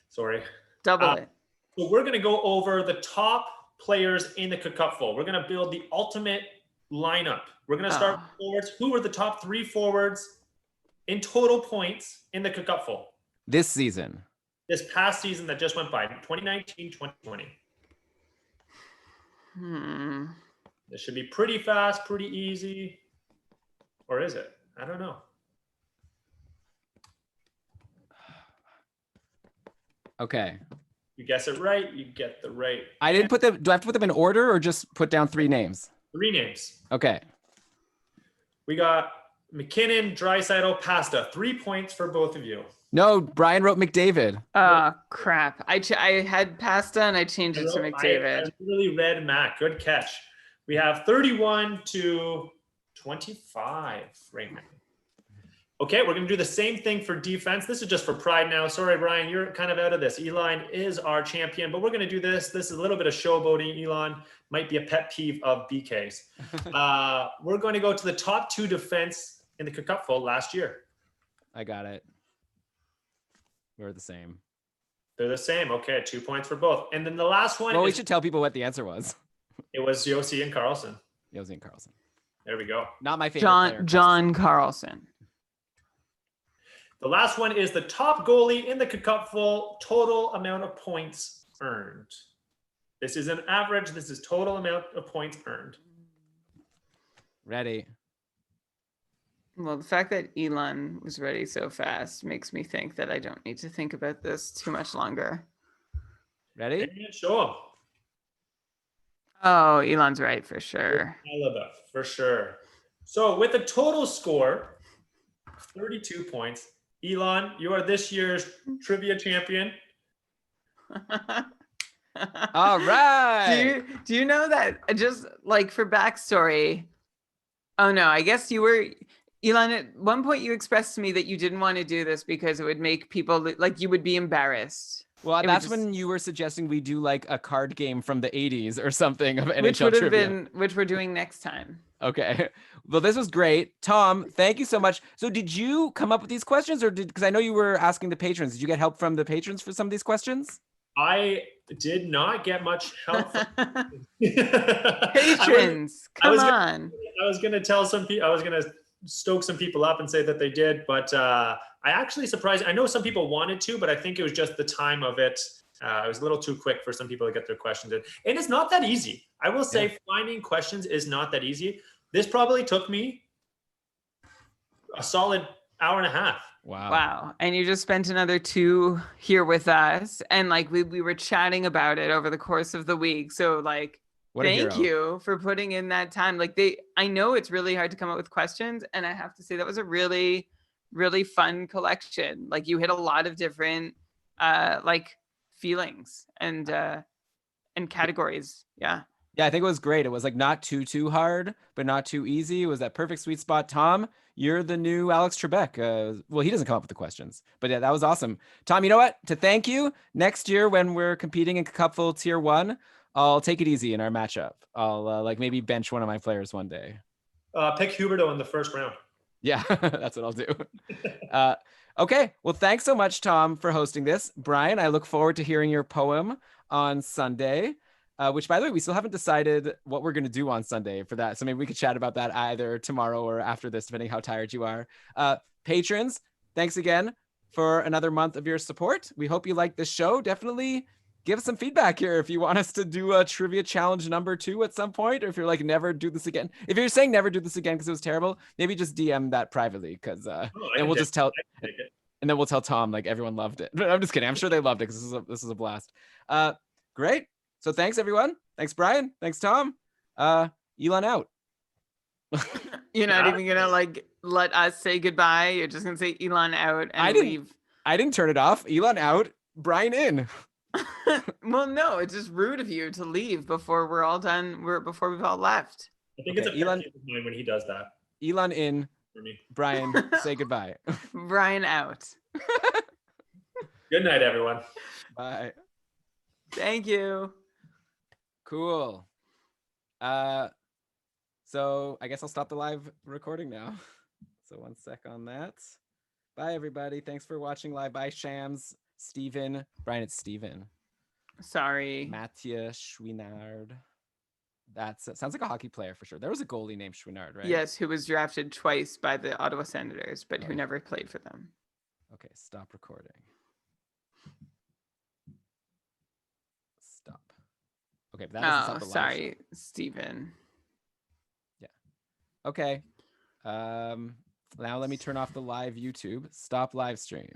Sorry. Double it. So we're going to go over the top players in the Cupful. We're going to build the ultimate lineup. We're going to start with forwards. Who are the top 3 forwards in total points in the Cupful? This season. This past season that just went by, 2019-2020. This should be pretty fast, pretty easy. Or is it? I don't know. Okay. You guess it right, you get the right. I didn't put them. Do I have to put them in order or just put down 3 names? 3 names. Okay. We got McKinnon, Draisaitl, Pasta. 3 points for both of you. No, Brian wrote McDavid. Oh, crap. I had Pasta and I changed it to McDavid. I really read Mac. Good catch. We have 31-25 right now. Okay, we're going to do the same thing for defense. This is just for pride now. Sorry, Brian, you're kind of out of this. Elon is our champion, but we're going to do this. This is a little bit of showboating. Elon might be a pet peeve of BK's. We're going to go to the top 2 defense in the Cupful last year. I got it. We're the same. They're the same. Okay, 2 points for both. And then the last one. Well, we should tell people what the answer was. It was Josi and Karlsson. Josi and Karlsson. There we go. Not my favorite player. John Karlsson. The last one is the top goalie in the Cupful, total amount of points earned. This is an average. This is total amount of points earned. Ready. Well, the fact that Elon was ready so fast makes me think that I don't need to think about this too much longer. Ready? Sure. Oh, Elon's right for sure. For sure. So with a total score, 32 points, Elon, you are this year's trivia champion. All right. Do you know that, just like for backstory? Oh no, I guess you were, Elon, at one point you expressed to me that you didn't want to do this because it would make people like you would be embarrassed. Well, that's when you were suggesting we do like a card game from the 80s or something of NHL trivia. Which we're doing next time. Okay. Well, this was great. Tom, thank you so much. So did you come up with these questions because I know you were asking the patrons. Did you get help from the patrons for some of these questions? I did not get much help from patrons. Come on. I was going to tell some people, I was going to stoke some people up and say that they did, but I actually surprised. I know some people wanted to, but I think it was just the time of it. It was a little too quick for some people to get their questions in. And it's not that easy. I will say finding questions is not that easy. This probably took me a solid hour and a half. Wow. And you just spent another 2 here with us. And like we were chatting about it over the course of the week. So like, thank you for putting in that time. Like I know it's really hard to come up with questions. And I have to say that was a really, really fun collection. Like you hit a lot of different like feelings and categories. Yeah. Yeah, I think it was great. It was like not too hard, but not too easy. It was that perfect sweet spot. Tom, you're the new Alex Trebek. Well, he doesn't come up with the questions, but yeah, that was awesome. Tom, you know what? To thank you, next year when we're competing in Cupful Tier 1, I'll take it easy in our matchup. I'll like maybe bench one of my players one day. Pick Huberto in the first round. Yeah, that's what I'll do. Okay, well, thanks so much, Tom, for hosting this. Brian, I look forward to hearing your poem on Sunday. Which, by the way, we still haven't decided what we're going to do on Sunday for that. So maybe we could chat about that either tomorrow or after this, depending how tired you are. Patrons, thanks again for another month of your support. We hope you like this show. Definitely give us some feedback here if you want us to do a trivia challenge number 2 at some point, or if you're like, never do this again. If you're saying never do this again because it was terrible, maybe just DM that privately because and we'll just tell. And then we'll tell Tom like everyone loved it. But I'm just kidding. I'm sure they loved it because this is a blast. Great. So thanks, everyone. Thanks, Brian. Thanks, Tom. Elon out. You're not even going to like let us say goodbye. You're just going to say Elon out and leave. I didn't turn it off. Elon out. Brian in. Well, no, it's just rude of you to leave before we're all done. Before we've all left. I think it's a Elon when he does that. Elon in. For me. Brian, say goodbye. Brian out. Good night, everyone. Bye. Thank you. Cool. So I guess I'll stop the live recording now. So 1 sec on that. Bye, everybody. Thanks for watching live. Bye, Shams, Steven. Brian, it's Steven. Sorry. Mathieu Chouinard. That sounds like a hockey player for sure. There was a goalie named Chouinard, right? Yes, who was drafted twice by the Ottawa Senators, but who never played for them. Okay, stop recording. Stop. Okay, but that doesn't stop the live sorry, show. Steven. Yeah. Okay. Now let me turn off the live YouTube. Stop live stream.